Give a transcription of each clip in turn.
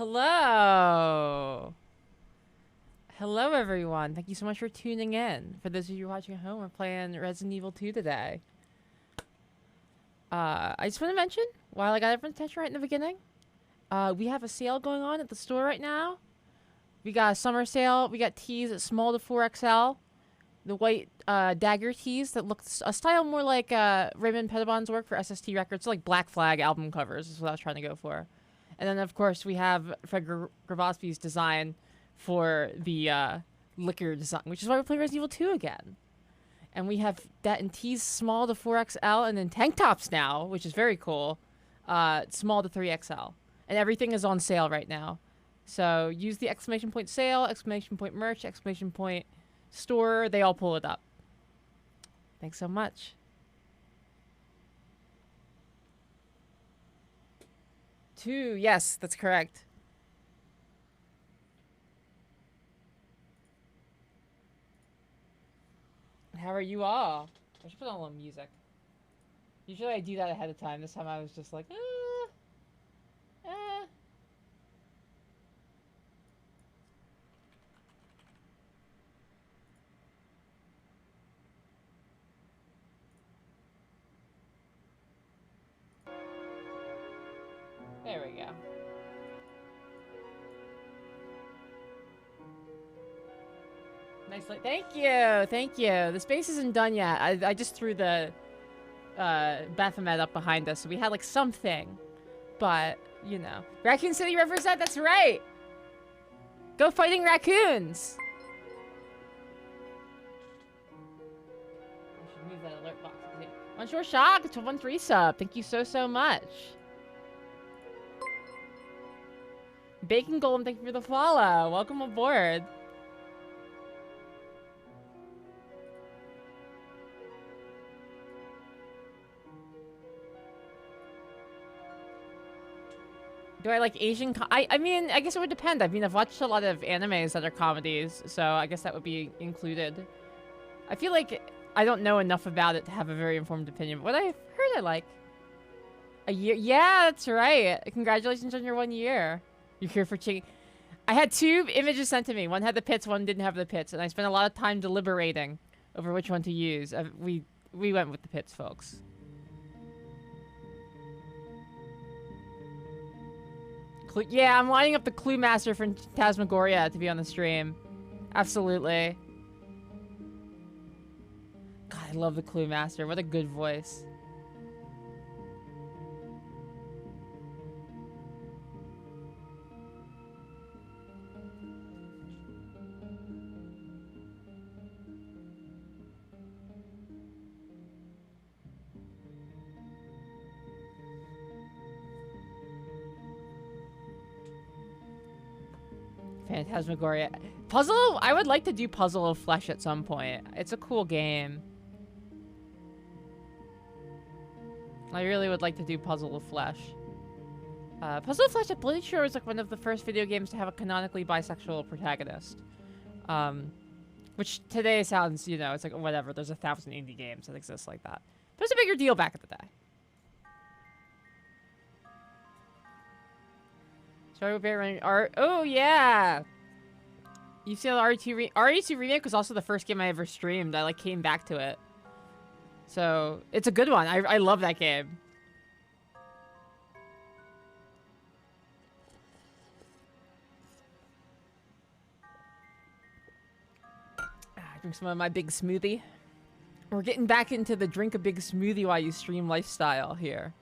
Hello. Hello, everyone. Thank you so much for tuning in. For those of you watching at home, we're playing Resident Evil 2 today. I just want to mention, while I got everyone's attention right in the beginning, we have a sale going on at the store right now. We got a summer sale. We got tees at small to 4XL. The white dagger tees that look a style more like Raymond Pettibon's work for SST Records. So like Black Flag album covers is what I was trying to go for. And then, of course, we have Fred Grabowski's design for the liquor design, which is why we're playing Resident Evil 2 again. And we have that in tees small to 4XL, and then tank tops now, which is very cool, small to 3XL. And everything is on sale right now. So use the exclamation point sale, exclamation point merch, exclamation point store. They all pull it up. Thanks so much. Two, yes, that's correct. How are you all? I should put on a little music. Usually I do that ahead of time. This time I was just like, There we go. Nicely. Thank you. Thank you. The space isn't done yet. I just threw the Baphomet up behind us, so we had like something. But, you know. Raccoon City represent, that's right! Go fighting raccoons! I should move that alert box. One short shock, it's a 1-3 sub. Thank you so much. Bacon Golem, thank you for the follow. Welcome aboard. Do I like Asian I mean, I guess it would depend. I mean, I've watched a lot of animes that are comedies, so I guess that would be included. I feel like I don't know enough about it to have a very informed opinion, but what I've heard I like. A year? Yeah, that's right. Congratulations on your 1 year. You're here for chicken. I had 2 images sent to me. One had the pits, one didn't have the pits, and I spent a lot of time deliberating over which one to use. We went with the pits, folks. Yeah, I'm lining up the Clue Master from Phantasmagoria to be on the stream. Absolutely. God, I love the Clue Master. What a good voice. Phantasmagoria. Puzzle? I would like to do Puzzle of Flesh at some point. It's a cool game. I really would like to do Puzzle of Flesh. Puzzle of Flesh, I'm pretty sure was like one of the first video games to have a canonically bisexual protagonist. Which today sounds, you know, it's like, whatever, there's 1,000 indie games that exist like that. But it's a bigger deal back in the day. Sorry, we're running art. Oh, yeah! You see the RE2 Remake was also the first game I ever streamed. I, like, came back to it. So, it's a good one. I love that game. Drink some of my big smoothie. We're getting back into the drink a big smoothie while you stream lifestyle here.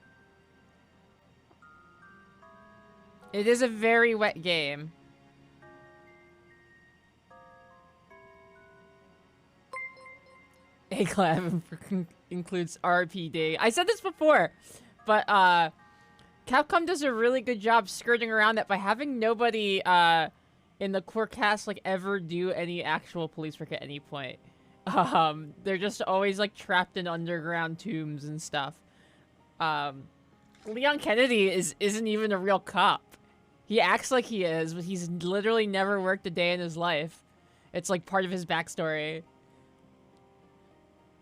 It is a very wet game. A-Clav includes RPD. I said this before, but Capcom does a really good job skirting around that by having nobody in the core cast like ever do any actual police work at any point. They're just always like trapped in underground tombs and stuff. Leon Kennedy isn't even a real cop. He acts like he is, but he's literally never worked a day in his life. It's like part of his backstory.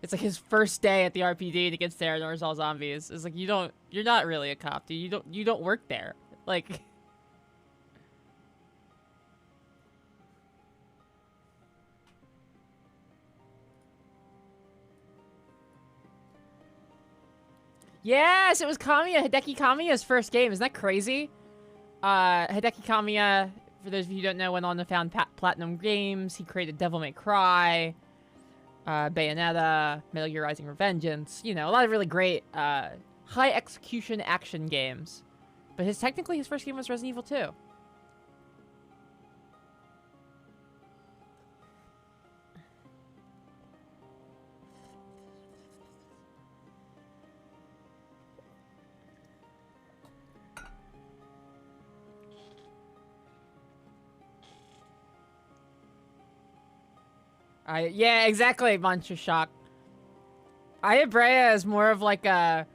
It's like his first day at the RPD and he gets there and there's all zombies. It's like you're not really a cop, dude. You don't work there. Like Yes, it was Kamiya, Hideki Kamiya's first game. Isn't that crazy? Hideki Kamiya, for those of you who don't know, went on to found Platinum Games. He created Devil May Cry, Bayonetta, Metal Gear Rising Revengeance. You know, a lot of really great high execution action games. But technically his first game was Resident Evil 2. Yeah, exactly, Monster Shock. Aya Brea is more of like a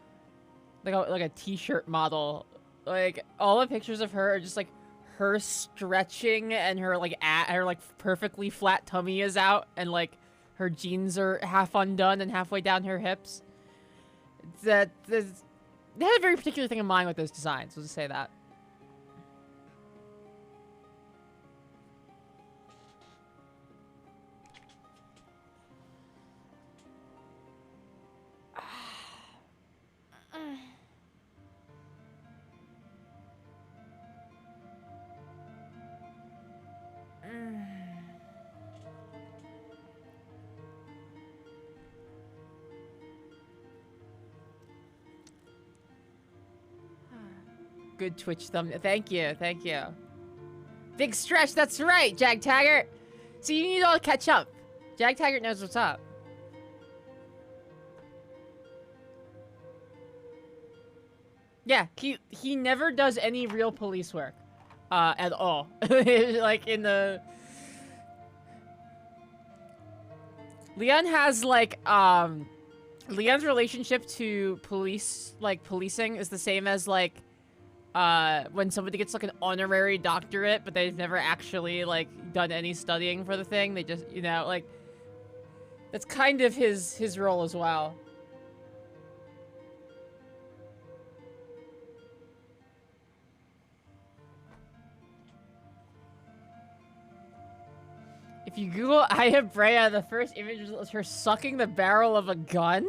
t-shirt model. Like all the pictures of her are just like her stretching and her perfectly flat tummy is out and like her jeans are half undone and halfway down her hips. They had a very particular thing in mind with those designs. We'll just say that. Good Twitch thumbnail. Thank you, thank you. Big stretch, that's right, Jag Taggart. So you need all to catch up. Jag Taggart knows what's up. Yeah, he never does any real police work. At all. Like in the... Leon has like, Leon's relationship to policing is the same as like, when somebody gets like an honorary doctorate, but they've never actually like done any studying for the thing. They just, you know, like, that's kind of his role as well. If you Google Aya Brea, the first image is her sucking the barrel of a gun?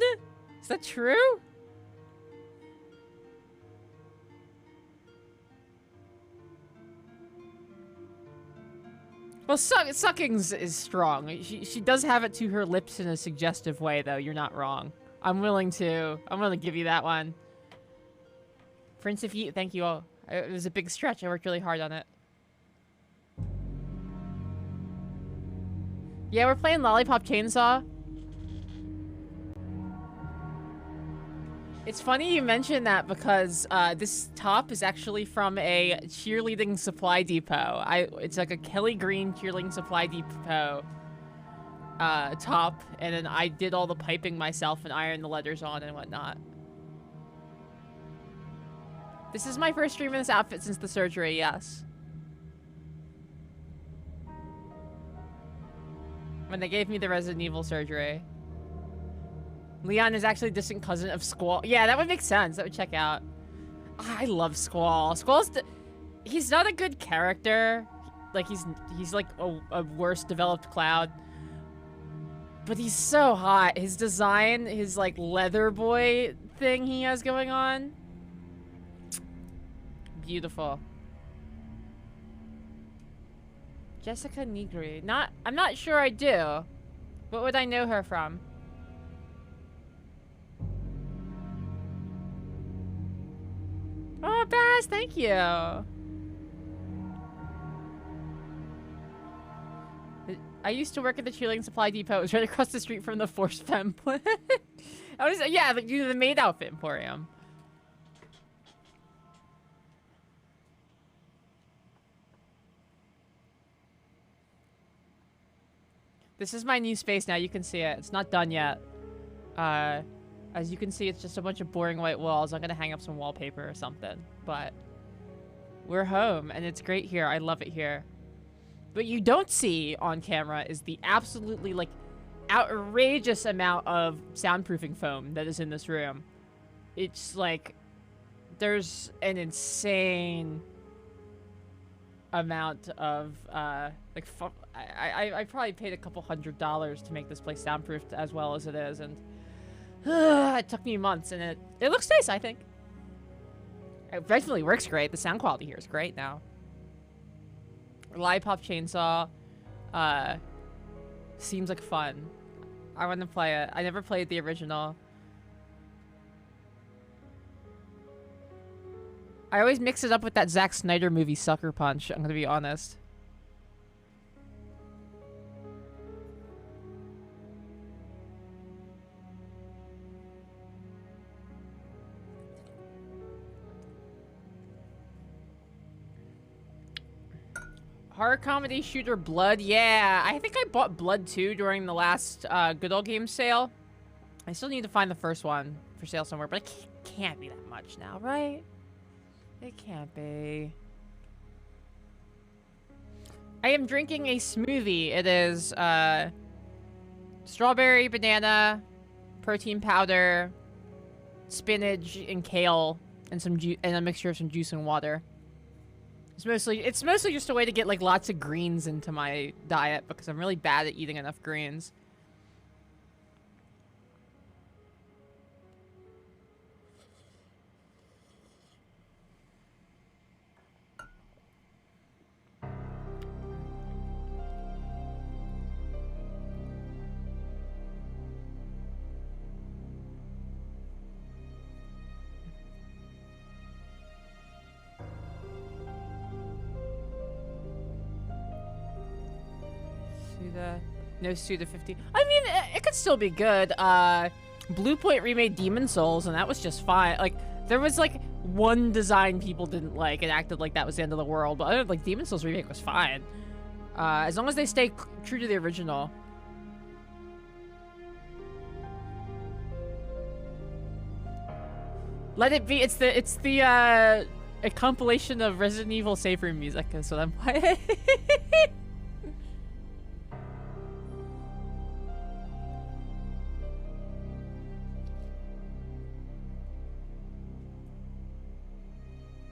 Is that true? Well, sucking is strong. She does have it to her lips in a suggestive way, though. You're not wrong. I'm willing to give you that one. Prince of Heat, thank you all. It was a big stretch. I worked really hard on it. Yeah, we're playing Lollipop Chainsaw. It's funny you mention that because this top is actually from a cheerleading supply depot. It's like a Kelly Green cheerleading supply depot top, and then I did all the piping myself and ironed the letters on and whatnot. This is my first stream in this outfit since the surgery, yes. When they gave me the Resident Evil surgery. Leon is actually a distant cousin of Squall. Yeah, that would make sense. That would check out. I love Squall. Squall's... he's not a good character. Like, he's like a worse developed Cloud. But he's so hot. His design, his, like, leather boy thing he has going on. Beautiful. Jessica Negri. I'm not sure I do. What would I know her from? Oh, Baz, thank you. I used to work at the cheerleading supply depot. It was right across the street from the Force Femme plant. Yeah, like, you know, the maid outfit emporium. This is my new space now. You can see it. It's not done yet. As you can see, it's just a bunch of boring white walls. I'm gonna hang up some wallpaper or something. But we're home, and it's great here. I love it here. What you don't see on camera is the absolutely, like, outrageous amount of soundproofing foam that is in this room. It's like, there's an insane amount of, like, I probably paid a couple $100 to make this place soundproofed as well as it is, and It took me months, and it looks nice, I think. It definitely works great. The sound quality here is great now. Lollipop Chainsaw seems like fun. I want to play it. I never played the original. I always mix it up with that Zack Snyder movie, Sucker Punch. I'm gonna be honest. Horror comedy shooter Blood. Yeah, I think I bought Blood 2 during the last Good Old Games sale. I still need to find the first one for sale somewhere, but it can't be that much now, right? It can't be. I am drinking a smoothie. It is strawberry, banana, protein powder, spinach, and kale, and a mixture of some juice and water. It's mostly just a way to get like lots of greens into my diet because I'm really bad at eating enough greens. No Suda 50. I mean, it could still be good. Blue Point remade Demon Souls, and that was just fine. Like, there was, like, one design people didn't like and acted like that was the end of the world, but other, like, Demon Souls remake was fine. As long as they stay true to the original. Let it be. It's a compilation of Resident Evil safe room music, is what I'm playing.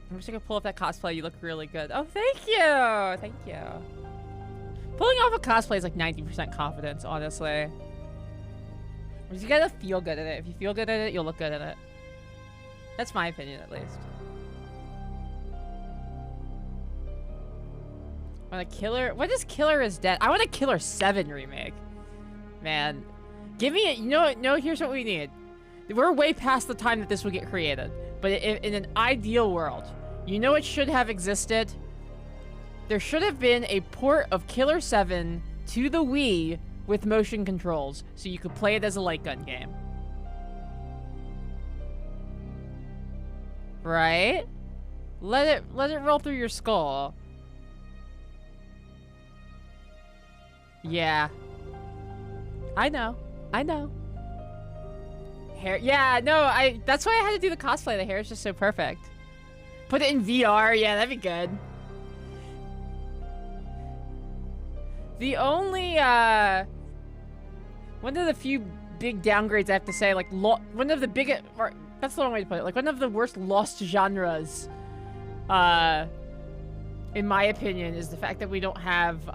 I'm just gonna pull up that cosplay. You look really good. Oh, thank you! Thank you. Pulling off a cosplay is like 90% confidence, honestly. You gotta feel good at it. If you feel good at it, you'll look good at it. That's my opinion, at least. Want a Killer? What is Killer is Dead? I want a Killer 7 remake. Man. Give me it. You know what? No, here's what we need. We're way past the time that this would get created. But in an ideal world, you know what should have existed? There should have been a port of Killer 7 to the Wii with motion controls, so you could play it as a light gun game. Right? Let it roll through your skull. Yeah. I know. Hair, yeah, no, that's why I had to do the cosplay. The hair is just so perfect. Put it in VR, yeah, that'd be good. The only, one of the few big downgrades I have to say, like, one of the biggest, or that's the wrong way to put it, like, one of the worst lost genres, in my opinion, is the fact that we don't have,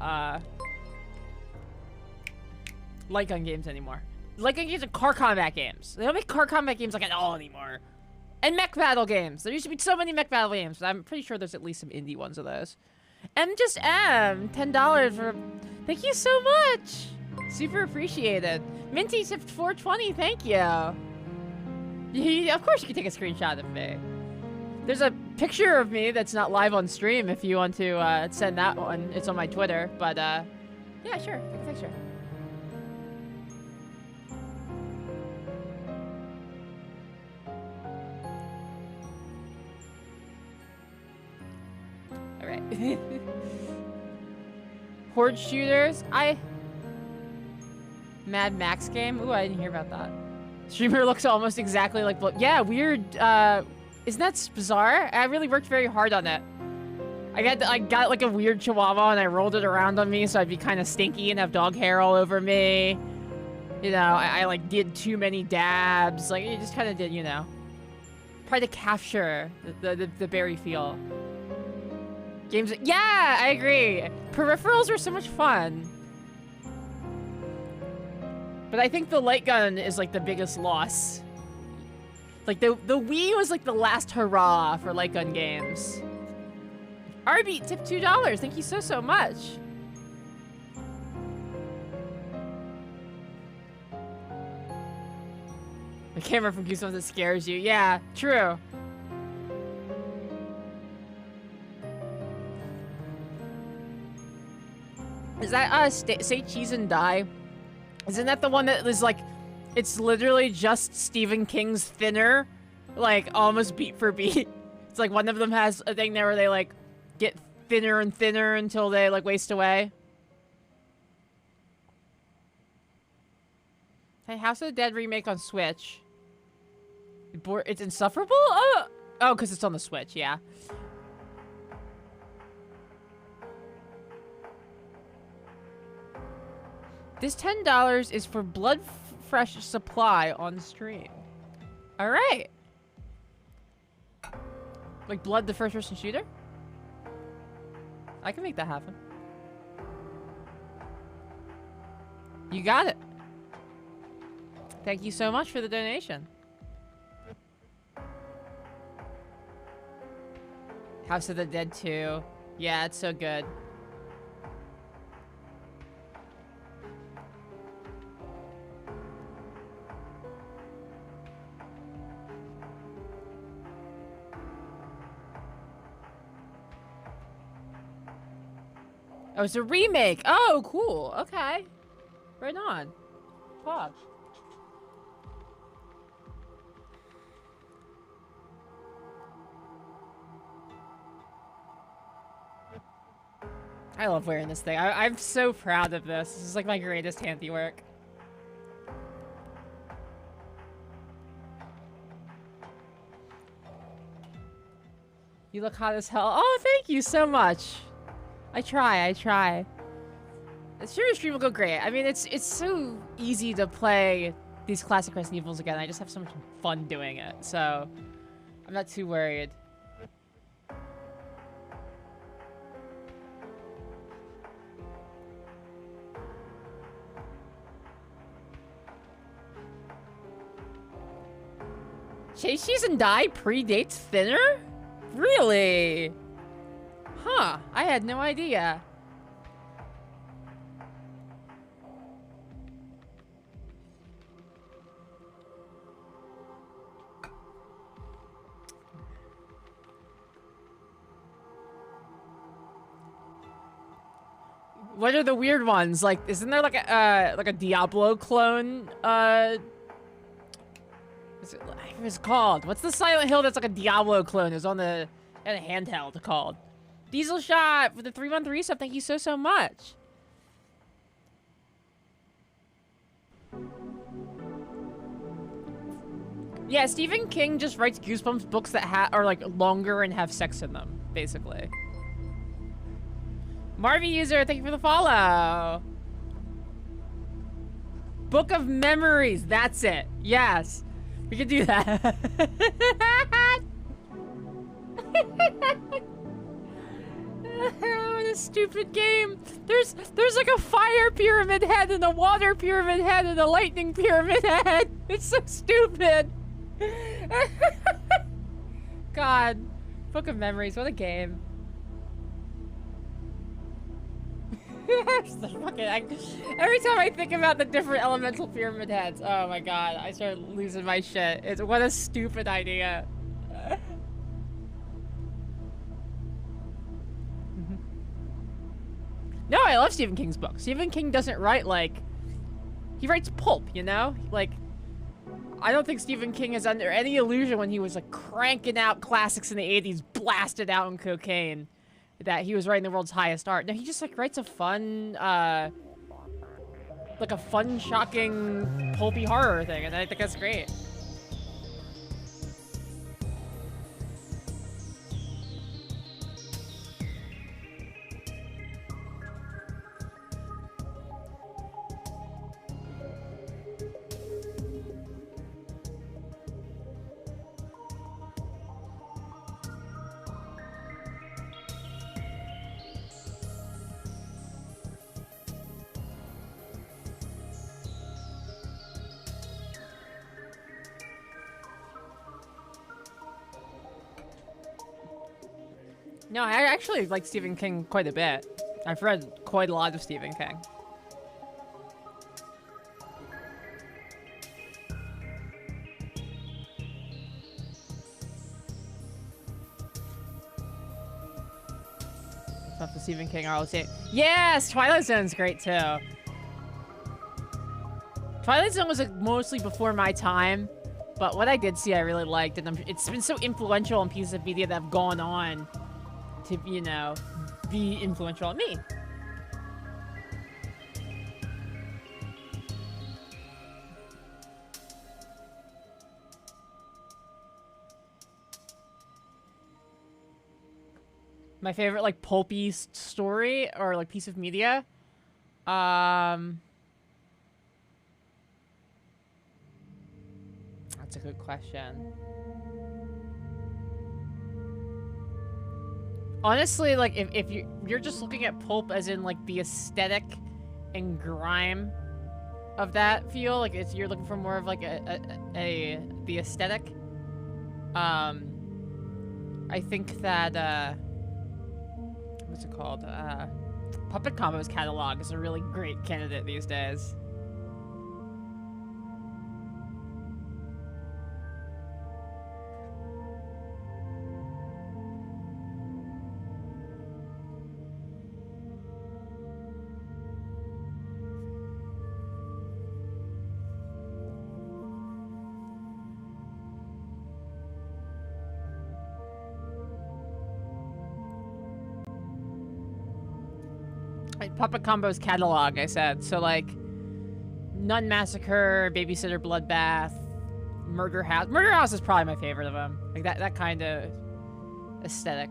light gun games anymore. Light gun games and car combat games. They don't make car combat games like at all anymore. And mech battle games. There used to be so many mech battle games, but I'm pretty sure there's at least some indie ones of those. Just $10 for... Thank you so much! Super appreciated. Minty tipped 420, thank you. Of course you can take a screenshot of me. There's a picture of me that's not live on stream if you want to send that one. It's on my Twitter, but yeah, sure, take a picture. Alright. Horde shooters? Mad Max game? Ooh, I didn't hear about that. Streamer looks almost exactly like... Yeah, weird. Isn't that bizarre? I really worked very hard on it. I got like a weird chihuahua and I rolled it around on me so I'd be kind of stinky and have dog hair all over me. You know, I like did too many dabs. Like, it just kind of did, you know. Try to capture the berry feel. Games, yeah, I agree. Peripherals are so much fun. But I think the light gun is like the biggest loss. Like the Wii was like the last hurrah for light gun games. Arby, tip $2. Thank you so much. The camera from Goosebumps that scares you. Yeah, true. Is that Say Cheese and Die? Isn't that the one that is like, it's literally just Stephen King's Thinner, like almost beat for beat? It's like one of them has a thing there where they like get thinner and thinner until they like waste away. Hey, House of the Dead remake on Switch. It's insufferable? Oh, because it's on the Switch, yeah. This $10 is for Blood Fresh supply on stream. All right. Like Blood the first-person shooter? I can make that happen. You got it. Thank you so much for the donation. House of the Dead 2. Yeah, it's so good. Oh, it's a remake. Oh, cool. Okay. Right on. Pog. I love wearing this thing. I'm so proud of this. This is like my greatest handiwork. You look hot as hell. Oh, thank you so much. I try. Sure, stream will go great. I mean, it's so easy to play these classic Resident Evils again. I just have so much fun doing it, so I'm not too worried. Chase Cheese and Die predates Thinner? Really? Huh, I had no idea. What are the weird ones? Like, isn't there like a Diablo clone? What's it called? What's the Silent Hill that's like a Diablo clone? It's on the handheld called. Diesel Shot for the 3-month resub. Thank you so much. Yeah, Stephen King just writes Goosebumps books that are like longer and have sex in them, basically. Marvy user, thank you for the follow. Book of Memories, that's it. Yes, we can do that. What a stupid game. There's like a fire pyramid head and a water pyramid head and a lightning pyramid head. It's so stupid. God, Book of Memories, what a game. Every time I think about the different elemental pyramid heads, oh my god, I start losing my shit. What a stupid idea. No, I love Stephen King's books. Stephen King doesn't write like... He writes pulp, you know? Like, I don't think Stephen King is under any illusion when he was like cranking out classics in the 80s, blasted out on cocaine, that he was writing the world's highest art. No, he just like writes a fun, like a fun, shocking, pulpy horror thing, and I think that's great. No, I actually like Stephen King quite a bit. I've read quite a lot of Stephen King. Stuff to Stephen King, I will say. Yes, Twilight Zone's great too. Twilight Zone was mostly before my time, but what I did see I really liked, and it's been so influential on pieces of media that have gone on to, you know, be influential on me. My favorite, like, pulpy story or, like, piece of media? That's a good question. Honestly, like, if you're just looking at pulp as in, like, the aesthetic and grime of that feel, like, you're looking for more of, like, the aesthetic, I think that, what's it called? Puppet Combo's catalog is a really great candidate these days. Puppet Combo's catalog, I said. So, like, Nun Massacre, Babysitter Bloodbath, Murder House. Murder House is probably my favorite of them. Like, that kind of aesthetic.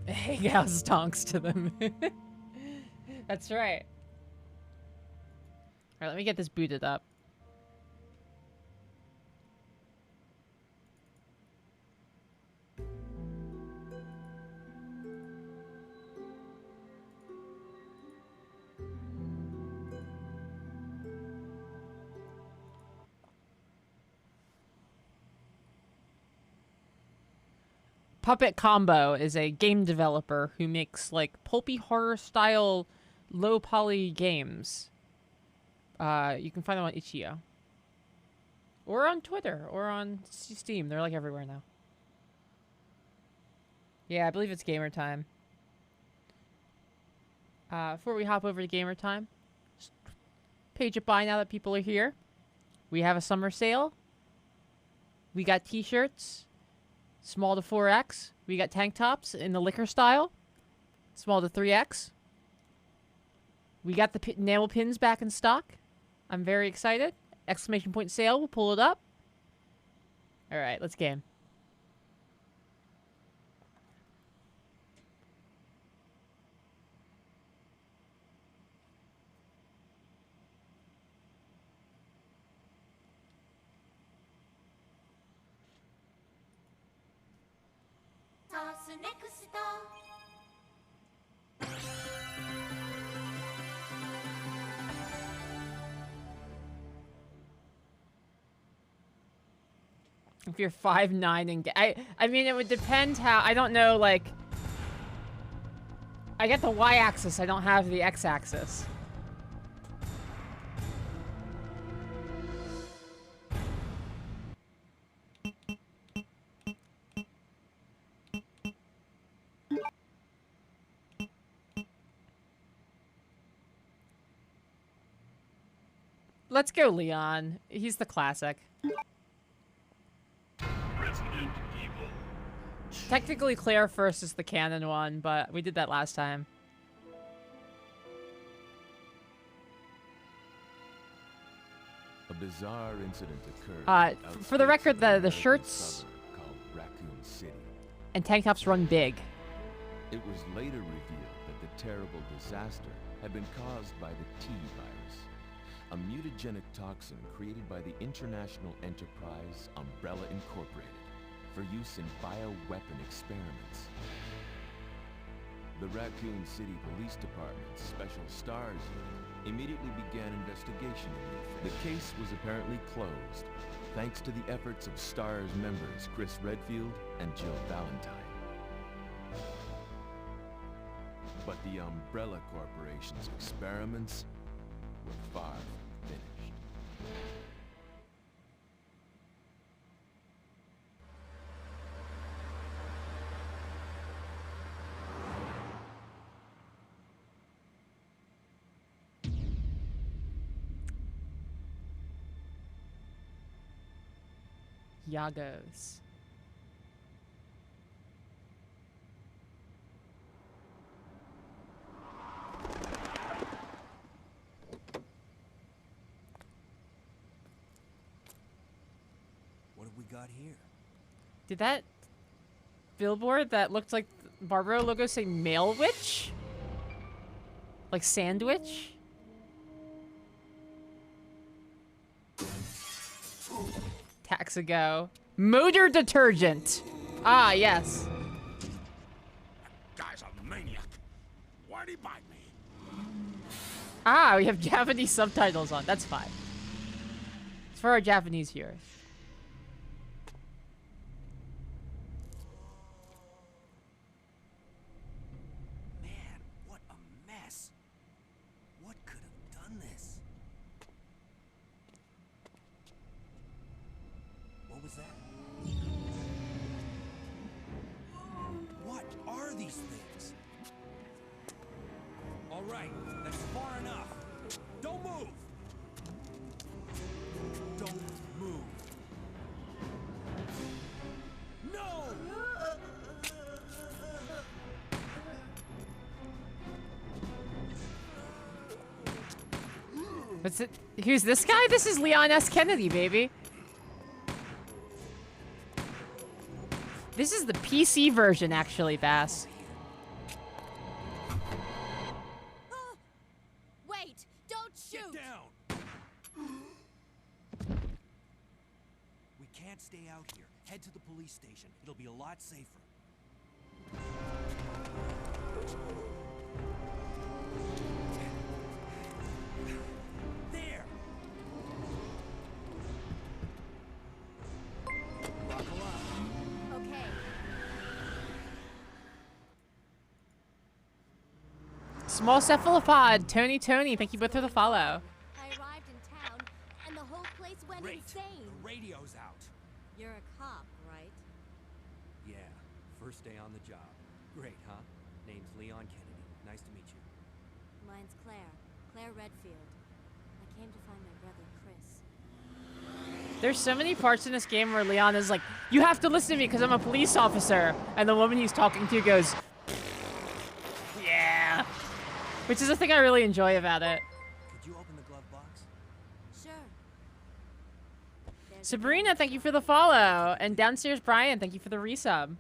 Hey, house stonks to them. That's right. Alright, let me get this booted up. Puppet Combo is a game developer who makes, like, pulpy horror style low poly games. You can find them on itch.io. Or on Twitter, or on Steam. They're, like, everywhere now. Yeah, I believe it's gamer time. Before we hop over to gamer time, just page it by now that people are here. We have a summer sale. We got t-shirts. Small to 4X. We got tank tops in the liquor style. Small to 3X. We got the enamel pins back in stock. I'm very excited. Exclamation point sale. We'll pull it up. Alright, let's game. If you're 5'9" and I mean, it would depend how, I don't know, like, I get the Y-axis, I don't have the X-axis. Let's go Leon. He's the classic. Technically, Claire first is the canon one, but we did that last time. A bizarre incident occurred. For the record, the shirts called Raccoon City. And tank tops run big. It was later revealed that the terrible disaster had been caused by the T virus, a mutagenic toxin created by the international enterprise Umbrella Incorporated for use in bioweapon experiments. The Raccoon City Police Department's Special Stars Unit immediately began investigation in the affair. The case was apparently closed, thanks to the efforts of STARS members Claire Redfield and Jill Valentine. But the Umbrella Corporation's experiments were far from finished. Yagos. What have we got here? Did that billboard that looked like the Barbaro logo say male witch? Like sandwich? Taxago. Motor detergent. Ah, yes. That guy's a maniac. Why'd he bite me? Ah, we have Japanese subtitles on. That's fine. It's for our Japanese viewers. Man, what a mess. What could have done this? What was that? What are these things? All right, that's far enough. Don't move. Don't move. No! What's it? Who's this guy? This is Leon S. Kennedy, baby. This is the PC version, actually, Bass. Wait! Don't shoot! Get down! We can't stay out here. Head to the police station. It'll be a lot safer. There! Buckle up. Okay. Small cephalopod, Tony, thank you both for the follow. I arrived in town, and the whole place went Great. insane. The radio's out. You're a cop, right? Yeah, first day on the job. Great, huh? Name's Leon Kennedy. Nice to meet you. Mine's Claire Redfield. I came to find my brother, Chris. There's so many parts in this game where Leon is like, you have to listen to me because I'm a police officer. And the woman he's talking to goes, yeah. Which is the thing I really enjoy about it. Could you open the glove box? Sure. There's a Sabrina, thank you for the follow. And downstairs Brian, thank you for the resub.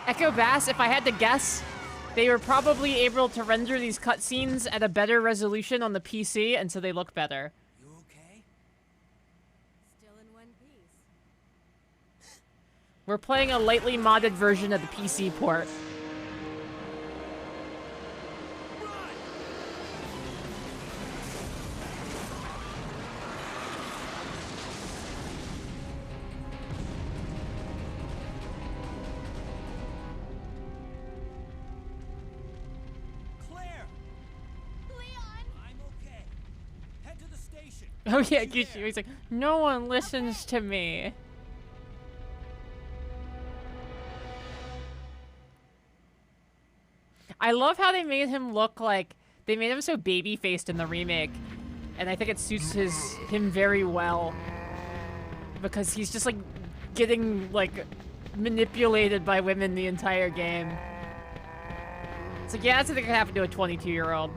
Echo Bass, if I had to guess, they were probably able to render these cutscenes at a better resolution on the PC, and so they look better. You okay? Still in one piece. We're playing a lightly modded version of the PC port. Claire! Leon! I'm okay. Head to the station. Oh yeah, You Gucci. there? He's like, no one listens to me. I love how they made him look like they made him so baby-faced in the remake, and I think it suits him very well because he's just like getting like manipulated by women the entire game. It's like, yeah, that's something that could happen to a 22-year-old.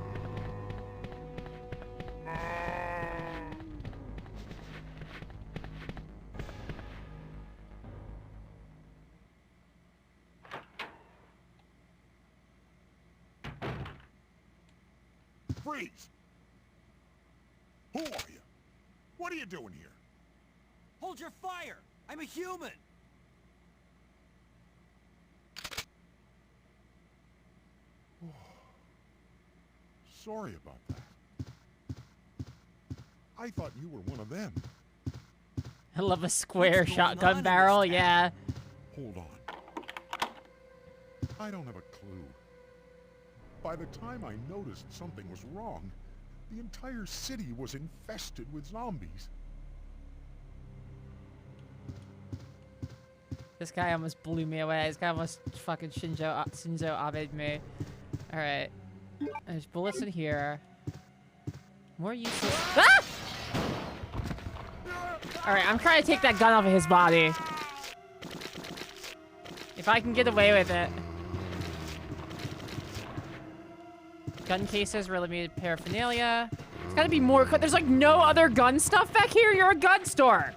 Freeze! Who are you? What are you doing here? Hold your fire! I'm a human! Sorry about that. I thought you were one of them. I love a square What's going on shotgun in barrel, this town? yeah. Hold on. I don't have a clue. By the time I noticed something was wrong, the entire city was infested with zombies. This guy almost blew me away. This guy almost fucking Shinzo Abe'd me. Alright. There's bullets in here. More useless. Ah! Alright, I'm trying to take that gun off of his body. If I can get away with it. Gun cases, limited paraphernalia. There's gotta be more. There's like no other gun stuff back here. You're a gun store.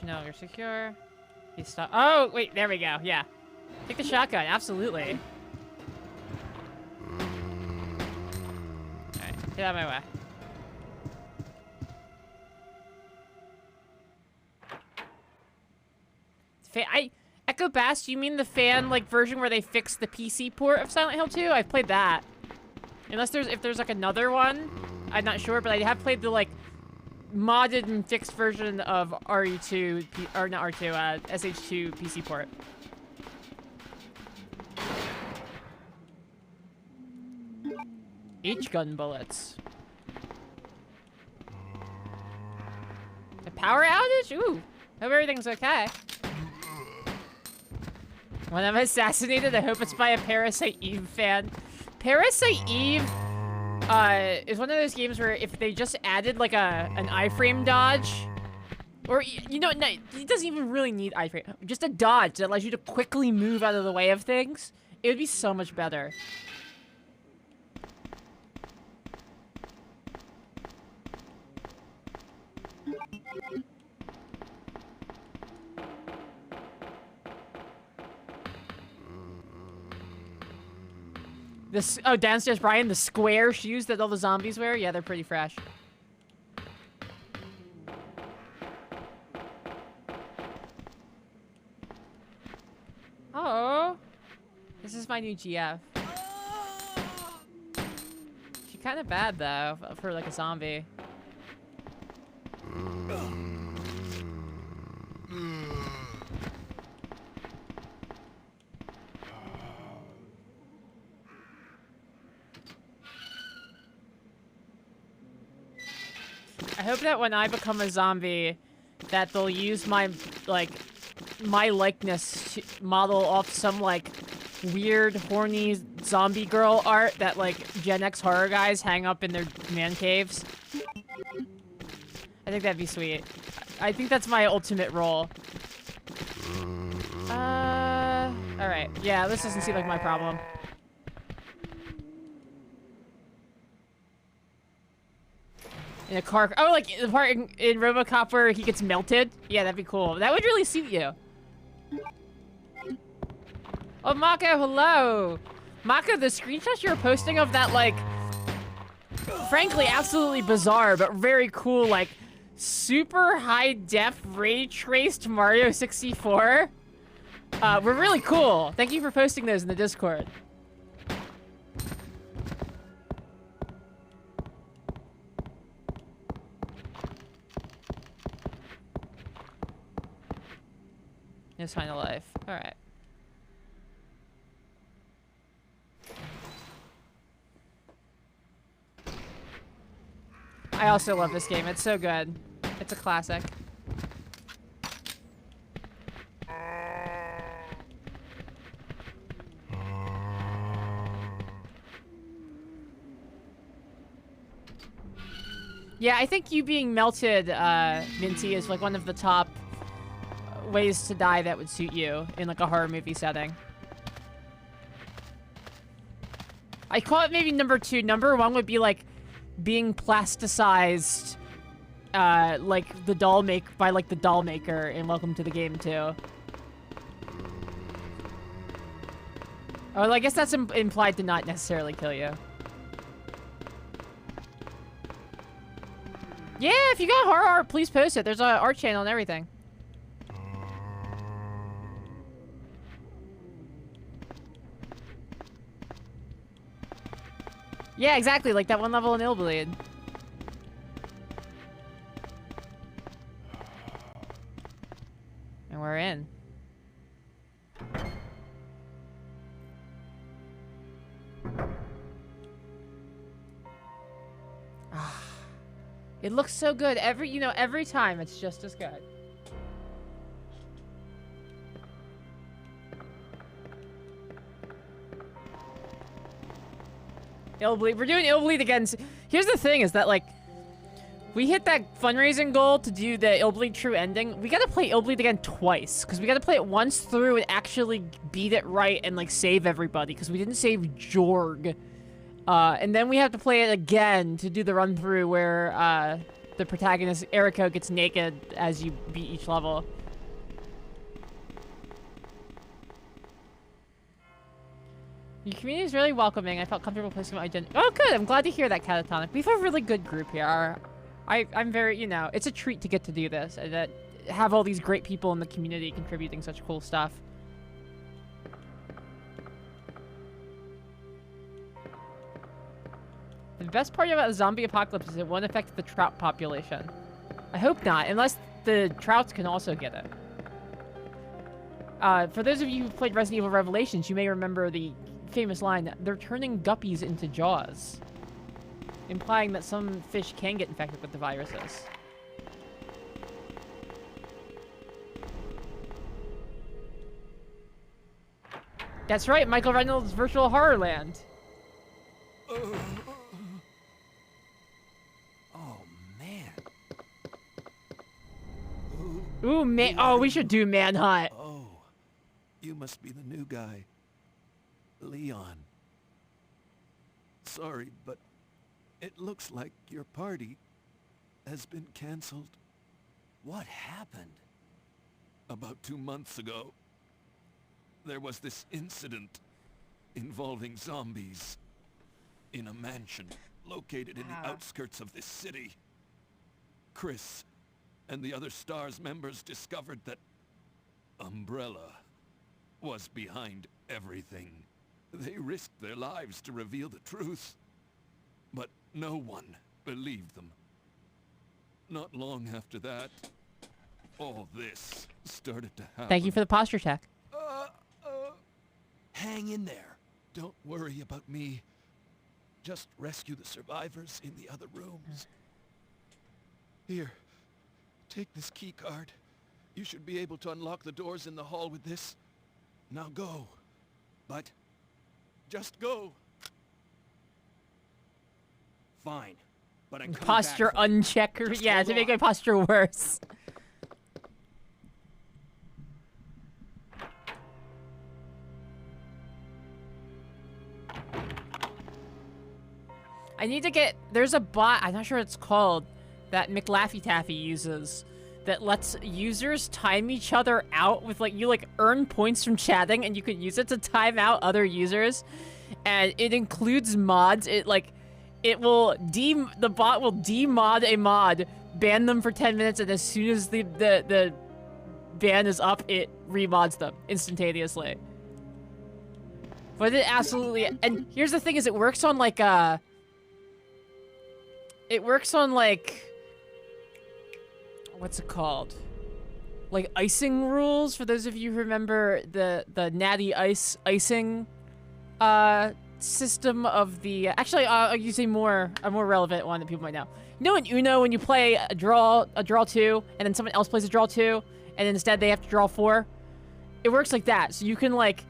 No, you're secure. He's stop. Oh, wait, there we go. Yeah. Take the shotgun, absolutely. Alright, get out of my way. Echo Bass, you mean the fan like version where they fixed the PC port of Silent Hill 2? I've played that. Unless if there's like another one, I'm not sure, but I have played the like modded and fixed version of RE2, or not R2, SH2 PC port. H-gun bullets. A power outage? Ooh. Hope everything's okay. When I'm assassinated, I hope it's by a Parasite Eve fan. Parasite Eve is one of those games where if they just added like an iframe dodge, or you know, no, it doesn't even really need iframe, just a dodge that allows you to quickly move out of the way of things, it would be so much better. This, oh, downstairs, Brian, the square shoes that all the zombies wear? Yeah, they're pretty fresh. Oh, this is my new GF. She's kind of bad, though, for like a zombie. I hope that when I become a zombie, that they'll use my, like, my likeness to model off some, like, weird, horny zombie girl art that, like, Gen X horror guys hang up in their man caves. I think that'd be sweet. I think that's my ultimate role. Alright. Yeah, this doesn't seem like my problem. In a car. Oh, like the part in RoboCop where he gets melted? Yeah, that'd be cool. That would really suit you. Oh, Mako, hello. Mako, the screenshots you were posting of that, like, frankly, absolutely bizarre, but very cool, like, super high-def ray-traced Mario 64 were really cool. Thank you for posting those in the Discord. No sign of life. Alright. I also love this game. It's so good. It's a classic. Yeah, I think you being melted, Minty, is like one of the top ways to die that would suit you in like a horror movie setting. I call it maybe number 2. Number 1 would be like being plasticized, like the doll by like the doll maker in Welcome to the Game 2. Oh, well, I guess that's implied to not necessarily kill you. Yeah, if you got horror art, please post it. There's a art channel and everything. Yeah, exactly, like that one level in Illbleed. And we're in. It looks so good every time it's just as good. Illbleed. We're doing Illbleed again. Here's the thing is that, like, we hit that fundraising goal to do the Illbleed True Ending. We gotta play Illbleed again twice, because we gotta play it once through and actually beat it right and, like, save everybody, because we didn't save Jorg. And then we have to play it again to do the run-through where, the protagonist, Eriko, gets naked as you beat each level. Your community is really welcoming. I felt comfortable placing my identity. Oh, good. I'm glad to hear that, Catatonic. We have a really good group here. I'm very, it's a treat to get to do this and that have all these great people in the community contributing such cool stuff. The best part about the zombie apocalypse is it won't affect the trout population. I hope not, unless the trouts can also get it. For those of you who've played Resident Evil Revelations, you may remember the famous line, they're turning guppies into jaws, implying that some fish can get infected with the viruses. That's right, Michael Reynolds' Virtual Horror Land. Oh, man. Ooh, man. Oh, we should do Manhunt. Oh, you must be the new guy. Leon. Sorry, but it looks like your party has been canceled. What happened? About 2 months ago, there was this incident involving zombies in a mansion located in the outskirts of this city. Chris and the other STARS members discovered that Umbrella was behind everything. They risked their lives to reveal the truth, but no one believed them. Not long after that, all this started to happen. Thank you for the posture check. Hang in there. Don't worry about me. Just rescue the survivors in the other rooms. Here, take this key card. You should be able to unlock the doors in the hall with this. Now go. But just go. Fine. But I'm coming Posture back for you. unchecker. Just Yeah, hold to make on. my posture worse. I need to get... There's a bot, I'm not sure what it's called, that McLaffy Taffy uses that lets users time each other out with, like, you, like, earn points from chatting and you can use it to time out other users. And it includes mods. It, like, it will the bot will demod a mod, ban them for 10 minutes, and as soon as the ban is up, it remods them instantaneously. But it absolutely... And here's the thing is it works on, like, what's it called? Like icing rules, for those of you who remember the natty icing system of the... Actually, I'll use a more relevant one that people might know. You know in Uno, when you play a draw 2, and then someone else plays a draw 2, and instead they have to draw 4? It works like that. So you can, like,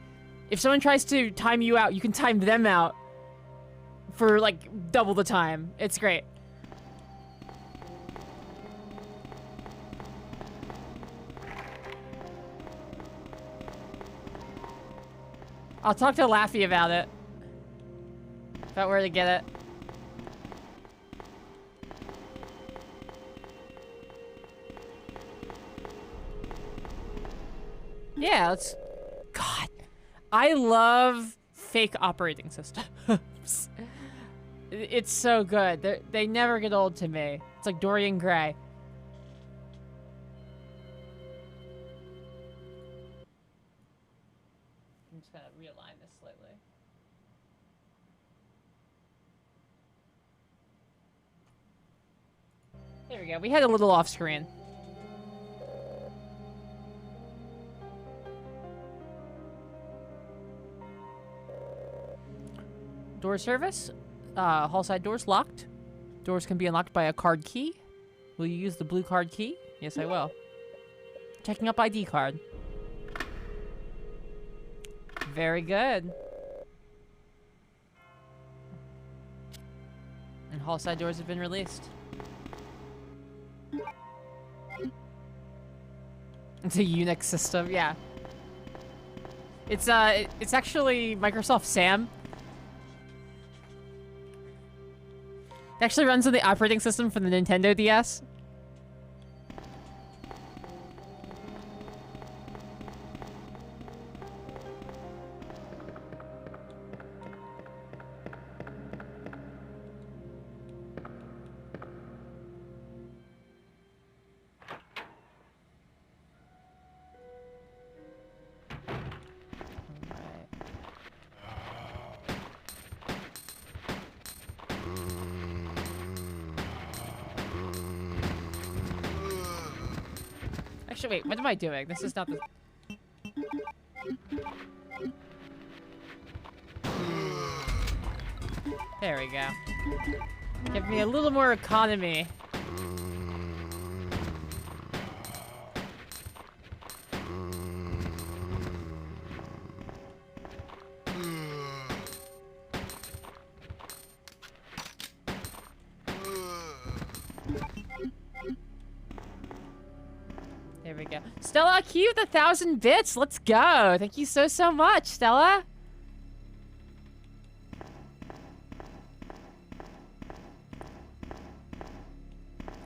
if someone tries to time you out, you can time them out for, like, double the time. It's great. I'll talk to Laffy about it. About where to get it. Yeah, let's... God. I love fake operating systems. It's so good. They never get old to me. It's like Dorian Gray. I'm just gonna realign this slightly. There we go. We had a little off screen. Door service. Hall side doors locked. Doors can be unlocked by a card key. Will you use the blue card key? Yes, I will. Checking up ID card. Very good. And hall side doors have been released. It's a Unix system, yeah. It's actually Microsoft SAM. It actually runs on the operating system for the Nintendo DS. Actually, wait, what am I doing? This is not the... There we go. Give me a little more economy. There we go. Stella, cue the 1,000 bits. Let's go. Thank you so much, Stella.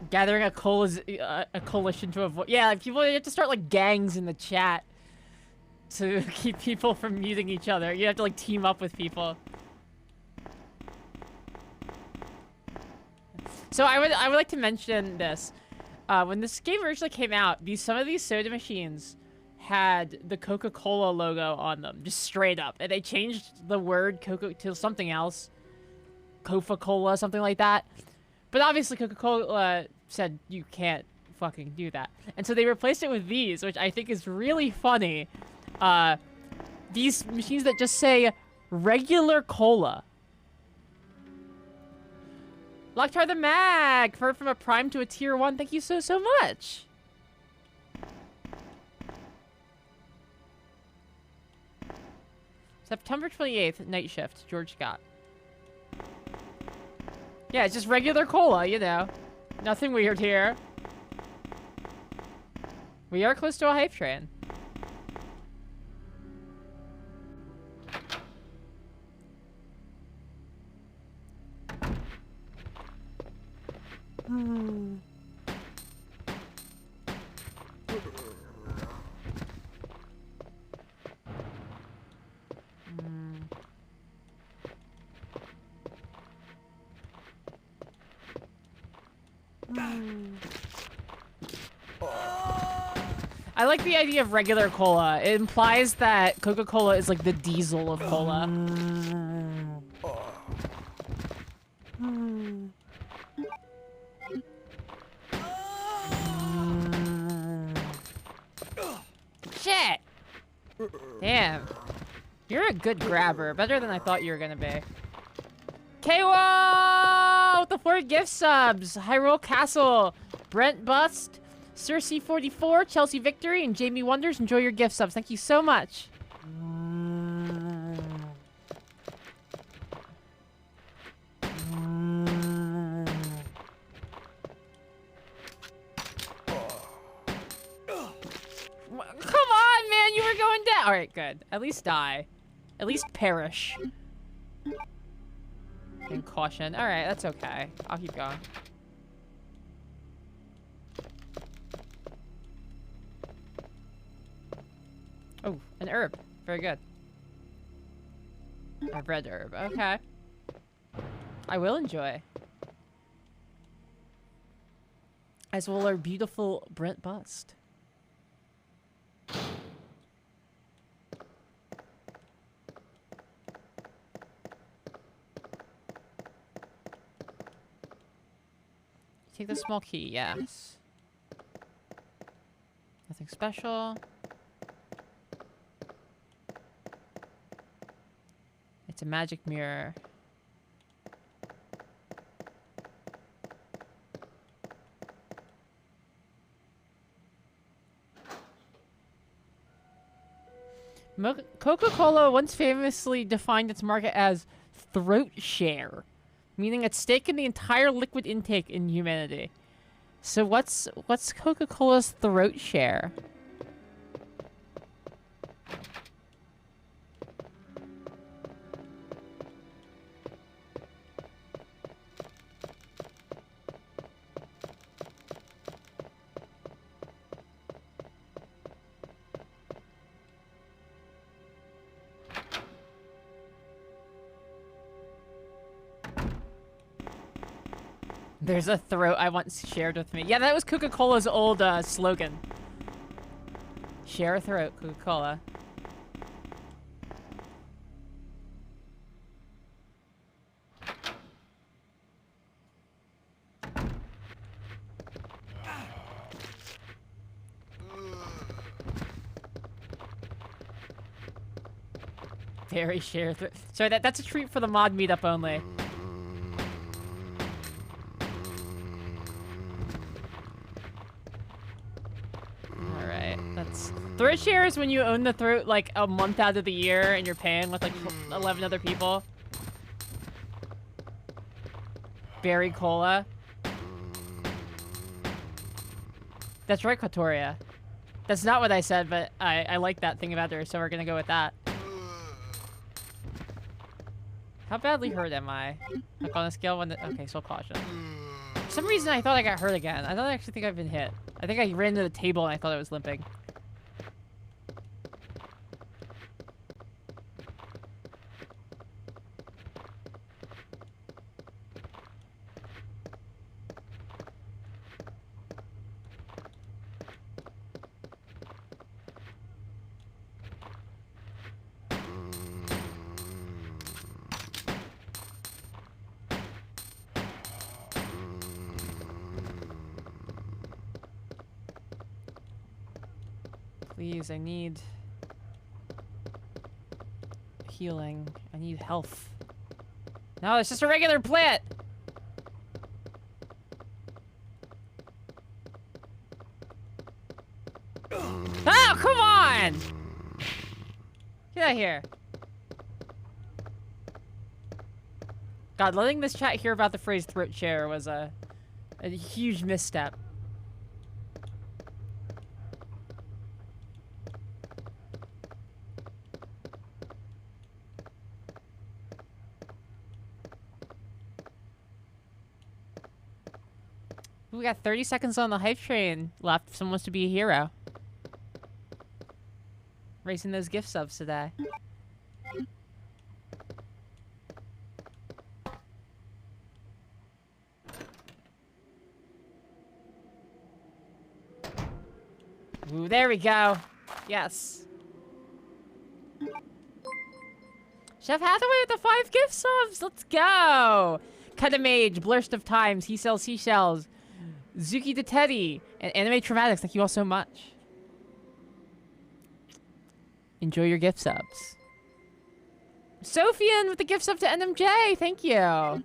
Gathering a coalition to avoid. Yeah, like people, you have to start like gangs in the chat to keep people from muting each other. You have to like team up with people. So I would like to mention this. When this game originally came out, some of these soda machines had the Coca-Cola logo on them, just straight up. And they changed the word Coca to something else. Coca-Cola, something like that. But obviously Coca-Cola said you can't fucking do that. And so they replaced it with these, which I think is really funny. These machines that just say regular cola. Locktar the Mag! Convert from a Prime to a Tier 1. Thank you so much! September 28th, night shift. George Scott. Yeah, it's just regular cola, you know. Nothing weird here. We are close to a hype train. I like the idea of regular cola. It implies that Coca-Cola is like the diesel of cola. Shit! Damn. You're a good grabber. Better than I thought you were gonna be. KWO with the 4 gift subs. Hyrule Castle. Brent Bust. Cersei 44, Chelsea Victory, and Jamie Wonders. Enjoy your gift subs. Thank you so much. Come on, man. You were going down. All right, good. At least die. At least perish. And caution. Alright, that's okay. I'll keep going. Oh, an herb. Very good. A red herb. Okay. I will enjoy. As will our beautiful Brent bust. Take the small key, yes. Nothing special. It's a magic mirror. Coca-Cola once famously defined its market as throat share, meaning at stake in the entire liquid intake in humanity. So what's Coca-Cola's throat share? There's a throat I once shared with me. Yeah, that was Coca-Cola's old slogan. Share a throat, Coca-Cola. Very share throat. Sorry, that's a treat for the mod meetup only. Throat share is when you own the throat like a month out of the year and you're paying with like 11 other people. Berry cola. That's right, Quatoria. That's not what I said, but I like that thing about her, so we're gonna go with that. How badly hurt am I? Like on a scale of 1 to... Okay, so caution. For some reason I thought I got hurt again. I don't actually think I've been hit. I think I ran to the table and I thought I was limping. Please, I need healing. I need health. No, it's just a regular plant! Oh, come on! Get out of here. God, letting this chat hear about the phrase throat share was a huge misstep. We got 30 seconds on the hype train left if someone wants to be a hero. Racing those gift subs today. Ooh, there we go. Yes. Chef Hathaway with the 5 gift subs. Let's go. Cut a Mage, Blurst of Times, He Sells Seashells, Zuki the Teddy, and Anime Traumatics. Thank you all so much. Enjoy your gift subs. Sophian with the gift sub to NMJ. Thank you.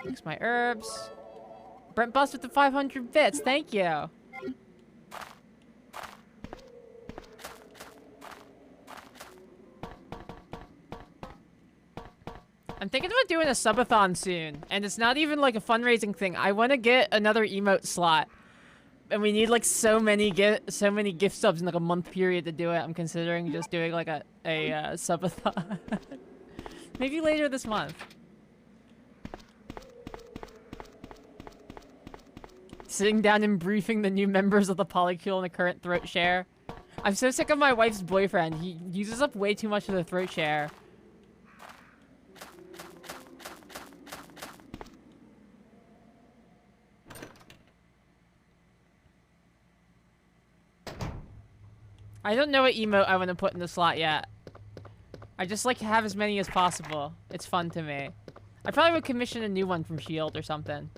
Mix my herbs. Brent Bust with the 500 bits. Thank you. I'm thinking about doing a subathon soon, and it's not even like a fundraising thing. I want to get another emote slot and we need like so many gift subs in like a month period to do it. I'm considering just doing like a subathon. Maybe later this month. Sitting down and briefing the new members of the polycule in the current throat share. I'm so sick of my wife's boyfriend. He uses up way too much of the throat share. I don't know what emote I want to put in the slot yet. I just like to have as many as possible. It's fun to me. I probably would commission a new one from S.H.I.E.L.D. or something.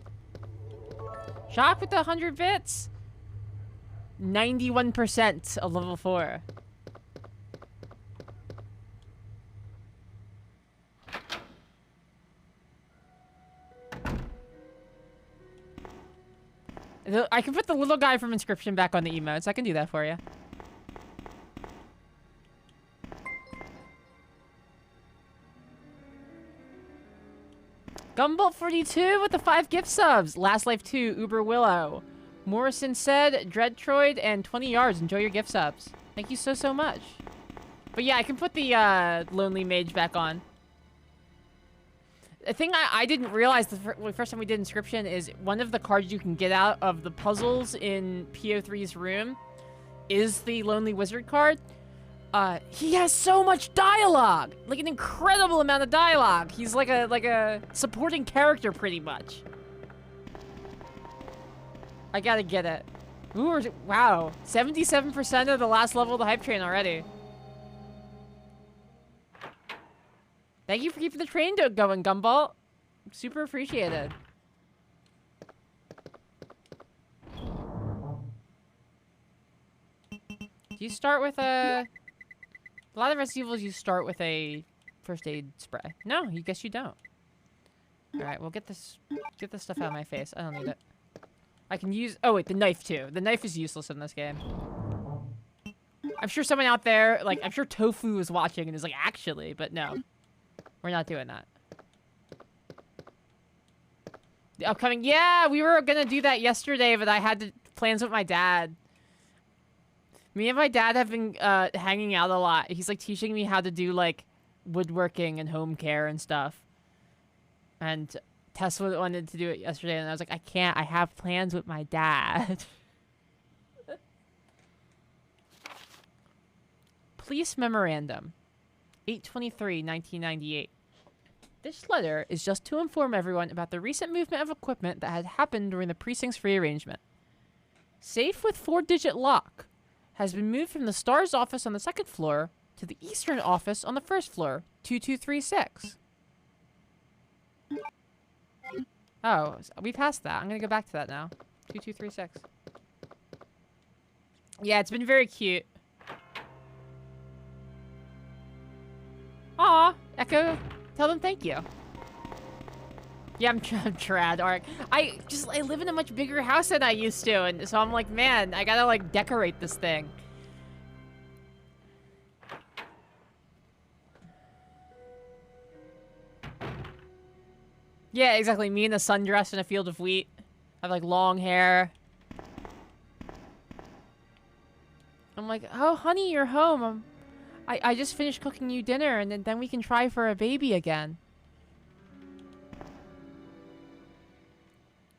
Shock with the 100 bits. 91% of level 4. I can put the little guy from Inscription back on the emotes. I can do that for you. Gumball42 with the 5 gift subs. Last Life 2, Uber Willow. Morrison said, Dreadtroid, and 20 yards. Enjoy your gift subs. Thank you so, so much. But yeah, I can put the Lonely Mage back on. The thing I didn't realize the first time we did Inscription is one of the cards you can get out of the puzzles in PO3's room is the Lonely Wizard card. He has so much dialogue! Like an incredible amount of dialogue. He's like a supporting character pretty much. I gotta get it. Ooh, wow. 77% of the last level of the hype train already. Thank you for keeping the train going, Gumball. Super appreciated. Do you start with a lot of Resident Evils, you start with a first aid spray. No, you guess you don't. Alright, well get this stuff out of my face. I don't need it. I can use... Oh, wait, the knife, too. The knife is useless in this game. I'm sure someone out there... Like, I'm sure Tofu is watching and is like, actually, but no. We're not doing that. The upcoming... Yeah, we were gonna do that yesterday, but I had plans with my dad. Me and my dad have been hanging out a lot. He's, like, teaching me how to do, like, woodworking and home care and stuff. And... Tessa wanted to do it yesterday, and I was like, I can't. I have plans with my dad. Police Memorandum. 8/23/1998. This letter is just to inform everyone about the recent movement of equipment that had happened during the precinct's rearrangement. Safe with 4-digit lock has been moved from the STARS office on the 2nd floor to the Eastern office on the 1st floor, 2236. Oh, we passed that. I'm gonna go back to that now. 2236. Yeah, it's been very cute. Aw, Echo, tell them thank you. Yeah, I'm trad, Ark. I live in a much bigger house than I used to, and so I'm like, man, I gotta like decorate this thing. Yeah, exactly. Me in a sundress in a field of wheat. I have like long hair. I'm like, oh, honey, you're home. I just finished cooking you dinner, and then we can try for a baby again.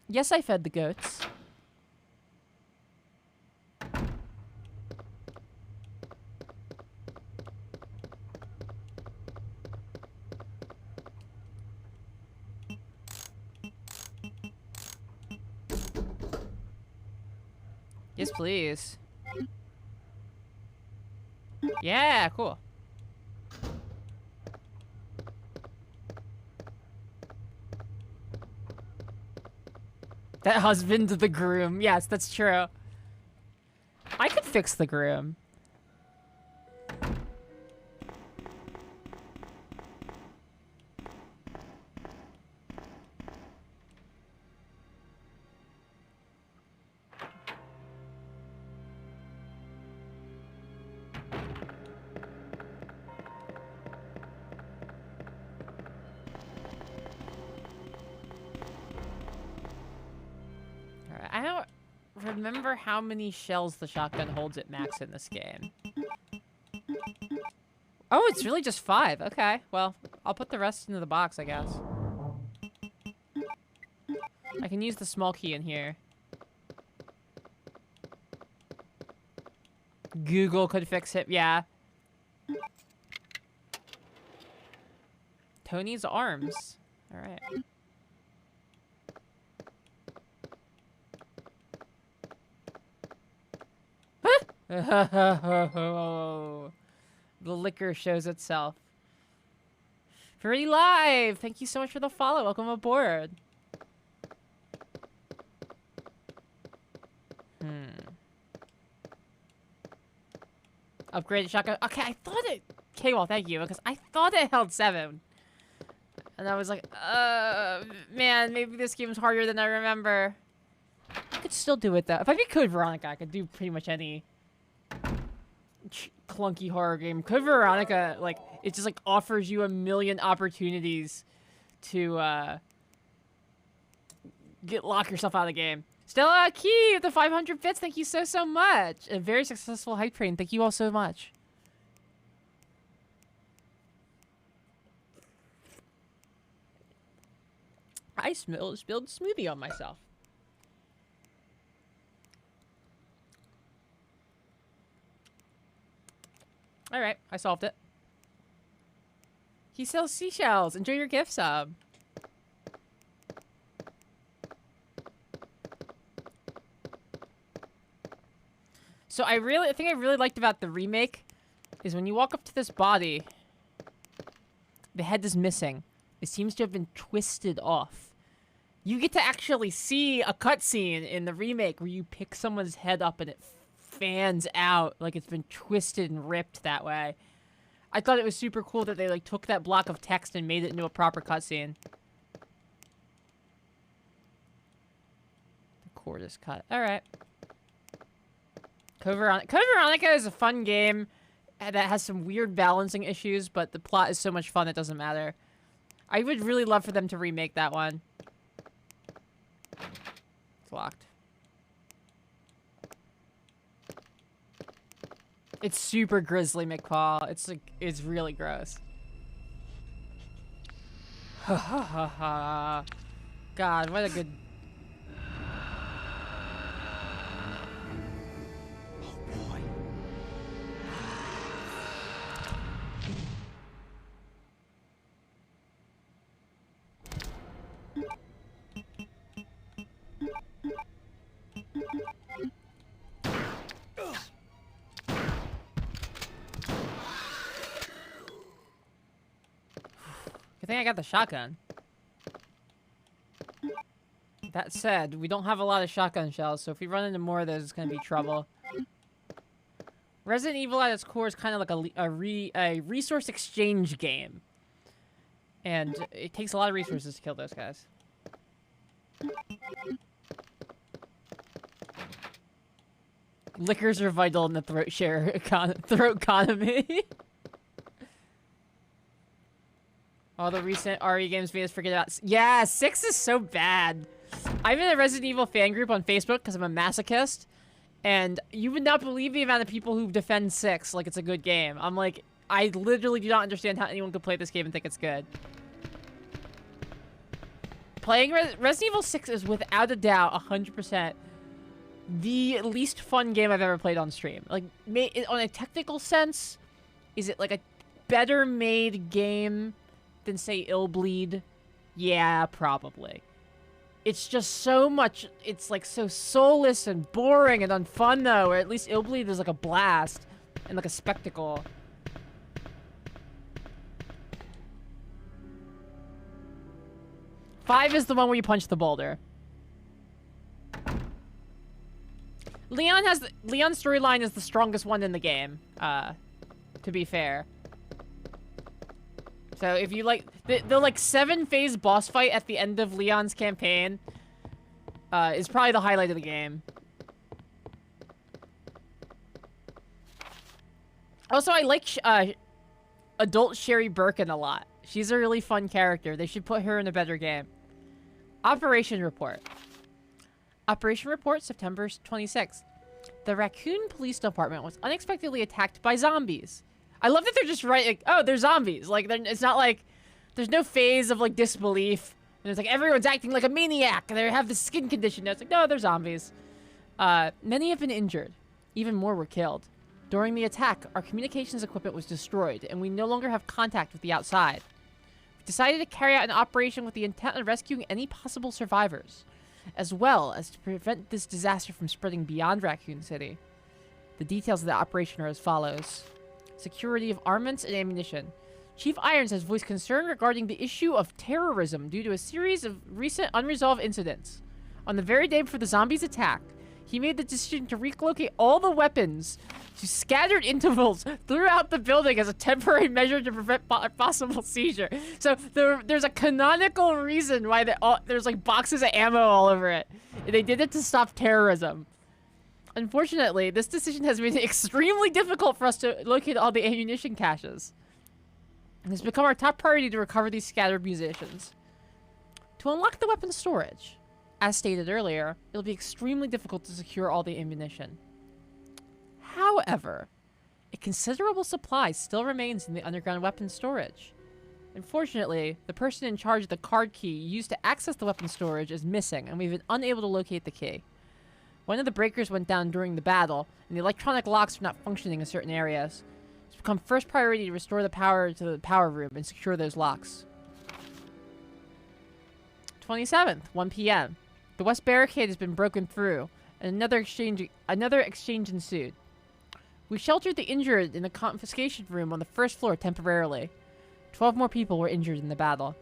Yes, I fed the goats. Yes, please. Yeah, cool. That husband of the groom. Yes, that's true. I could fix the groom. remember how many shells the shotgun holds at max in this game. Oh, it's really just 5. Okay, well, I'll put the rest into the box, I guess. I can use the small key in here. Google could fix it, yeah. Tony's arms. Alright. The liquor shows itself. Pretty live! Thank you so much for the follow. Welcome aboard. Upgraded shotgun. Okay, I thought it... Okay, well, thank you, because I thought it held 7. And I was like, man, maybe this game's harder than I remember. I could still do it, though. If I beat Code Veronica, I could do pretty much any clunky horror game. Code Veronica, like, it just, like, offers you a million opportunities to, lock yourself out of the game. Stella Key with the 500 bits. Thank you so, so much. A very successful hype train. Thank you all so much. I spilled smoothie on myself. All right, I solved it. He sells seashells. Enjoy your gift sub. So the thing I really liked about the remake is when you walk up to this body, the head is missing. It seems to have been twisted off. You get to actually see a cutscene in the remake where you pick someone's head up and it fans out like it's been twisted and ripped that way. I thought it was super cool that they like took that block of text and made it into a proper cutscene. The cord is cut. All right. Code Veronica is a fun game that has some weird balancing issues, but the plot is so much fun it doesn't matter. I would really love for them to remake that one. It's locked. It's super grisly, McPaul. It's like, it's really gross. Ha ha ha ha. God, what a good... I think I got the shotgun. That said, we don't have a lot of shotgun shells, so if we run into more of those, it's going to be trouble. Resident Evil at its core is kind of like a resource exchange game. And it takes a lot of resources to kill those guys. Liquors are vital in the throat economy. All the recent RE games made us forget about... Yeah, 6 is so bad. I'm in a Resident Evil fan group on Facebook because I'm a masochist. And you would not believe the amount of people who defend 6 like it's a good game. I'm like, I literally do not understand how anyone could play this game and think it's good. Playing Resident Evil 6 is without a doubt 100% the least fun game I've ever played on stream. Like, on a technical sense, is it like a better made game than, say, Illbleed? Yeah, probably. It's just so much, it's like so soulless and boring and unfun though, or at least Illbleed is like a blast and like a spectacle. Five is the one where you punch the boulder. Leon's storyline is the strongest one in the game, to be fair. So if you like the like 7-phase boss fight at the end of Leon's campaign is probably the highlight of the game. Also, I like adult Sherry Birkin a lot. She's a really fun character. They should put her in a better game. Operation report. Operation report, September 26th. The Raccoon Police Department was unexpectedly attacked by zombies. I love that they're just right, like, oh, they're zombies. Like, it's not like, there's no phase of, like, disbelief. And it's like, everyone's acting like a maniac. And they have this skin condition. It's like, no, they're zombies. Many have been injured. Even more were killed. During the attack, our communications equipment was destroyed, and we no longer have contact with the outside. We decided to carry out an operation with the intent of rescuing any possible survivors, as well as to prevent this disaster from spreading beyond Raccoon City. The details of the operation are as follows. Security of armaments and ammunition. Chief Irons has voiced concern regarding the issue of terrorism due to a series of recent unresolved incidents. On the very day before the zombies' attack, he made the decision to relocate all the weapons to scattered intervals throughout the building as a temporary measure to prevent possible seizure. So there's a canonical reason why there's like boxes of ammo all over it. They did it to stop terrorism. Unfortunately, this decision has made it extremely difficult for us to locate all the ammunition caches. It has become our top priority to recover these scattered munitions. To unlock the weapon storage, as stated earlier, it'll be extremely difficult to secure all the ammunition. However, a considerable supply still remains in the underground weapon storage. Unfortunately, the person in charge of the card key used to access the weapon storage is missing, and we've been unable to locate the key. One of the breakers went down during the battle, and the electronic locks are not functioning in certain areas. It's become first priority to restore the power to the power room and secure those locks. 27th, 1 p.m. The west barricade has been broken through, and another exchange ensued. We sheltered the injured in the confiscation room on the first floor temporarily. 12 more people were injured in the battle.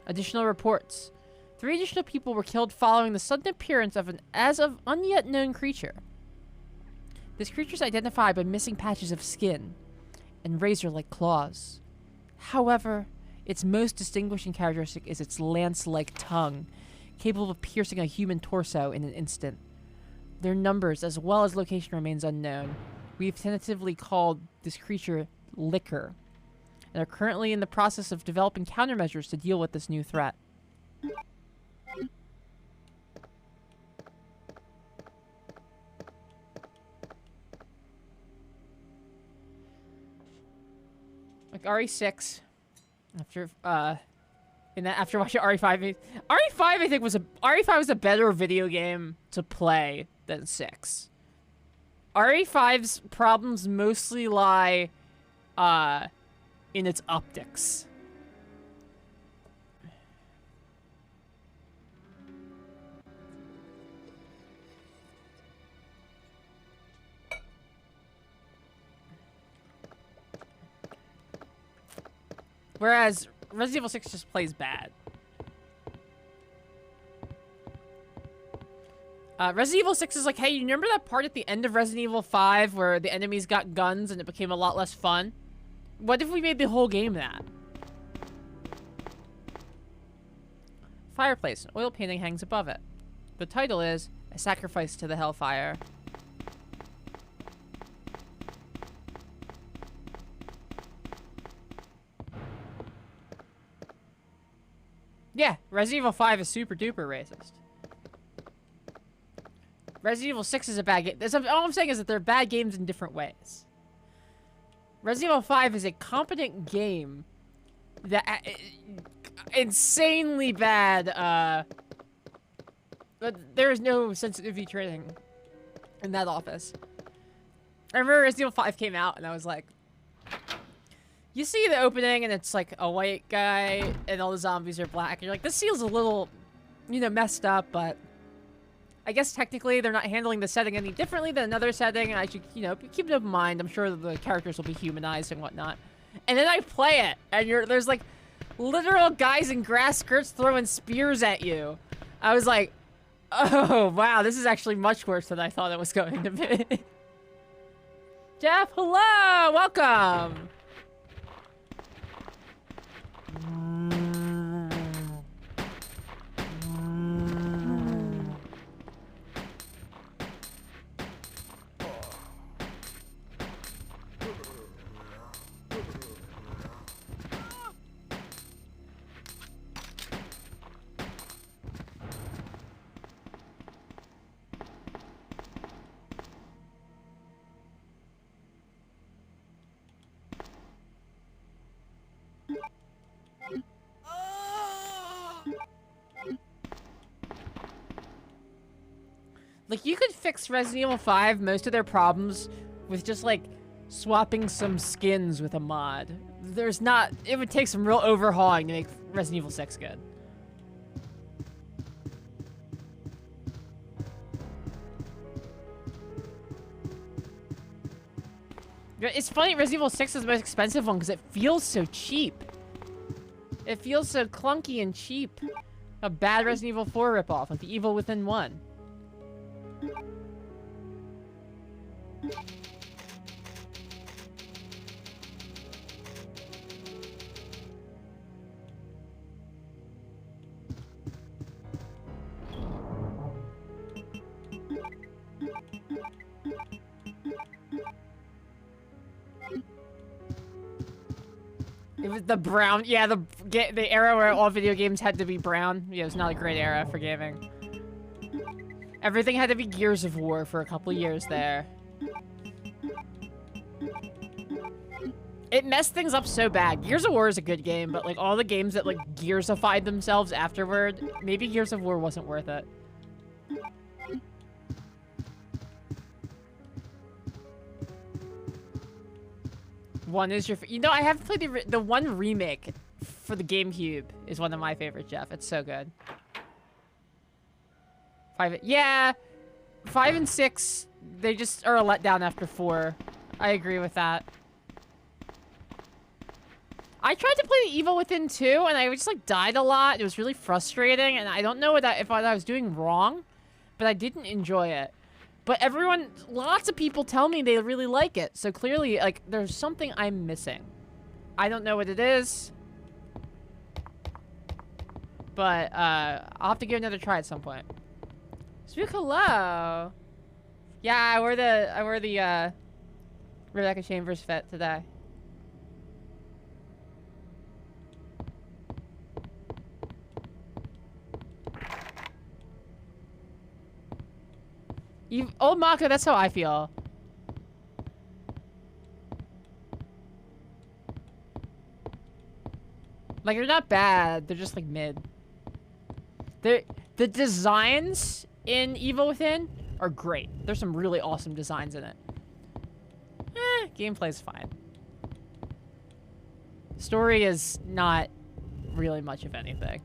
Additional reports. 3 additional people were killed following the sudden appearance of an as-of-unyet known creature. This creature is identified by missing patches of skin and razor-like claws. However, its most distinguishing characteristic is its lance-like tongue, capable of piercing a human torso in an instant. Their numbers as well as location remains unknown. We've tentatively called this creature Liquor, and are currently in the process of developing countermeasures to deal with this new threat. Like RE6, after watching RE5, RE5 I think RE5 was a better video game to play than 6. RE5's problems mostly lie in its optics. Whereas Resident Evil 6 just plays bad. Resident Evil 6 is like, hey, you remember that part at the end of Resident Evil 5 where the enemies got guns and it became a lot less fun? What if we made the whole game that? Fireplace. An oil painting hangs above it. The title is A Sacrifice to the Hellfire. Yeah, Resident Evil 5 is super duper racist. Resident Evil 6 is a bad game. All I'm saying is that they're bad games in different ways. Resident Evil 5 is a competent game that insanely bad, but there is no sensitivity training in that office. I remember Resident Evil 5 came out and I was like, you see the opening and it's like a white guy and all the zombies are black. And you're like, this feels a little, messed up, but I guess technically they're not handling the setting any differently than another setting. And I should, keep it in mind. I'm sure the characters will be humanized and whatnot. And then I play it and there's like literal guys in grass skirts throwing spears at you. I was like, oh, wow, this is actually much worse than I thought it was going to be. Jeff, hello, welcome. Like, you could fix Resident Evil 5, most of their problems, with just, like, swapping some skins with a mod. There's not... It would take some real overhauling to make Resident Evil 6 good. It's funny, Resident Evil 6 is the most expensive one because it feels so cheap. It feels so clunky and cheap. A bad Resident Evil 4 ripoff, like the Evil Within 1. It was the brown, yeah, the era where all video games had to be brown. Yeah, it was not a great era for gaming. Everything had to be Gears of War for a couple years there. It messed things up so bad. Gears of War is a good game, but like all the games that like Gearsified themselves afterward, maybe Gears of War wasn't worth it. One is your... You know, I have played the one remake for the GameCube is one of my favorites, Jeff. It's so good. 5... Yeah! 5 and 6, they just are a letdown after 4. I agree with that. I tried to play the Evil Within 2, and I just, like, died a lot. It was really frustrating, and I don't know what I was doing wrong, but I didn't enjoy it. But lots of people tell me they really like it. So clearly, like, there's something I'm missing. I don't know what it is. But, I'll have to give it another try at some point. Spook, hello. Yeah, I wore the Rebecca Chambers fit today. Old Mako, that's how I feel. Like, they're not bad. They're just, like, mid. The designs in Evil Within are great. There's some really awesome designs in it. Gameplay's fine. Story is not really much of anything.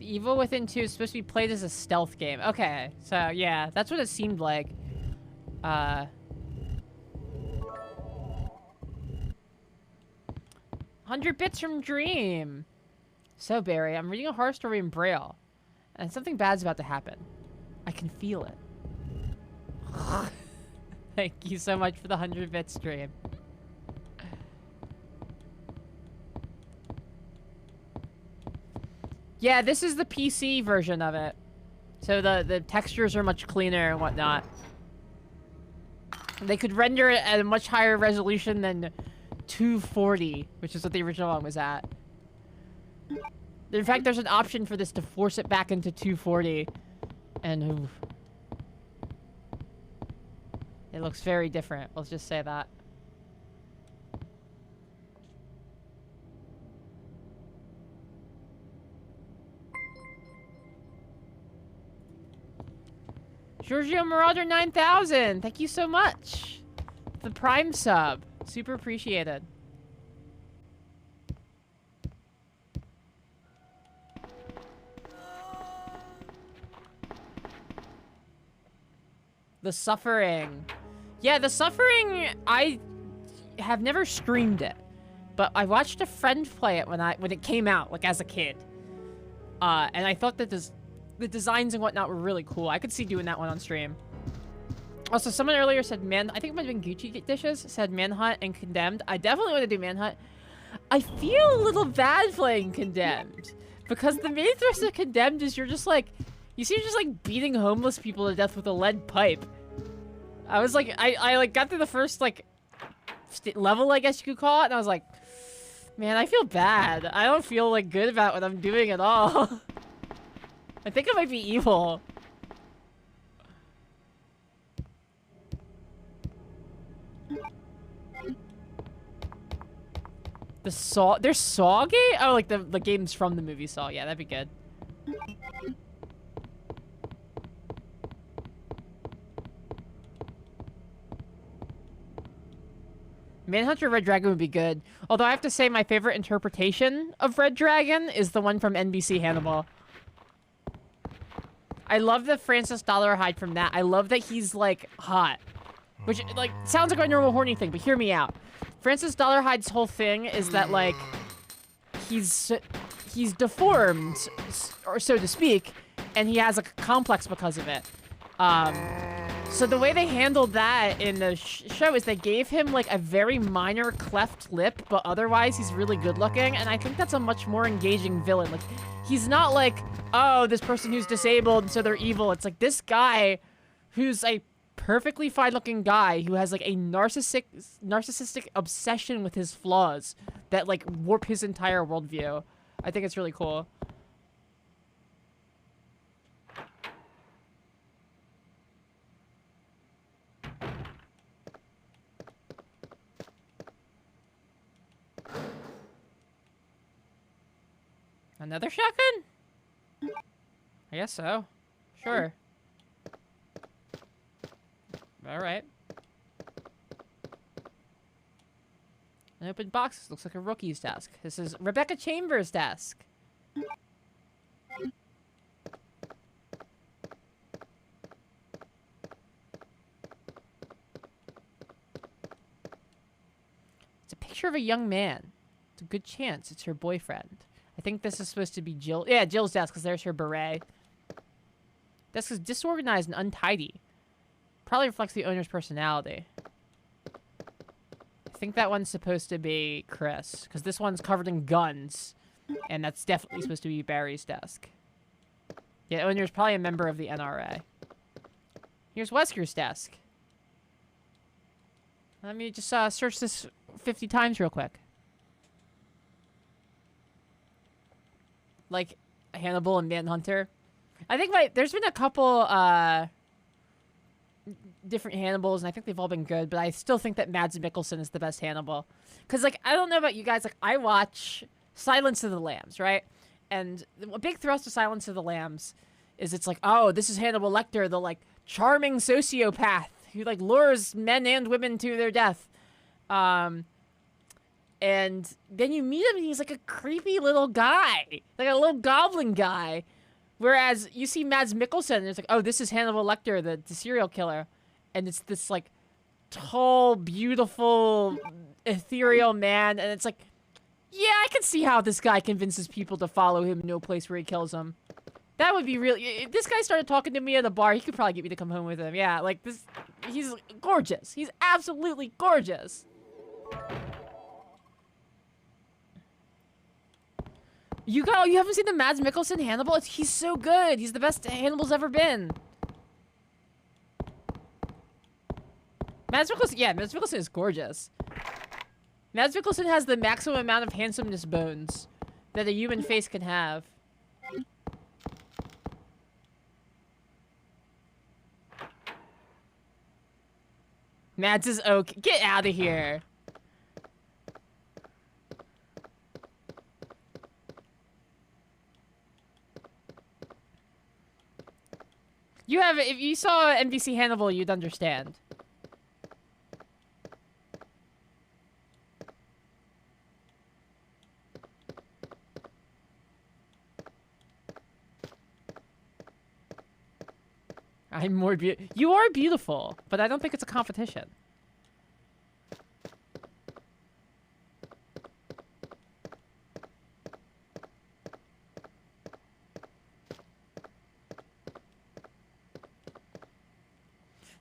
Evil Within 2 is supposed to be played as a stealth game. Okay, so yeah, that's what it seemed like. 100 bits from Dream. So, Barry, I'm reading a horror story in Braille, and something bad's about to happen. I can feel it. Thank you so much for the 100 bits, Dream. Yeah, this is the PC version of it. So the textures are much cleaner and whatnot. They could render it at a much higher resolution than 240, which is what the original one was at. In fact, there's an option for this to force it back into 240. And oof. It looks very different, let's just say that. Giorgio Marauder 9000, thank you so much. The Prime sub, super appreciated. The Suffering. Yeah, The Suffering, I have never streamed it, but I watched a friend play it when it came out, like as a kid. And I thought that the designs and whatnot were really cool. I could see doing that one on stream. Also, someone earlier said I think it might have been Gucci Dishes, said Manhunt and Condemned. I definitely want to do Manhunt. I feel a little bad playing Condemned, because the main thrust of Condemned is you're just like beating homeless people to death with a lead pipe. I was like, I like got through the first like level, I guess you could call it, and I was like, Man, I feel bad. I don't feel like good about what I'm doing at all. I think I might be evil. The Saw, there's Saw game? Oh, like the games from the movie Saw. Yeah, that'd be good. Manhunter Red Dragon would be good. Although I have to say my favorite interpretation of Red Dragon is the one from NBC Hannibal. I love the Francis Dollarhide from that. I love that he's, like, hot. Which, like, sounds like a normal horny thing, but hear me out. Francis Dollarhide's whole thing is that, like, he's deformed, or so to speak, and he has a complex because of it. So the way they handled that in the show is they gave him, like, a very minor cleft lip, but otherwise he's really good looking, and I think that's a much more engaging villain. Like, he's not like, oh, this person who's disabled, so they're evil. It's like this guy who's a perfectly fine-looking guy who has, like, a narcissistic obsession with his flaws that, like, warp his entire worldview. I think it's really cool. Another shotgun? I guess so. Sure. Alright. An open box. Looks like a rookie's desk. This is Rebecca Chambers' desk. It's a picture of a young man. It's a good chance it's her boyfriend. I think this is supposed to be Jill. Yeah, Jill's desk, because there's her beret. Desk is disorganized and untidy. Probably reflects the owner's personality. I think that one's supposed to be Chris, because this one's covered in guns. And that's definitely supposed to be Barry's desk. Yeah, the owner's probably a member of the NRA. Here's Wesker's desk. Let me just search this 50 times real quick. Like Hannibal and Manhunter. I think there's been a couple different Hannibals, and I think they've all been good, but I still think that Mads Mikkelsen is the best Hannibal. Because, like, I don't know about you guys, like, I watch Silence of the Lambs, right? And a big thrust of Silence of the Lambs is it's like, oh, this is Hannibal Lecter, the, like, charming sociopath who, like, lures men and women to their death. And then you meet him, and he's like a creepy little guy. Like a little goblin guy. Whereas you see Mads Mikkelsen, and it's like, oh, this is Hannibal Lecter, the serial killer. And it's this, like, tall, beautiful, ethereal man. And it's like, yeah, I can see how this guy convinces people to follow him no place where he kills them. That would be really... If this guy started talking to me at a bar, he could probably get me to come home with him. Yeah, like, this... He's gorgeous. He's absolutely gorgeous. You haven't seen the Mads Mikkelsen Hannibal? He's so good. He's the best Hannibal's ever been. Mads Mikkelsen is gorgeous. Mads Mikkelsen has the maximum amount of handsomeness bones that a human face can have. Mads is okay. Get out of here. If you saw NBC Hannibal, you'd understand. I'm more beautiful. You are beautiful, but I don't think it's a competition.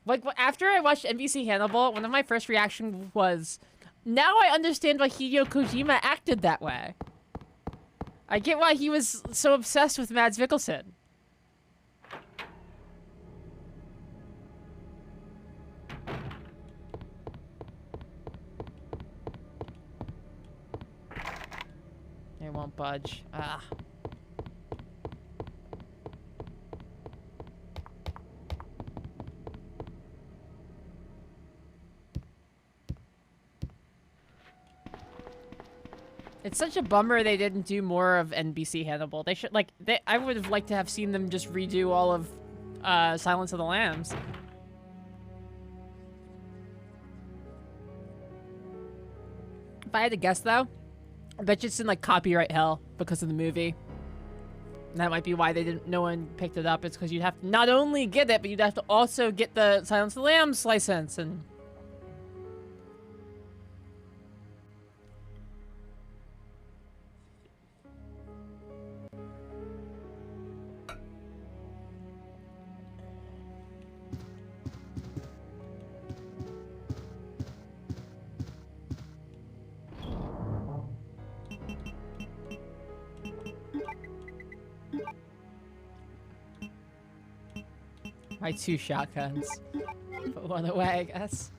Like, after I watched NBC Hannibal, one of my first reactions was, now I understand why Hideo Kojima acted that way. I get why he was so obsessed with Mads Mikkelsen. won't budge. Ah. It's such a bummer they didn't do more of NBC Hannibal. They should, like, I would have liked to have seen them just redo all of Silence of the Lambs. If I had to guess, though, I bet you it's in, like, copyright hell because of the movie. And that might be why they didn't. No one picked it up. It's because you'd have to not only get it, but you'd have to also get the Silence of the Lambs license and. My 2 shotguns. Put one away, I guess.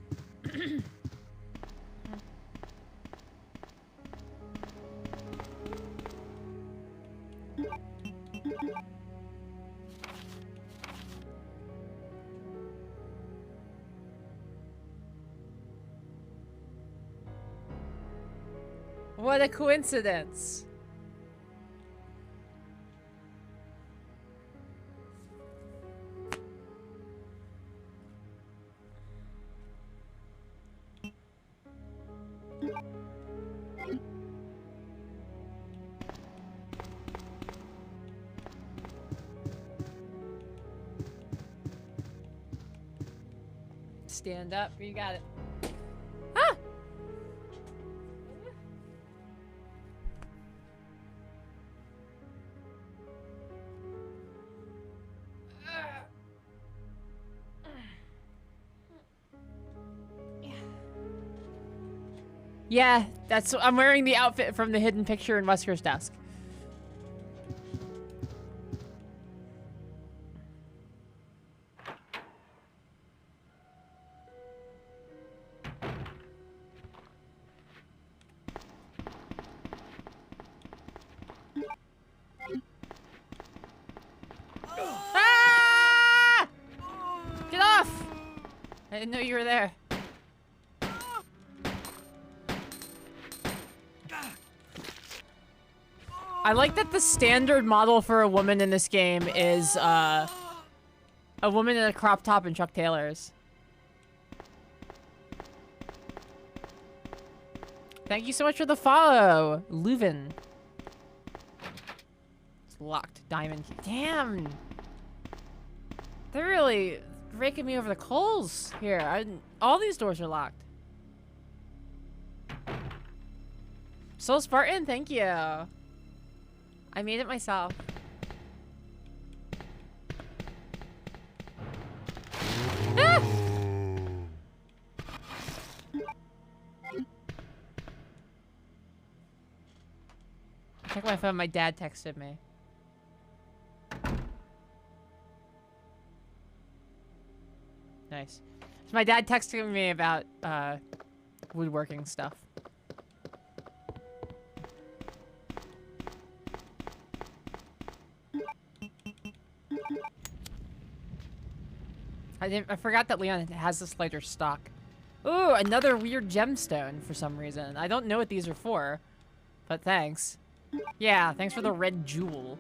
What a coincidence. Stand up. You got it. Ah! Yeah, that's. I'm wearing the outfit from the hidden picture in Wesker's desk. Ah! Get off! I didn't know you were there. I like that the standard model for a woman in this game is a woman in a crop top and Chuck Taylors. Thank you so much for the follow, Leuven. It's locked. Diamond key. Damn! They're really raking me over the coals here. All these doors are locked. Soul Spartan, thank you. I made it myself. Ah! Check my phone. My dad texted me. Nice. So my dad texted me about woodworking stuff. I forgot that Leon has this lighter stock. Ooh, another weird gemstone for some reason. I don't know what these are for, but thanks. Yeah, thanks for the red jewel.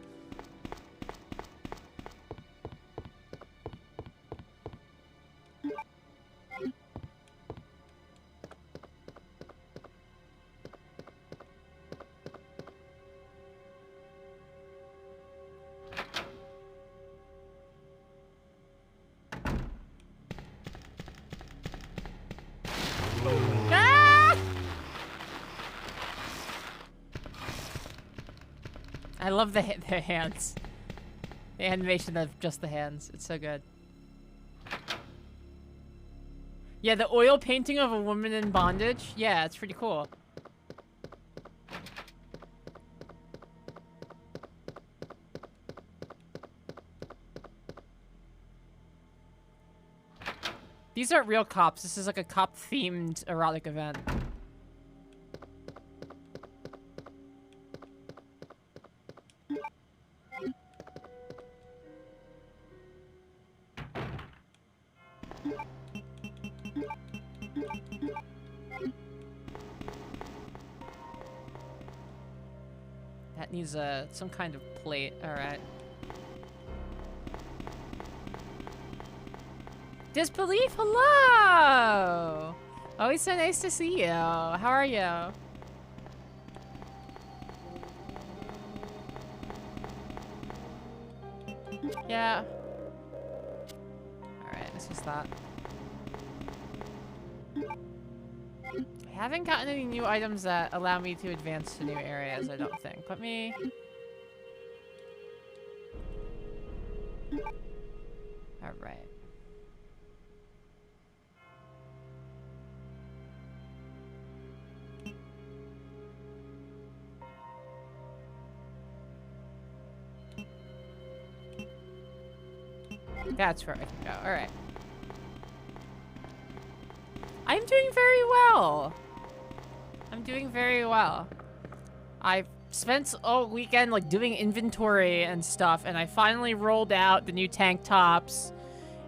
I love the hands. The animation of just the hands. It's so good. Yeah, the oil painting of a woman in bondage. Yeah, it's pretty cool. These aren't real cops. This is like a cop-themed erotic event. needs some kind of plate. All right. Disbelief, hello! Always so nice to see you. How are you? Yeah. Alright, this is that. I haven't gotten any new items that allow me to advance to new areas, I don't think. Let me... Alright. That's where I can go. Alright. I'm doing very well. I'm doing very well. I've spent all weekend like doing inventory and stuff, and I finally rolled out the new tank tops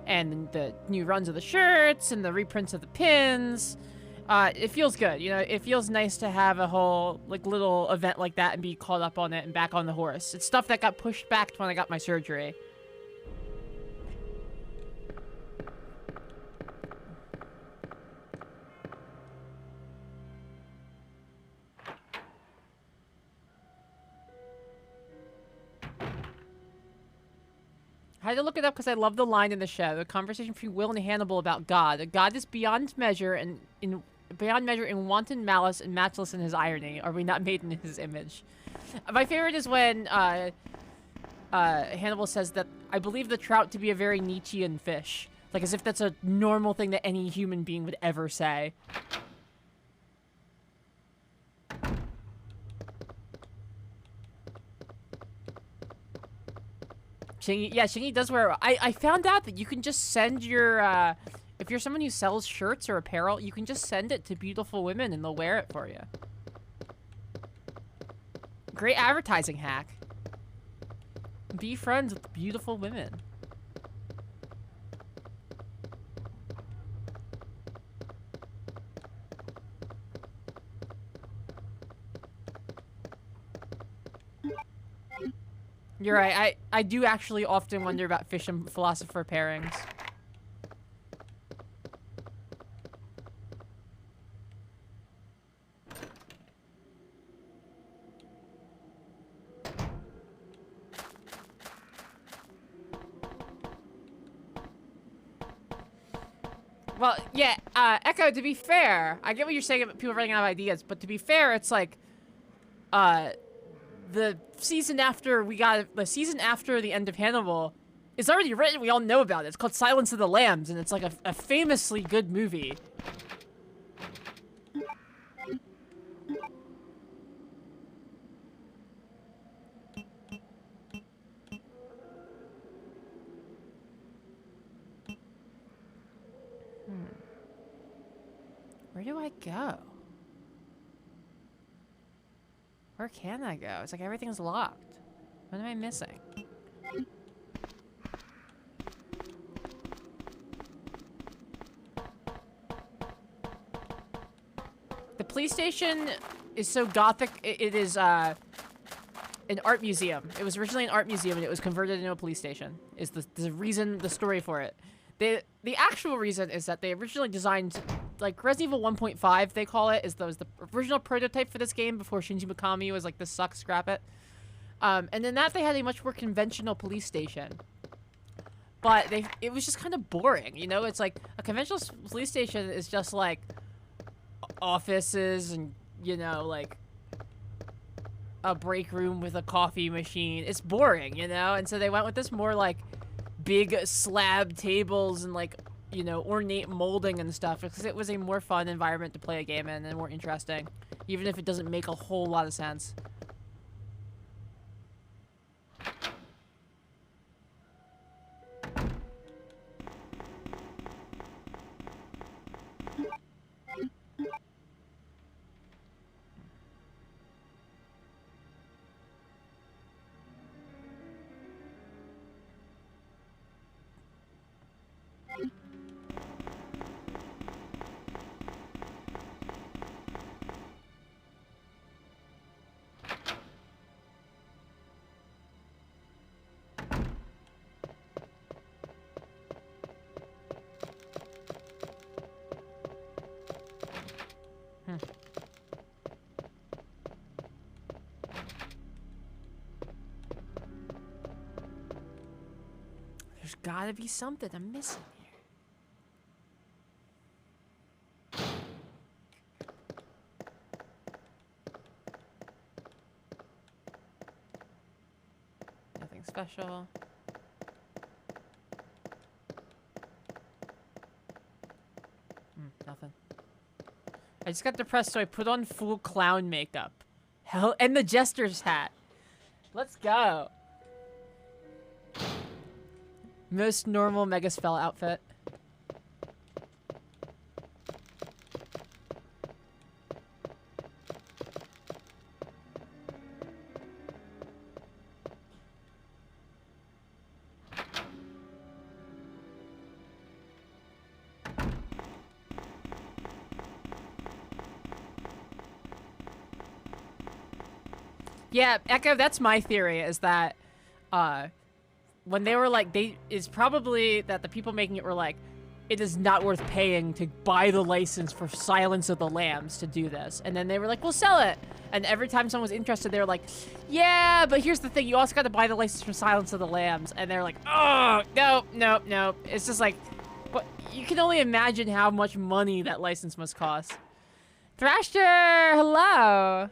and the new runs of the shirts and the reprints of the pins. It feels good, you know, it feels nice to have a whole like little event like that and be caught up on it and back on the horse. It's stuff that got pushed back when I got my surgery. I had to look it up because I love the line in the show. The conversation between Will and Hannibal about God. A God is beyond measure and in wanton malice and matchless in his irony. Are we not made in his image? My favorite is when Hannibal says that I believe the trout to be a very Nietzschean fish. Like as if that's a normal thing that any human being would ever say. Shingy, yeah, Shingy does wear... I found out that you can just send your... if you're someone who sells shirts or apparel, you can just send it to beautiful women and they'll wear it for you. Great advertising hack. Be friends with beautiful women. You're right. I do actually often wonder about fish and philosopher pairings. Well, yeah, Echo, to be fair, I get what you're saying about people running out of ideas, but to be fair, it's like, the season after the end of Hannibal is already written. We all know about it. It's called Silence of the Lambs, and it's like a famously good movie. Where do I go? Where can I go? It's like everything's locked. What am I missing? The police station is so gothic. It is an art museum. It was originally an art museum and it was converted into a police station. Is the reason, the story for it. The actual reason is that they originally designed, like, Resident Evil 1.5, they call it, was the original prototype for this game before Shinji Mikami was like, this sucks, scrap it. And then they had a much more conventional police station. But it was just kind of boring, you know? It's like, a conventional police station is just, like, offices and, you know, like, a break room with a coffee machine. It's boring, you know? And so they went with this more, like, big slab tables and, like, you know, ornate molding and stuff, because it was a more fun environment to play a game in and more interesting, even if it doesn't make a whole lot of sense. There's gotta be something I'm missing here. Nothing special. Nothing. I just got depressed, so I put on full clown makeup. Hell, and the jester's hat. Let's go. Most normal mega spell outfit. Yeah, Echo, that's my theory, is that when they were like, it's probably that the people making it were like, it is not worth paying to buy the license for Silence of the Lambs to do this. And then they were like, we'll sell it. And every time someone was interested, they were like, yeah, but here's the thing, you also got to buy the license for Silence of the Lambs. And they're like, oh, no. It's just like, but you can only imagine how much money that license must cost. Thrasher, hello.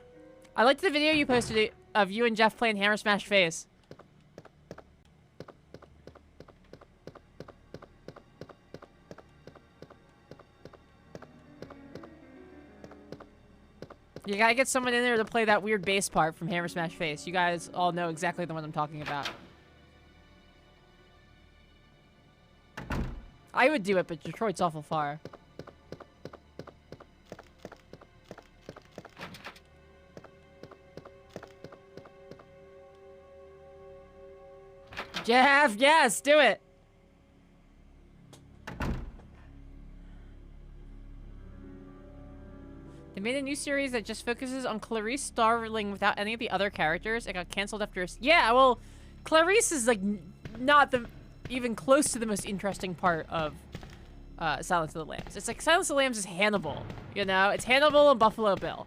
I liked the video you posted of you and Jeff playing Hammer Smash Face. You gotta get someone in there to play that weird bass part from Hammer Smash Face. You guys all know exactly the one I'm talking about. I would do it, but Detroit's awful far. Jeff, yes, do it. They made a new series that just focuses on Clarice Starling without any of the other characters. It got canceled after yeah, well, Clarice is like not even close to the most interesting part of Silence of the Lambs. It's like Silence of the Lambs is Hannibal, you know? It's Hannibal and Buffalo Bill.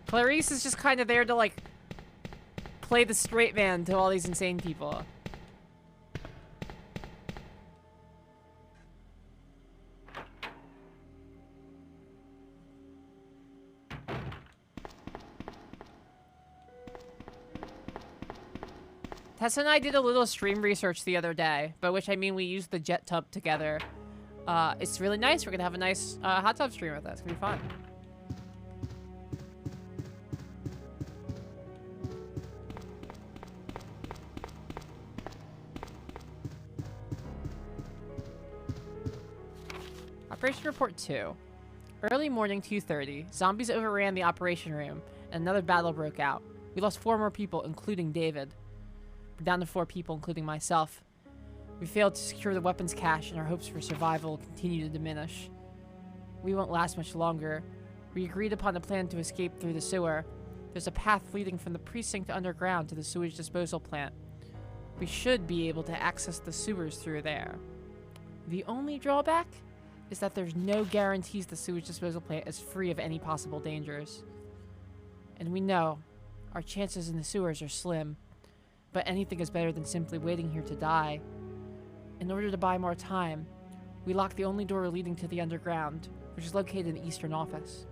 Clarice is just kind of there to like play the straight man to all these insane people. Tessa and I did a little stream research the other day, by which I mean we used the jet tub together. It's really nice. We're gonna have a nice hot tub stream with us. It's gonna be fun. Operation Report 2. Early morning, 2:30. Zombies overran the operation room, and another battle broke out. We lost 4 more people, including David. We're down to 4 people, including myself. We failed to secure the weapons cache, and our hopes for survival continue to diminish. We won't last much longer. We agreed upon a plan to escape through the sewer. There's a path leading from the precinct underground to the sewage disposal plant. We should be able to access the sewers through there. The only drawback is that there's no guarantees the sewage disposal plant is free of any possible dangers. And we know our chances in the sewers are slim, but anything is better than simply waiting here to die. In order to buy more time, we locked the only door leading to the underground, which is located in the eastern office.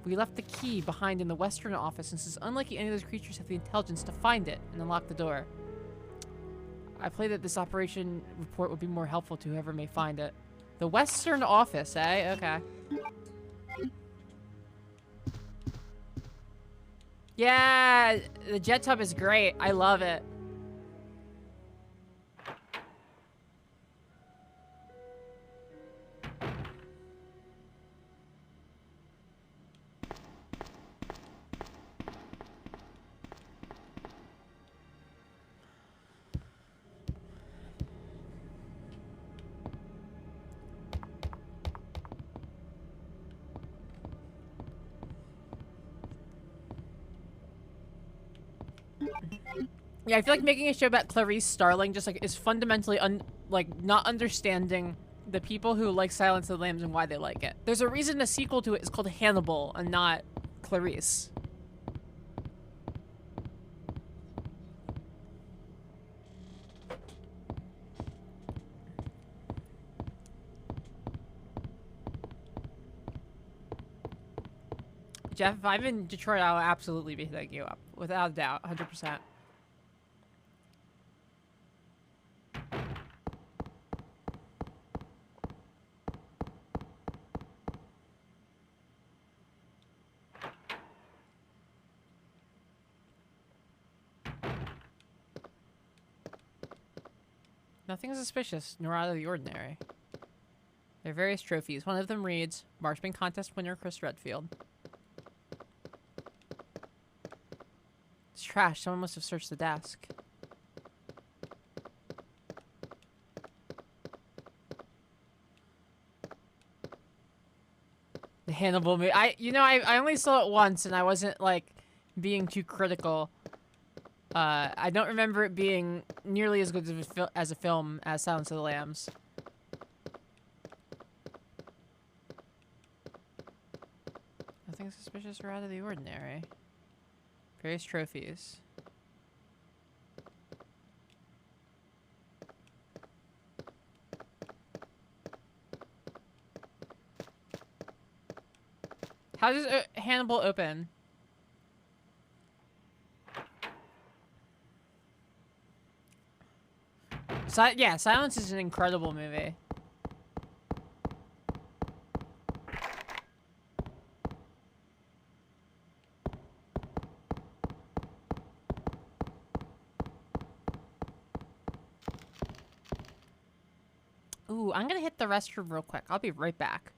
We left the key behind in the western office, since it's unlikely any of those creatures have the intelligence to find it and unlock the door. I pray that this operation report would be more helpful to whoever may find it. The western office, eh? Okay. Yeah, the jet tub is great. I love it. Yeah, I feel like making a show about Clarice Starling just like is fundamentally not understanding the people who like Silence of the Lambs and why they like it. There's a reason a sequel to it is called Hannibal and not Clarice. Jeff, if I'm in Detroit, I'll absolutely be hitting you up. Without a doubt, 100%. Nothing suspicious, nor out of the ordinary. There are various trophies. One of them reads, Marksman Contest winner Chris Redfield. It's trash. Someone must have searched the desk. The Hannibal movie. I only saw it once, and I wasn't, like, being too critical. I don't remember it being nearly as good as a film as Silence of the Lambs. Nothing suspicious or out of the ordinary. Various trophies. How does Hannibal open? Yeah, Silence is an incredible movie. Ooh, I'm gonna hit the restroom real quick. I'll be right back.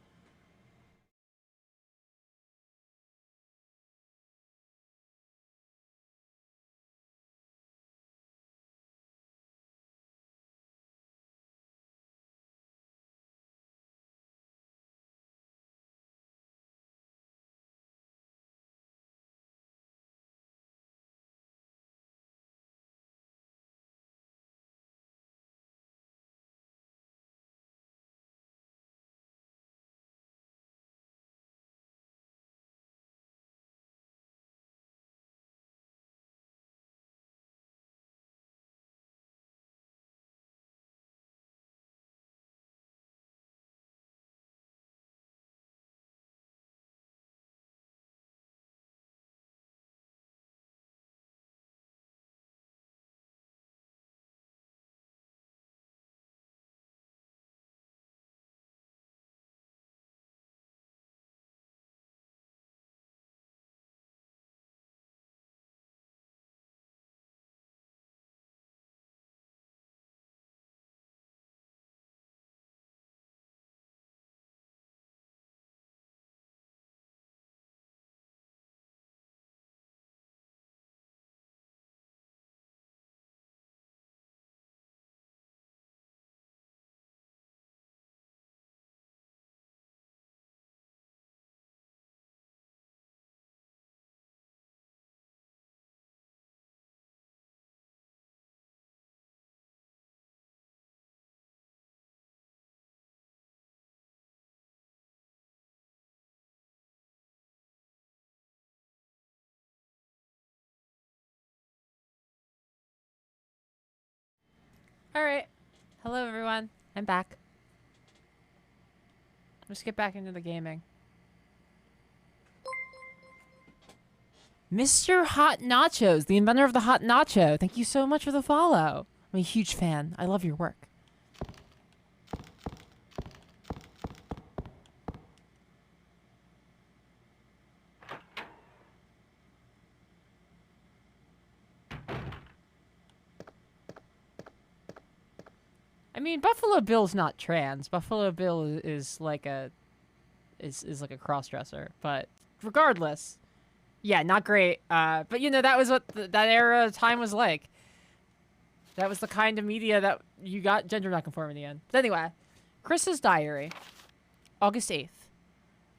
Alright. Hello, everyone. I'm back. Let's get back into the gaming. Mr. Hot Nachos, the inventor of the Hot Nacho. Thank you so much for the follow. I'm a huge fan. I love your work. I mean, Buffalo Bill's not trans. Buffalo Bill is like a is like a cross-dresser, but regardless, yeah, not great. But you know, that was what that era of time was like. That was the kind of media that you got gender nonconformity in. But anyway, Chris's diary, August 8th.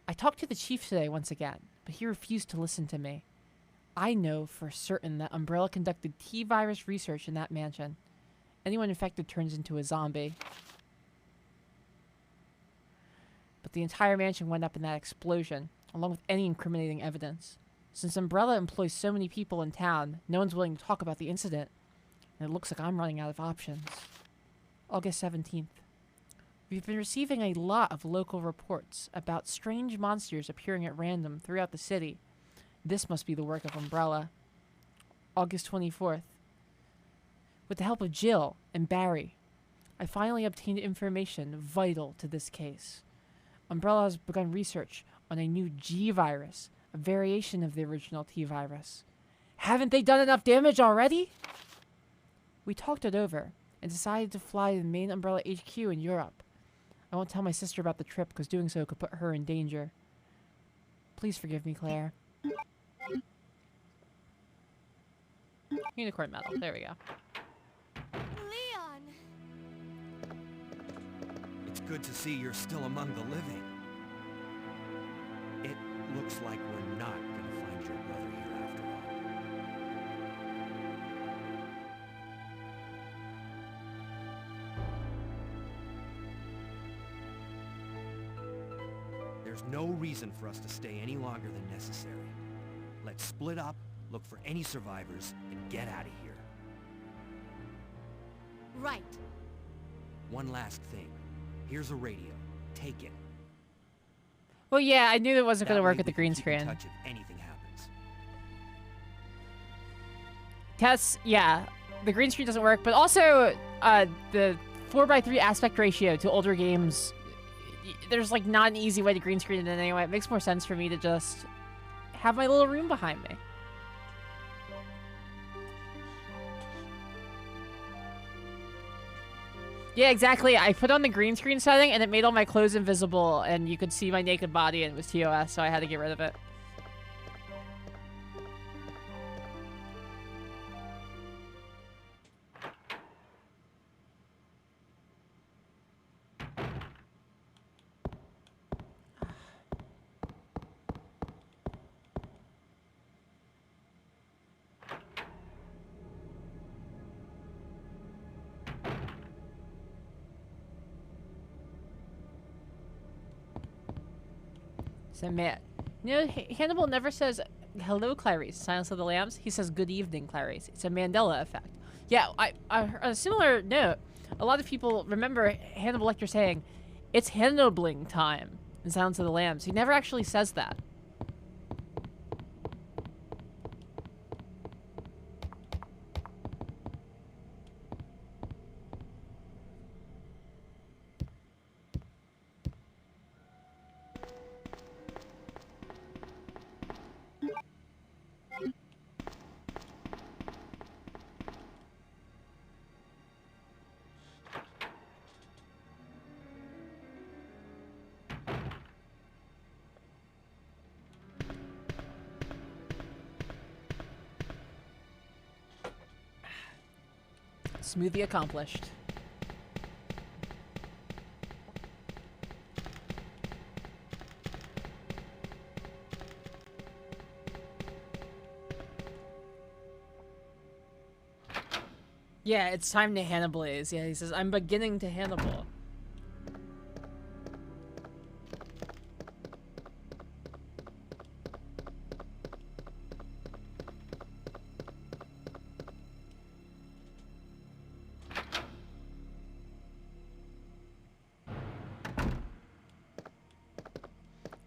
I talked to the chief today once again, but he refused to listen to me. I know for certain that Umbrella conducted T-virus research in that mansion. Anyone infected turns into a zombie. But the entire mansion went up in that explosion, along with any incriminating evidence. Since Umbrella employs so many people in town, no one's willing to talk about the incident. And it looks like I'm running out of options. August 17th. We've been receiving a lot of local reports about strange monsters appearing at random throughout the city. This must be the work of Umbrella. August 24th. With the help of Jill and Barry, I finally obtained information vital to this case. Umbrella has begun research on a new G virus, a variation of the original T virus. Haven't they done enough damage already? We talked it over and decided to fly to the main Umbrella HQ in Europe. I won't tell my sister about the trip because doing so could put her in danger. Please forgive me, Claire. Unicorn medal. There we go. Leon! It's good to see you're still among the living. It looks like we're not gonna find your brother here after all. There's no reason for us to stay any longer than necessary. Let's split up, look for any survivors, and get out of here. Right. One last thing. Here's a radio. Take it. Well, yeah, I knew it wasn't going That to work way with the we can green keep in screen. touch if anything happens. Tess, yeah, the green screen doesn't work, but also the 4:3 aspect ratio to older games, there's like not an easy way to green screen it in anyway. It makes more sense for me to just have my little room behind me. Yeah, exactly. I put on the green screen setting and it made all my clothes invisible and you could see my naked body and it was TOS, so I had to get rid of it. So, Matt, you know, Hannibal never says, hello, Clarice, Silence of the Lambs. He says, good evening, Clarice. It's a Mandela effect. Yeah, on a similar note, a lot of people remember Hannibal Lecter saying, it's Hannibling time in Silence of the Lambs. He never actually says that. Smoothie accomplished. Yeah, it's time to Hannibalize. Yeah, he says, I'm beginning to Hannibal.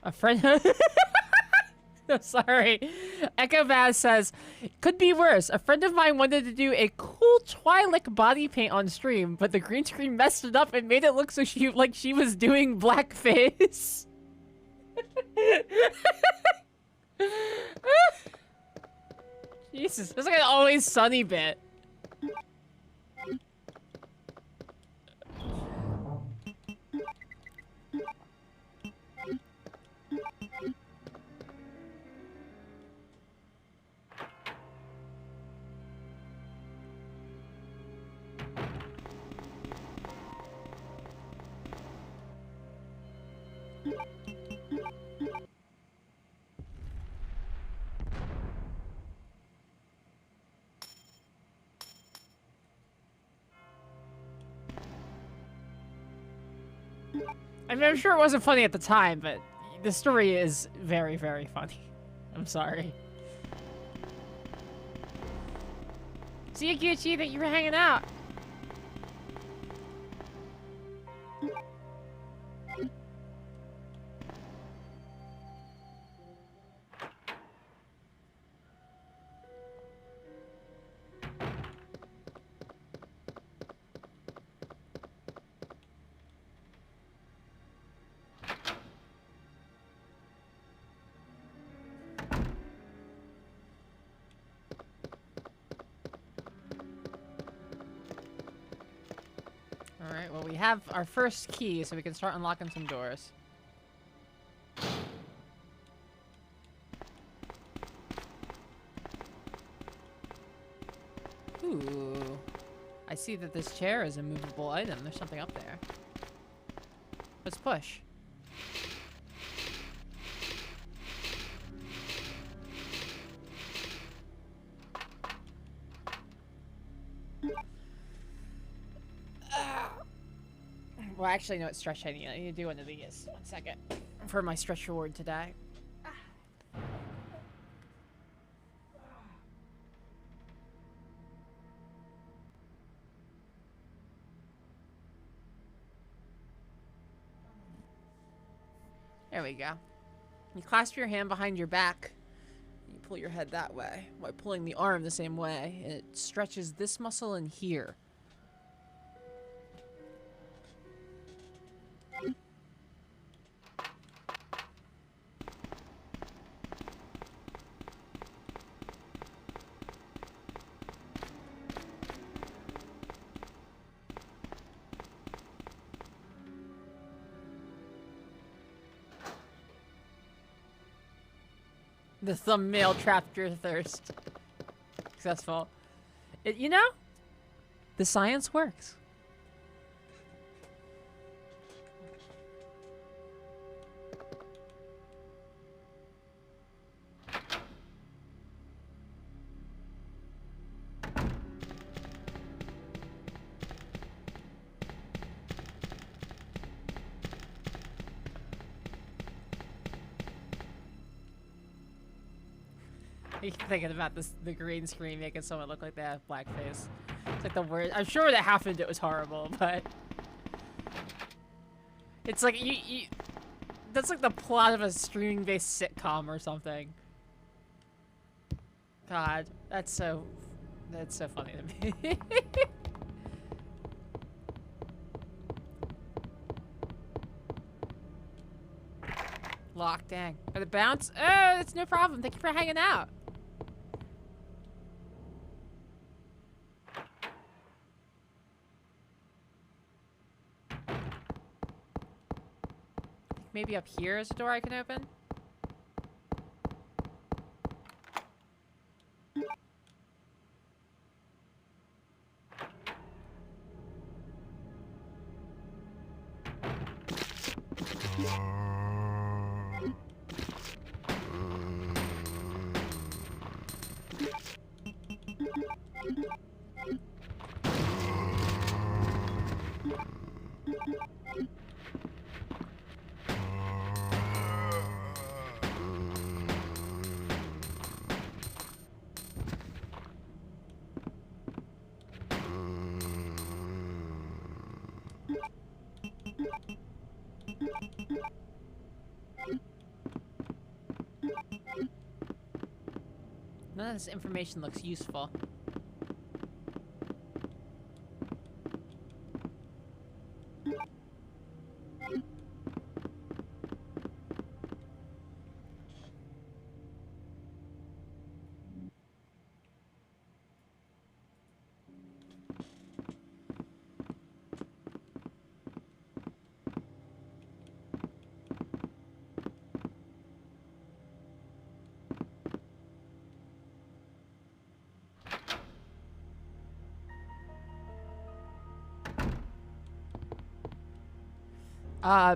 A friend. I'm sorry. Echo Vaz says, could be worse. A friend of mine wanted to do a cool Twi'lek body paint on stream, but the green screen messed it up and made it look so like she was doing blackface. Jesus, it's like an Always Sunny bit. I mean, I'm sure it wasn't funny at the time, but the story is very, very funny. I'm sorry. See you, Gucci, that you were hanging out. Alright, well we have our first key, so we can start unlocking some doors. Ooh. I see that this chair is a movable item. There's something up there. Let's push. Well, actually, no, it's stretch I need. I need to do one of these. 1 second. For my stretch reward today. There we go. You clasp your hand behind your back. You pull your head that way while pulling the arm the same way. And it stretches this muscle in here. The thumbnail trapped your thirst. Successful. You know, the science works. I keep thinking about this, the green screen making someone look like they have blackface. It's like the worst. I'm sure that happened. It was horrible, but it's like you that's like the plot of a streaming-based sitcom or something. God, that's so funny to me. Lock, dang. Are the bounce? Oh, it's no problem. Thank you for hanging out. Maybe up here is a door I can open? None of this information looks useful.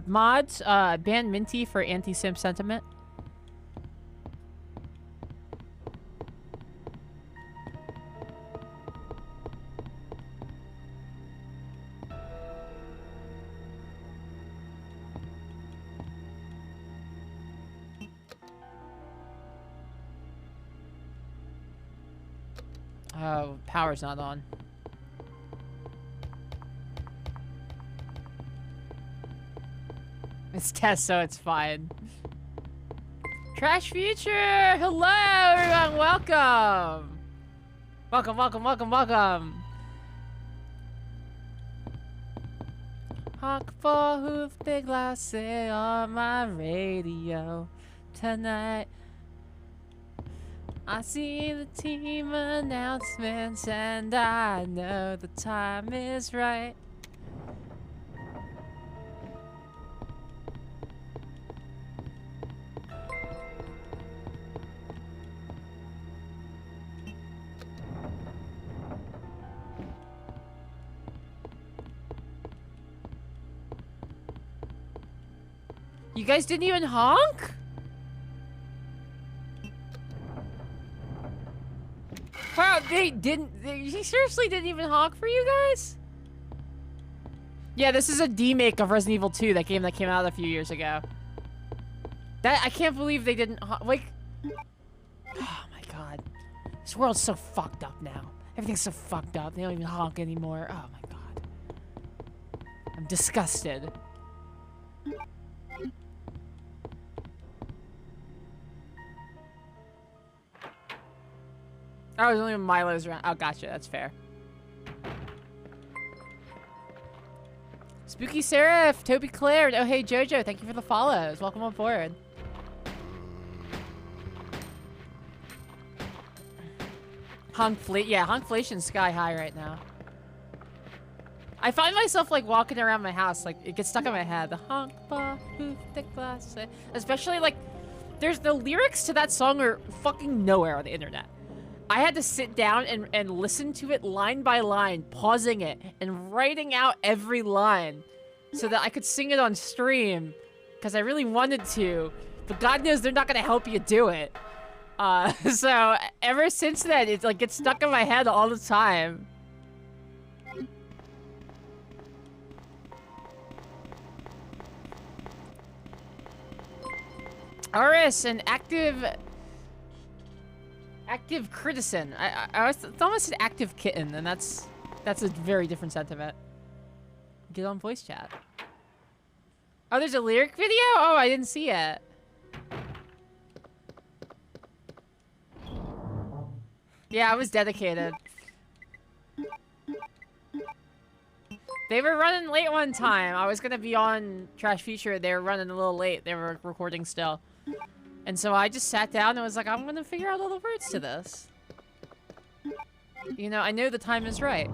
Mods, ban Minty for anti-simp sentiment. Oh, power's not on. It's test, so it's fine. Trash Future! Hello, everyone! Welcome! Welcome, welcome, welcome, welcome! Honk for hoof, big glass on my radio tonight. I see the team announcements and I know the time is right. You guys didn't even honk? Wow, they seriously didn't even honk for you guys? Yeah, this is a demake of Resident Evil 2, that game that came out a few years ago. I can't believe they didn't honk, like... Oh my god. This world's so fucked up now. Everything's so fucked up, they don't even honk anymore. Oh my god. I'm disgusted. Oh, there's only Milo's around. Oh, gotcha. That's fair. Spooky Seraph, Toby Claire, and oh hey Jojo, thank you for the follows. Welcome on board. Honkflation's sky high right now. I find myself like walking around my house, like it gets stuck in my head. The honk, ba, hoof, thick glass. Especially like, there's the lyrics to that song are fucking nowhere on the internet. I had to sit down and listen to it line by line, pausing it, and writing out every line so that I could sing it on stream, because I really wanted to, but God knows they're not going to help you do it. So ever since then, it like gets stuck in my head all the time. Aris, an active critizen. I almost said active kitten, and that's a very different sentiment. Get on voice chat. Oh, there's a lyric video? Oh, I didn't see it. Yeah, I was dedicated. They were running late one time. I was gonna be on Trash Feature. They were running a little late. They were recording still. And so I just sat down and was like, I'm gonna figure out all the words to this. You know, I know the time is right.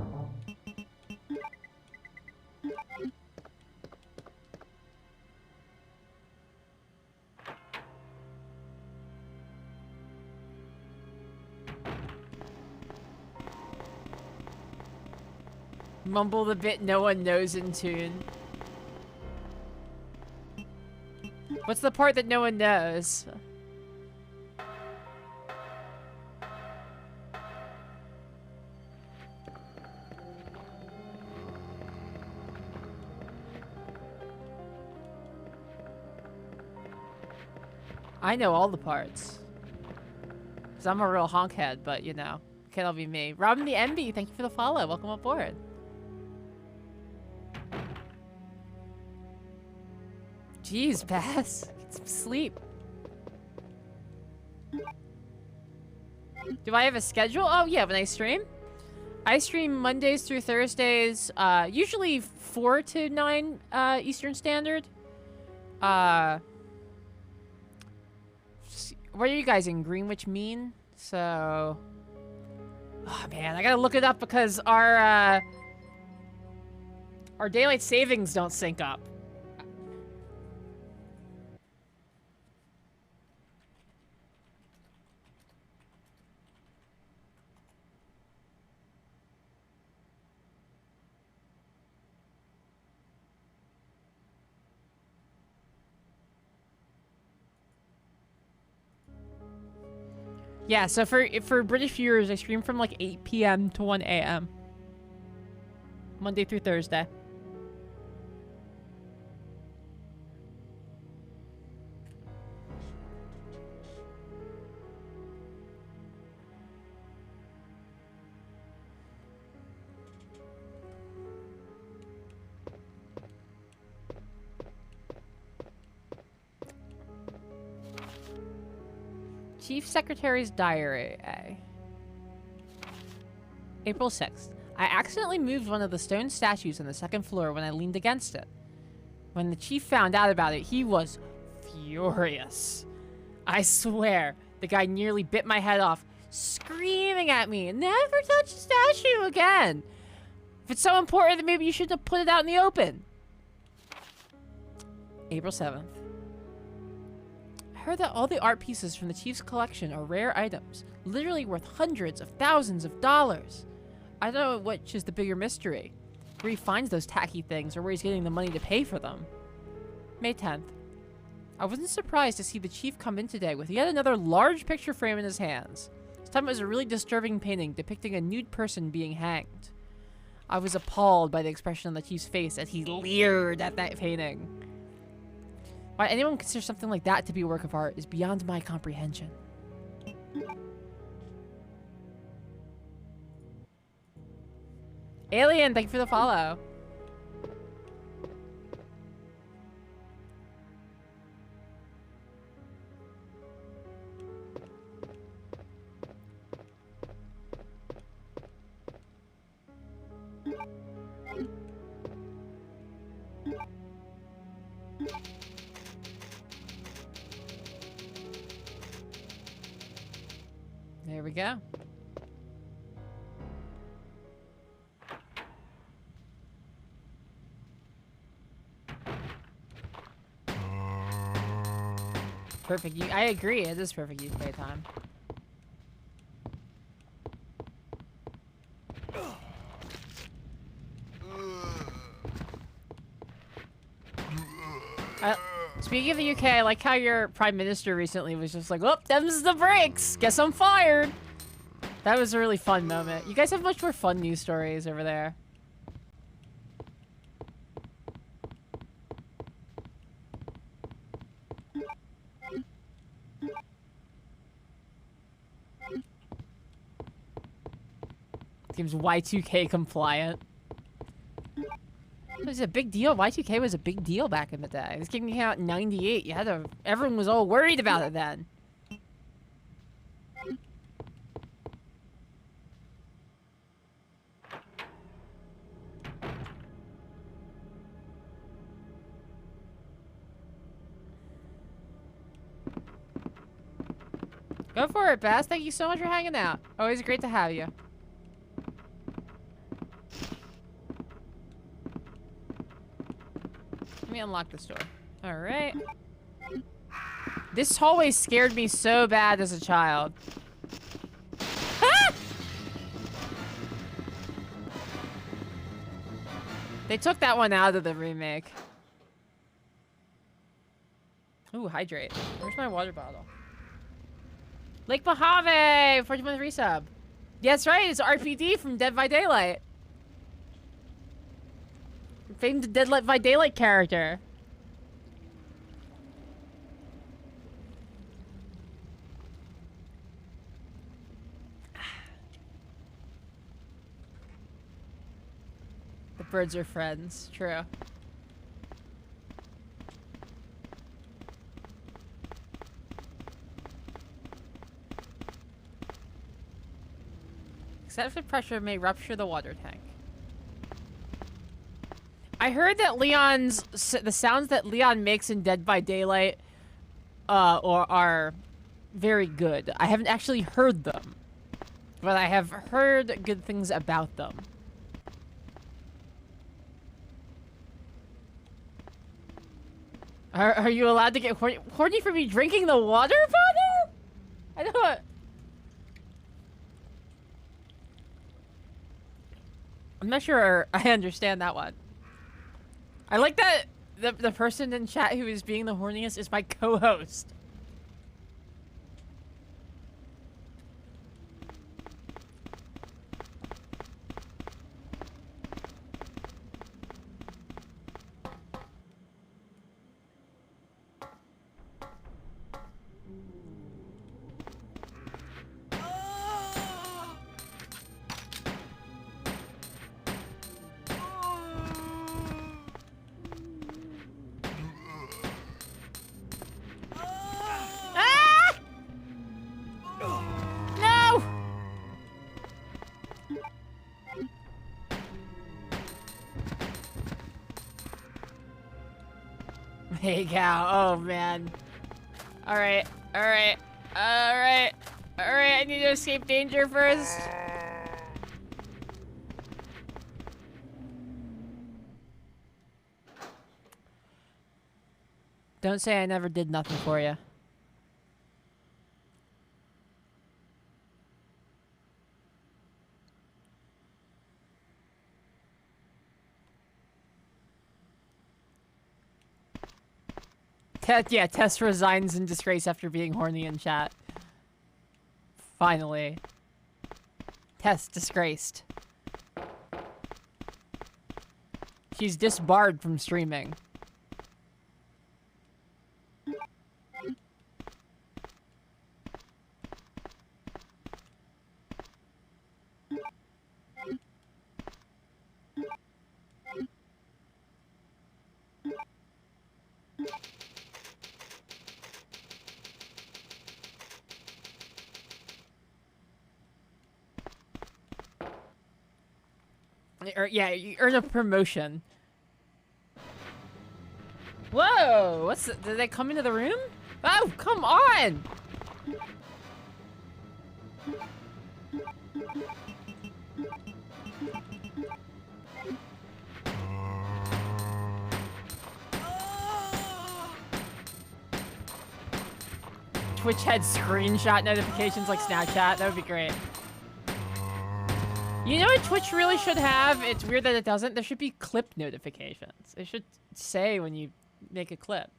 Mumble the bit no one knows in tune. What's the part that no one knows? I know all the parts. Because I'm a real honkhead, but you know, can't all be me. Robin the MB, thank you for the follow. Welcome aboard. Jeez, Bass. Get some sleep. Do I have a schedule? Oh, yeah, when I stream? I stream Mondays through Thursdays, usually 4 to 9 Eastern Standard. What are you guys in Greenwich Mean? So... Oh, man, I gotta look it up because our daylight savings don't sync up. Yeah, so for British viewers, I stream from like 8 p.m. to 1 a.m. Monday through Thursday. Chief Secretary's Diary. April 6th. I accidentally moved one of the stone statues on the second floor when I leaned against it. When the chief found out about it, he was furious. I swear, the guy nearly bit my head off, screaming at me, "Never touch the statue again! If it's so important, then maybe you should have put it out in the open." April 7th. I heard that all the art pieces from the chief's collection are rare items, literally worth hundreds of thousands of dollars. I don't know which is the bigger mystery, where he finds those tacky things or where he's getting the money to pay for them. May 10th. I wasn't surprised to see the chief come in today with yet another large picture frame in his hands. This time it was a really disturbing painting depicting a nude person being hanged. I was appalled by the expression on the chief's face as he leered at that painting. Why anyone would consider something like that to be a work of art is beyond my comprehension. Alien, thank you for the follow. There we go. Perfect. I agree. It is perfect use of time. Speaking of the UK, I like how your prime minister recently was just like, "Oh, them's the breaks. Guess I'm fired." That was a really fun moment. You guys have much more fun news stories over there. Game's Y2K compliant. It was a big deal. Y2K was a big deal back in the day. This game came out in '98. You had to. Everyone was all worried about it then. Go for it, Bass. Thank you so much for hanging out. Always great to have you. Let me unlock this door. Alright. This hallway scared me so bad as a child. Ah! They took that one out of the remake. Ooh, hydrate. Where's my water bottle? Lake Mojave! 40-month resub. Yeah, that's right. It's RPD from Dead by Daylight. Famed Dead by Daylight character. The birds are friends. True. Excessive pressure may rupture the water tank. I heard that the sounds that Leon makes in Dead by Daylight are very good. I haven't actually heard them, but I have heard good things about them. Are you allowed to get horny for me drinking the water bottle? I don't. I'm not sure I understand that one. I like that the person in chat who is being the horniest is my co-host. Hey, cow. Oh, man. Alright. Alright. Alright. Alright, I need to escape danger first. Don't say I never did nothing for you. Yeah, Tess resigns in disgrace after being horny in chat. Finally. Tess disgraced. She's disbarred from streaming. Yeah, you earn a promotion. Whoa! What's the, did they come into the room? Oh, come on! Twitch had screenshot notifications like Snapchat. That would be great. You know what Twitch really should have? It's weird that it doesn't. There should be clip notifications. It should say when you make a clip.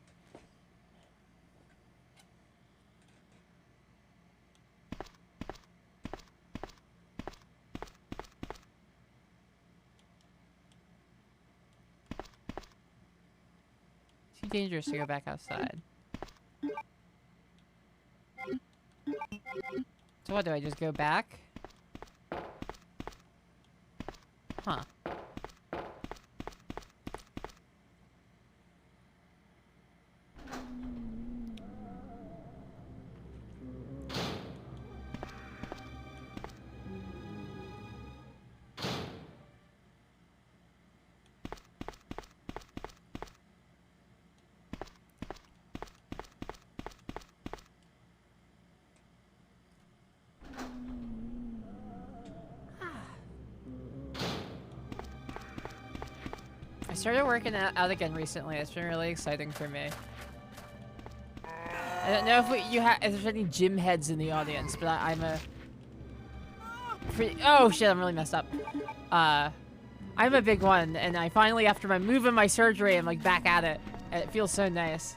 It's too dangerous to go back outside. So what, do I just go back? Huh. I started working out again recently. It's been really exciting for me. I don't know if there's any gym heads in the audience, but I'm a oh shit, I'm really messed up. I'm a big one, and I finally, after my move and my surgery, I'm like back at it. And it feels so nice.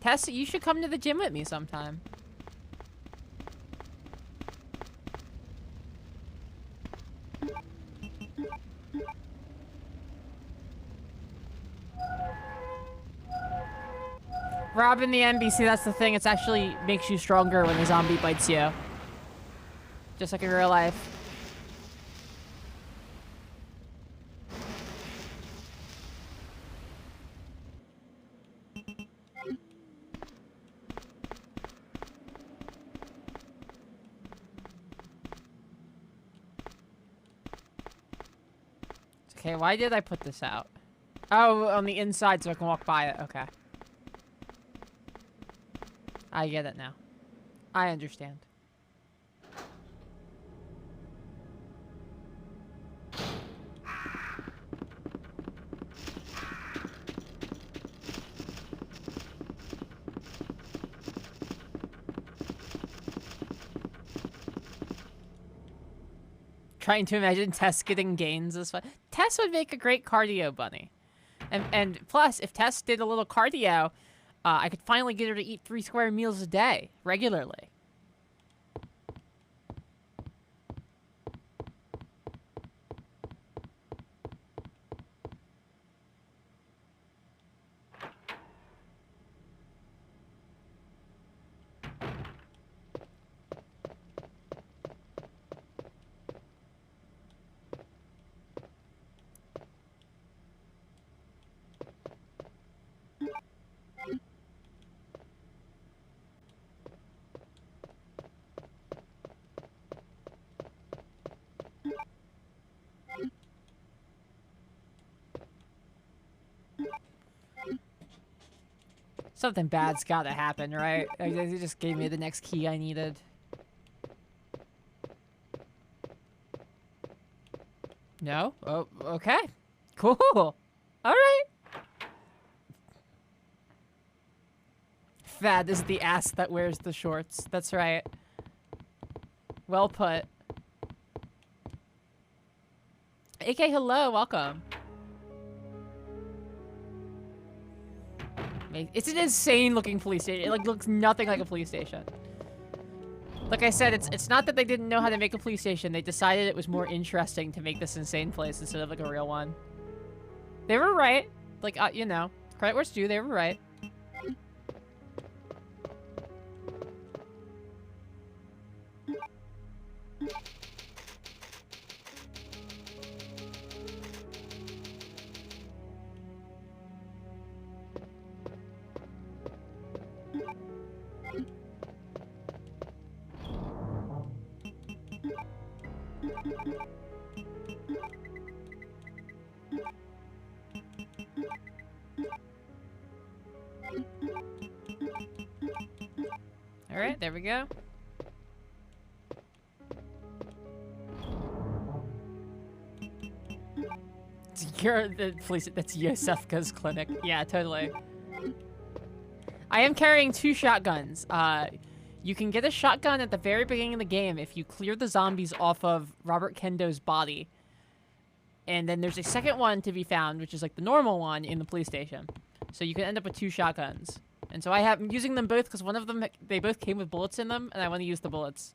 Tess, you should come to the gym with me sometime. Robbing the NBC, that's the thing. It's actually makes you stronger when the zombie bites you. Just like in real life. Okay, why did I put this out? Oh, on the inside so I can walk by it. Okay. I get it now. I understand. Trying to imagine Tess getting gains this fun. Tess would make a great cardio bunny. And plus, if Tess did a little cardio, I could finally get her to eat 3 square meals a day, regularly. Something bad's gotta happen, right? It just gave me the next key I needed. No? Oh, okay. Cool. Alright. Fad is the ass that wears the shorts. That's right. Well put. AK, hello, welcome. It's an insane looking police station. It like looks nothing like a police station. Like I said, it's not that they didn't know how to make a police station. They decided it was more interesting to make this insane place instead of like a real one. They were right. Like, you know, credit where it's due, they were right. Alright, there we go. You're the police. That's Yosefka's clinic. Yeah, totally. I am carrying 2 shotguns. You can get a shotgun at the very beginning of the game if you clear the zombies off of Robert Kendo's body. And then there's a second one to be found, which is like the normal one in the police station. So you can end up with 2 shotguns. And so I'm using them both because one of them, they both came with bullets in them, and I want to use the bullets.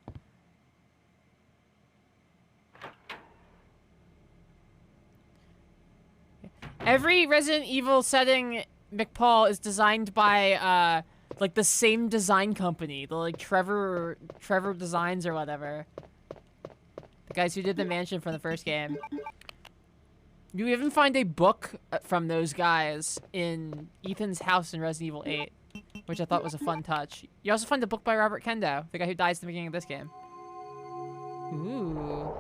Every Resident Evil setting, McPaul, is designed by, like, the same design company. The, like, Trevor Designs or whatever. The guys who did the mansion from the first game. You even find a book from those guys in Ethan's house in Resident Evil 8, which I thought was a fun touch. You also find a book by Robert Kendo, the guy who dies at the beginning of this game. Ooh.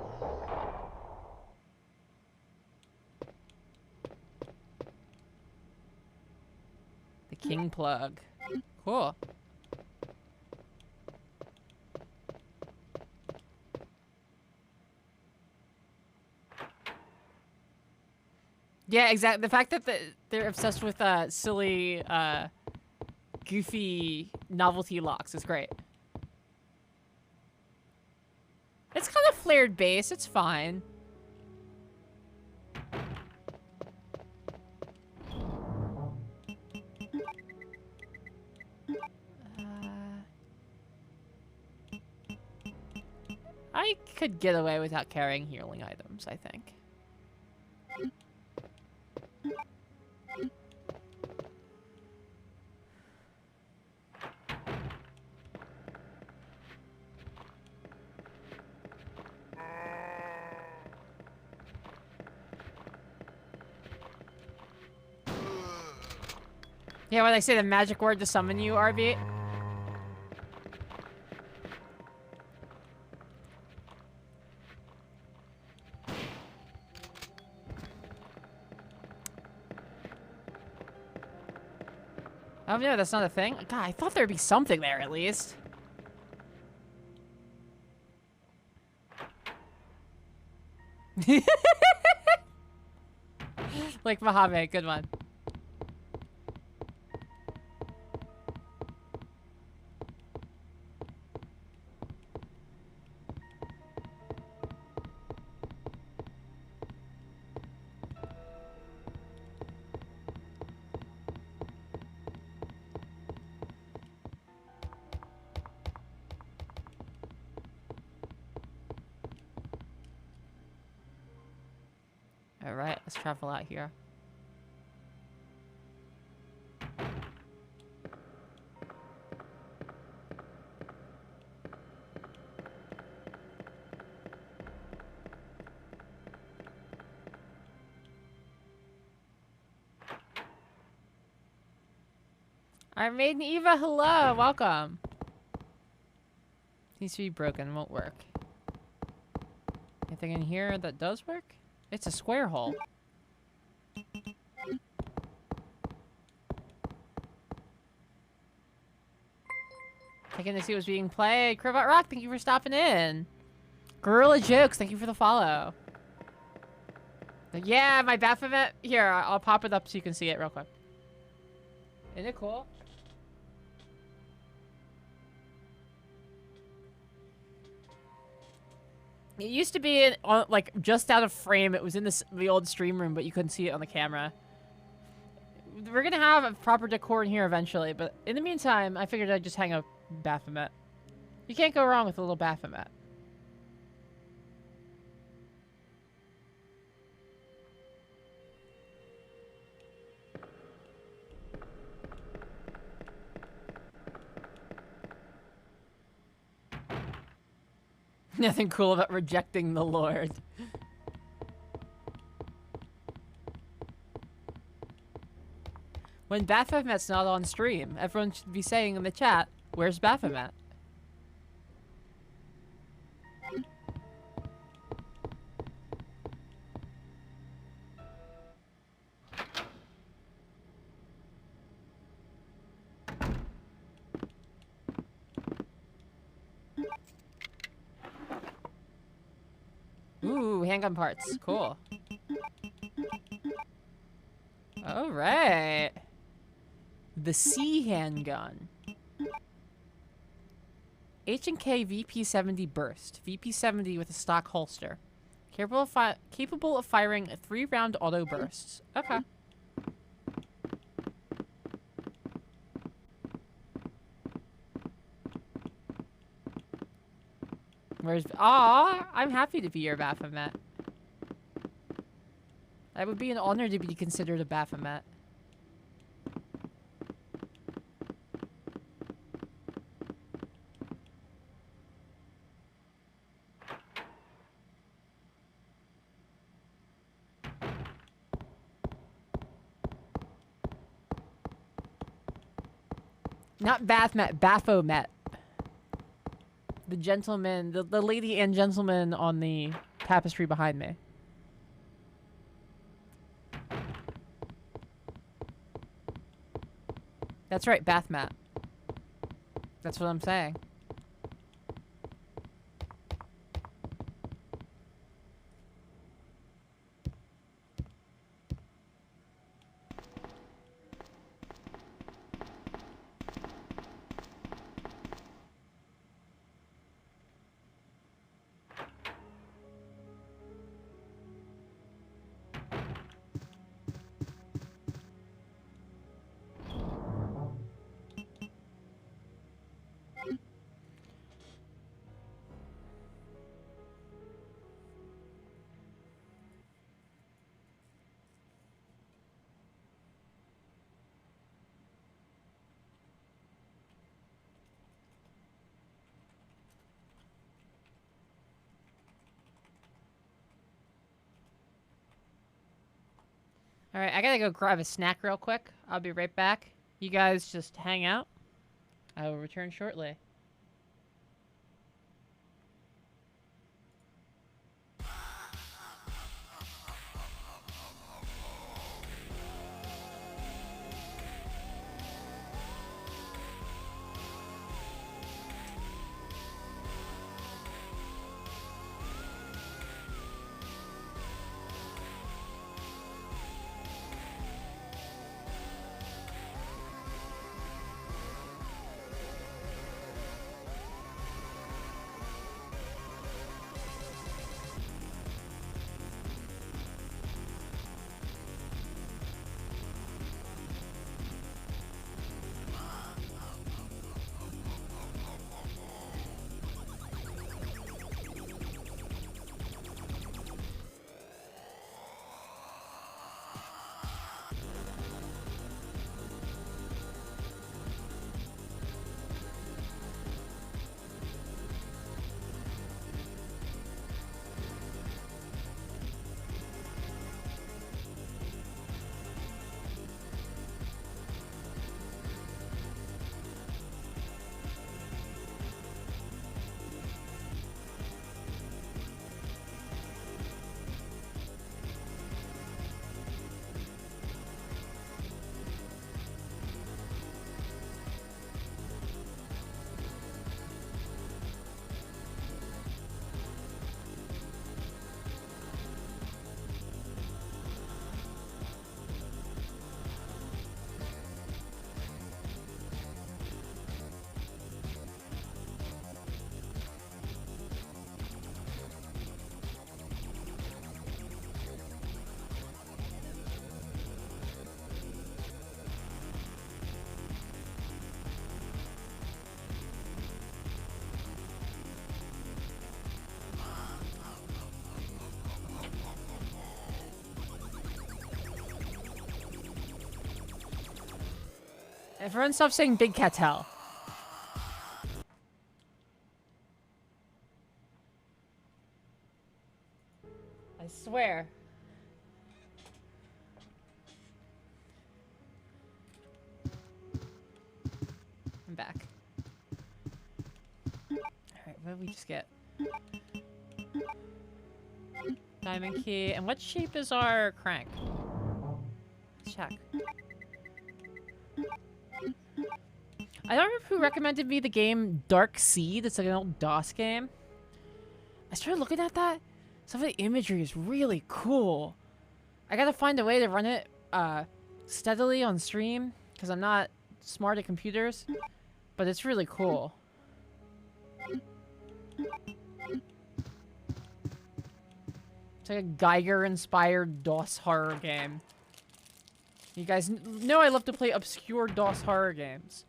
The King Plug. Cool. Yeah, exactly. The fact that they're obsessed with silly, goofy novelty locks is great. It's kind of flared base. It's fine. I could get away without carrying healing items, I think. Yeah, when I say the magic word to summon you, RB. Oh no, that's not a thing? God, I thought there'd be something there at least. Like Mojave, good one. Alright, let's travel out here. Iron Maiden Eva, hello, welcome. Needs to be broken, won't work. Anything in here that does work? It's a square hole. Checking to see what's being played. Crowbot Rock, thank you for stopping in. Gorilla Jokes, thank you for the follow. Yeah, my Baphomet. Here, I'll pop it up so you can see it real quick. Isn't it cool? It used to be on, like just out of frame. It was in the old stream room, but you couldn't see it on the camera. We're gonna have a proper decor in here eventually, but in the meantime, I figured I'd just hang a Baphomet. You can't go wrong with a little Baphomet. Nothing cool about rejecting the Lord. When Baphomet's not on stream, everyone should be saying in the chat, "Where's Baphomet?" Ooh, handgun parts. Cool. Alright. The C handgun. H&K VP-70 burst. VP-70 with a stock holster. Capable of firing 3-round auto bursts. Okay. Where's... Aw! I'm happy to be your Baphomet. That would be an honor to be considered a Baphomet. Not Baphomet, Baphomet. The gentleman, the lady and gentleman on the tapestry behind me. That's right, Bathmat. That's what I'm saying. Alright, I gotta go grab a snack real quick. I'll be right back. You guys just hang out. I will return shortly. Everyone stop saying Big Cattell. I swear. I'm back. Alright, what did we just get? Diamond key. And what shape is our crank? Let's check. I don't remember who recommended me the game Dark Seed. It's like an old DOS game. I started looking at that. Some of the imagery is really cool. I gotta find a way to run it steadily on stream because I'm not smart at computers, but it's really cool. It's like a Geiger-inspired DOS horror game. You guys know I love to play obscure DOS horror games.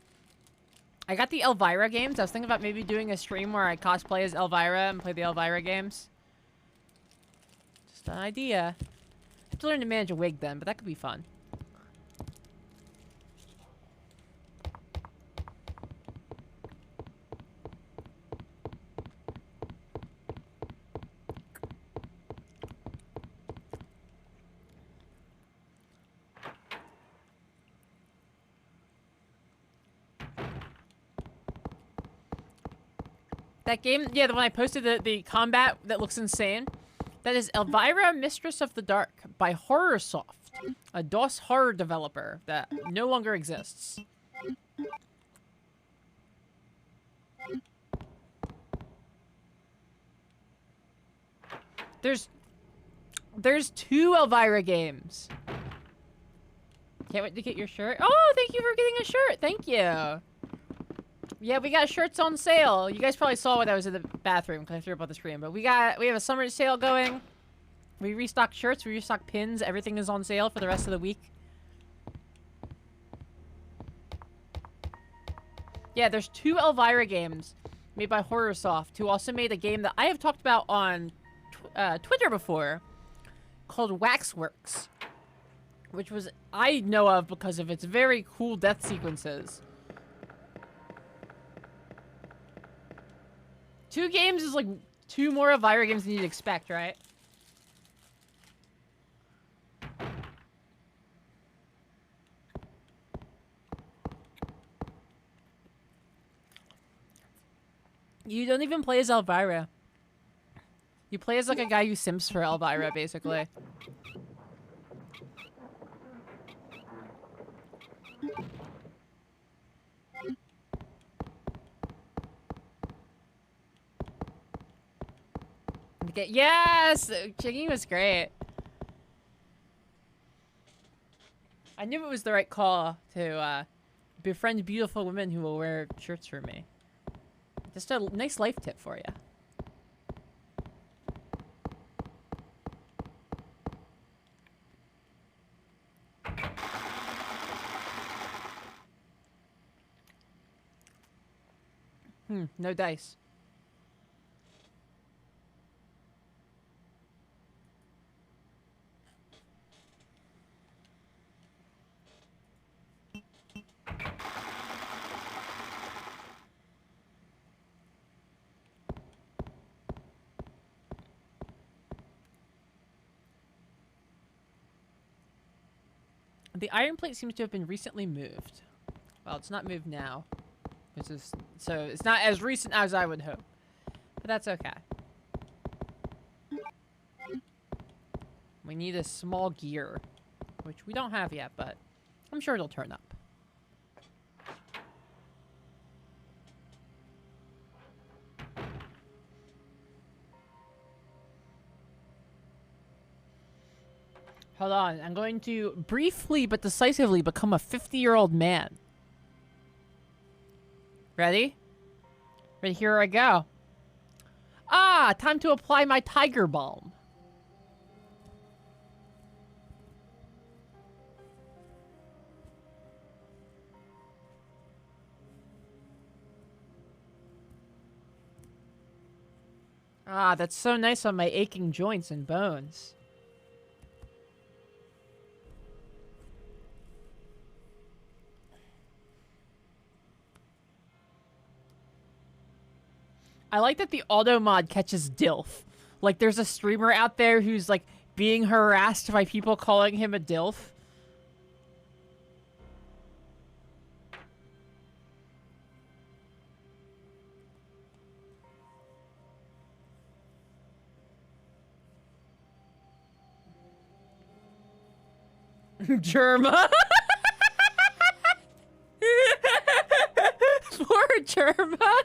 I got the Elvira games. I was thinking about maybe doing a stream where I cosplay as Elvira and play the Elvira games. Just an idea. I have to learn to manage a wig then, but that could be fun. That game, yeah, the one I posted, the combat that looks insane. That is Elvira, Mistress of the Dark by Horrorsoft, a DOS horror developer that no longer exists. There's 2 Elvira games. Can't wait to get your shirt. Oh, thank you for getting a shirt. Thank you. Yeah, we got shirts on sale. You guys probably saw when I was in the bathroom because I threw up on the screen. But we have a summer sale going. We restocked shirts, we restocked pins. Everything is on sale for the rest of the week. Yeah, there's 2 Elvira games made by Horrorsoft, who also made a game that I have talked about on Twitter before called Waxworks, which I know of because of its very cool death sequences. 2 games is like 2 more Elvira games than you'd expect, right? You don't even play as Elvira. You play as like a guy who simps for Elvira, basically. Yes! Chiggy was great. I knew it was the right call to befriend beautiful women who will wear shirts for me. Just a nice life tip for you. No dice. The iron plate seems to have been recently moved. Well, it's not moved now. So it's not as recent as I would hope. But that's okay. We need a small gear, which we don't have yet, but I'm sure it'll turn up. Hold on, I'm going to briefly but decisively become a 50-year-old man. Ready? Ready, here I go. Ah, time to apply my tiger balm. Ah, that's so nice on my aching joints and bones. I like that the auto mod catches DILF. Like, there's a streamer out there who's, like, being harassed by people calling him a DILF. Germa. Poor Germa.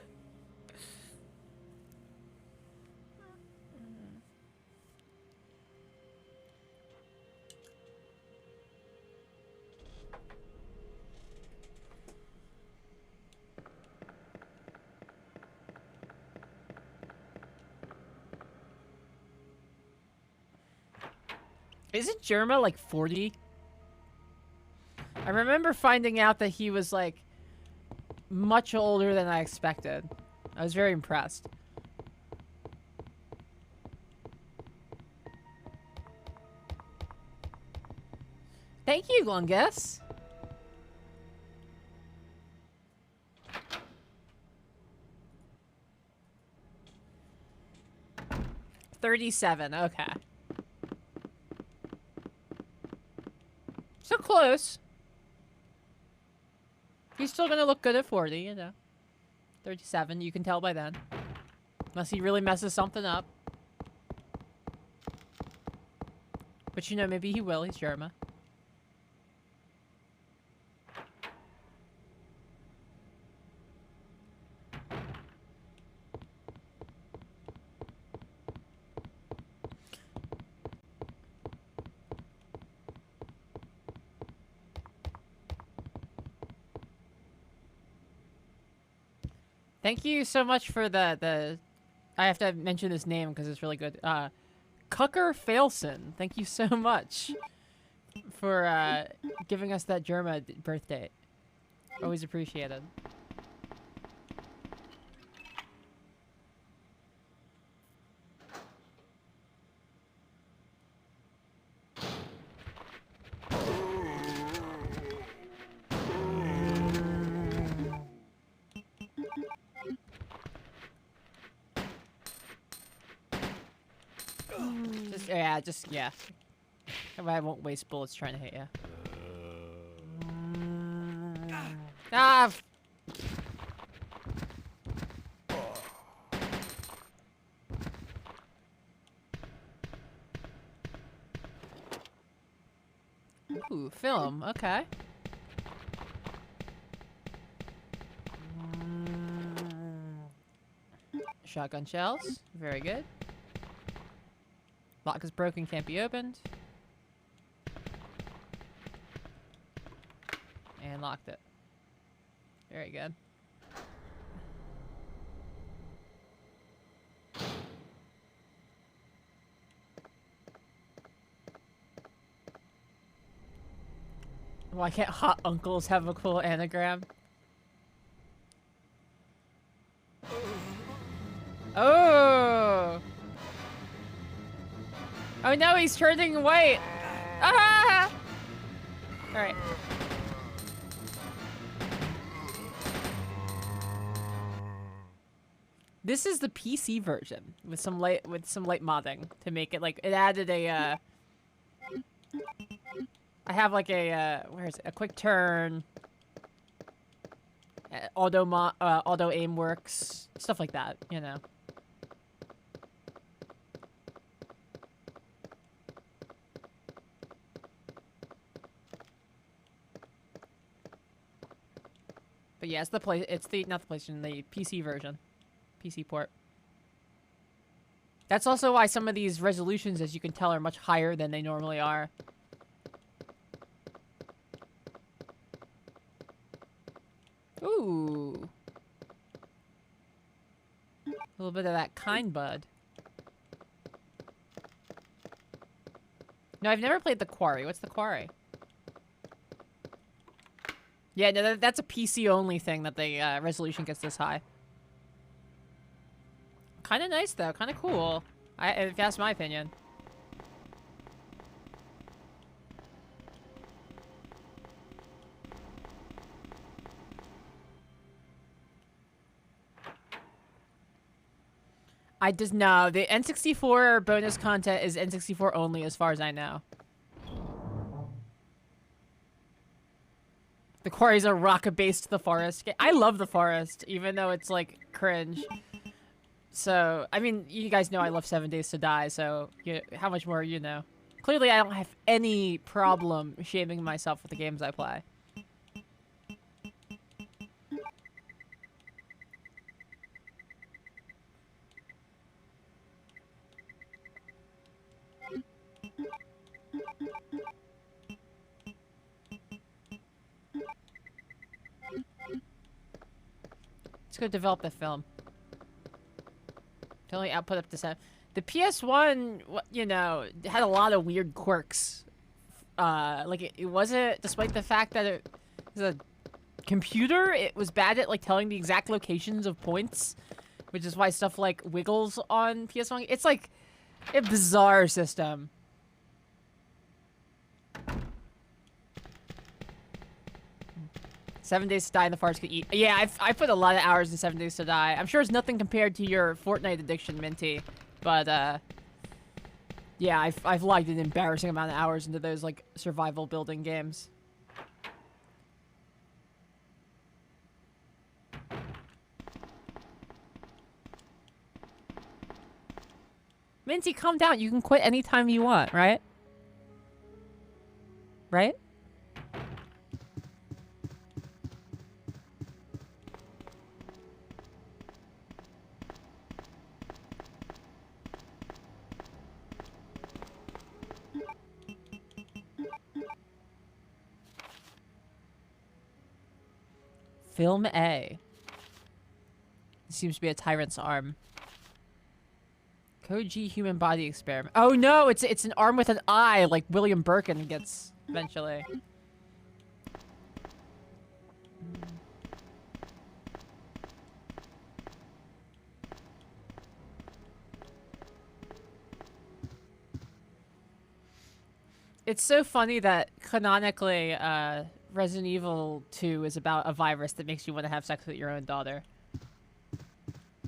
Isn't Germa like 40? I remember finding out that he was like much older than I expected. I was very impressed. Thank you, Glungus. $37, okay. So close. He's still gonna look good at 40, you know. 37, you can tell by then. Unless he really messes something up. But you know, maybe he will, he's Germa. Thank you so much for the I have to mention his name because it's really good. Cucker Failson. Thank you so much for giving us that Germa birthday. Always appreciated. Yeah. I won't waste bullets trying to hit you. Ah! Ooh, film. Okay. Shotgun shells. Very good. Lock is broken, can't be opened. And locked it. Very good. Why can't hot uncles have a cool anagram? Oh! Oh no, he's turning white! Ah! Alright. This is the PC version with some light modding to make it like it added a I have like a where is it? A quick turn, auto aim works, stuff like that, you know. But yeah, it's not the PlayStation, the PC version. PC port. That's also why some of these resolutions, as you can tell, are much higher than they normally are. Ooh. A little bit of that kind bud. No, I've never played the Quarry. What's the Quarry? Yeah, no, that's a PC-only thing that the resolution gets this high. Kind of nice, though. Kind of cool. If that's my opinion. I just no. The N64 bonus content is N64 only, as far as I know. The quarries are rocket-based to the forest. I love the forest, even though it's like cringe. So, I mean, you guys know I love 7 Days to Die, so how much more you know? Clearly, I don't have any problem shaming myself with the games I play. Let's go develop the film. Can only output up to 7. The PS1, you know, had a lot of weird quirks. Like it wasn't, despite the fact that it was a computer, it was bad at like telling the exact locations of points, which is why stuff like wiggles on PS1. It's like a bizarre system. Seven Days to Die in the Forest Could Eat. Yeah, I put a lot of hours in 7 Days to Die. I'm sure it's nothing compared to your Fortnite addiction, Minty. But, yeah, I've logged an embarrassing amount of hours into those, like, survival building games. Minty, calm down. You can quit anytime you want, right? Right? Film A. It seems to be a tyrant's arm. Koji human body experiment. Oh no, it's an arm with an eye, like William Birkin gets eventually. It's so funny that canonically, Resident Evil 2 is about a virus that makes you want to have sex with your own daughter.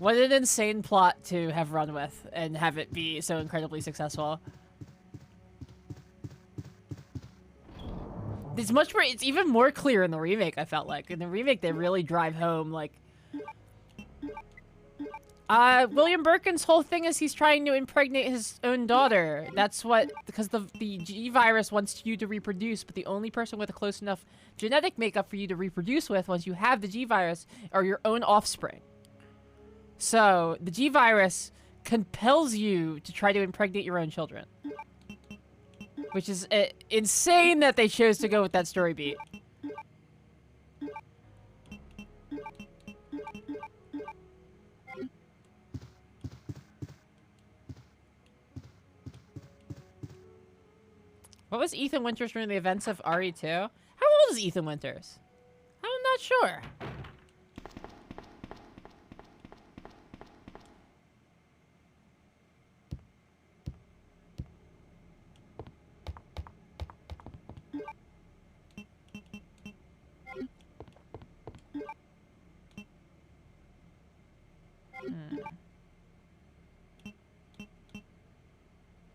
What an insane plot to have run with and have it be so incredibly successful. It's even more clear in the remake, I felt like. In the remake, they really drive home, like... William Birkin's whole thing is he's trying to impregnate his own daughter. That's what... Because the G virus wants you to reproduce, but the only person with a close enough genetic makeup for you to reproduce with once you have the G virus are your own offspring. So, the G virus compels you to try to impregnate your own children. Which is insane that they chose to go with that story beat. What was Ethan Winters during the events of RE2? How old is Ethan Winters? I'm not sure.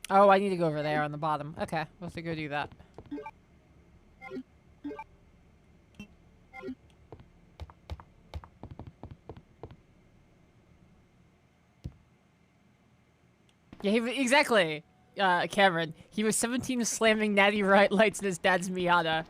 Oh, I need to go over there on the bottom. Okay, we'll have to go do that. Yeah, exactly, Cameron. He was 17 slamming natty right lights in his dad's Miata.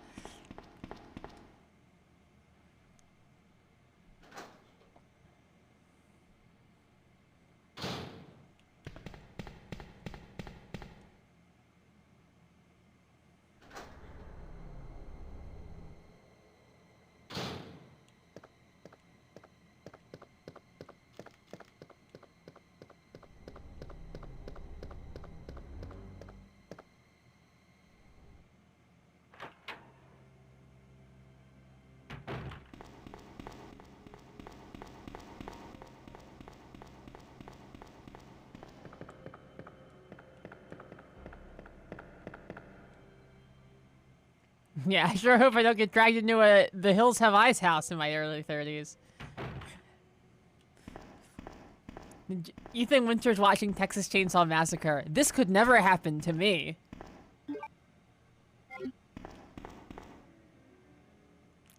Yeah, I sure hope I don't get dragged into the Hills Have Eyes house in my early 30s. Ethan Winters watching Texas Chainsaw Massacre. This could never happen to me.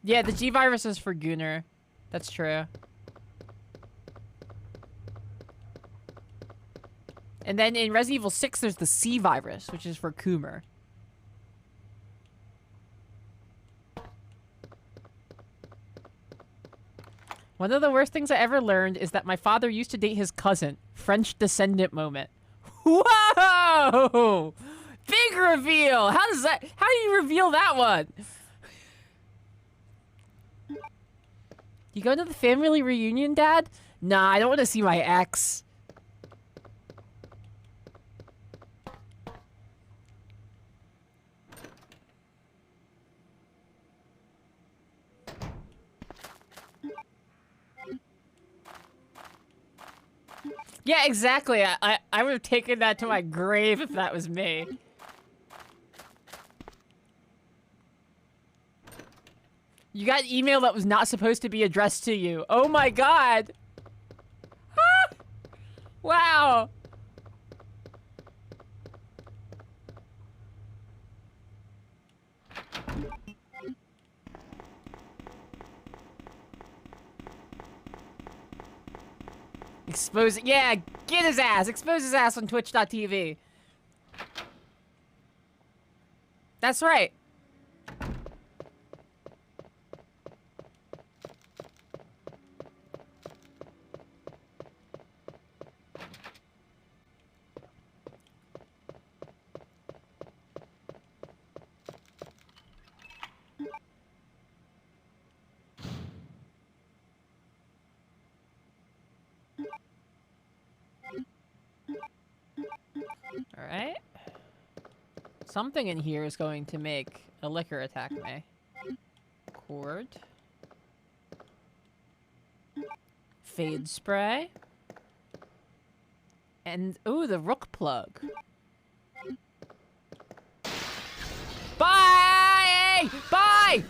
Yeah, the G virus is for Gunnar. That's true. And then in Resident Evil 6, there's the C virus, which is for Coomer. One of the worst things I ever learned is that my father used to date his cousin. French descendant moment. Whoa! Big reveal! How do you reveal that one? You going to the family reunion, Dad? Nah, I don't want to see my ex. Yeah, exactly. I would have taken that to my grave if that was me. You got an email that was not supposed to be addressed to you. Oh my god! Ah! Wow! Expose it. Yeah, get his ass. Expose his ass on twitch.tv. That's right. Alright. Something in here is going to make a liquor attack me. Cord. Fade spray. And, ooh, the rook plug. Bye! Bye!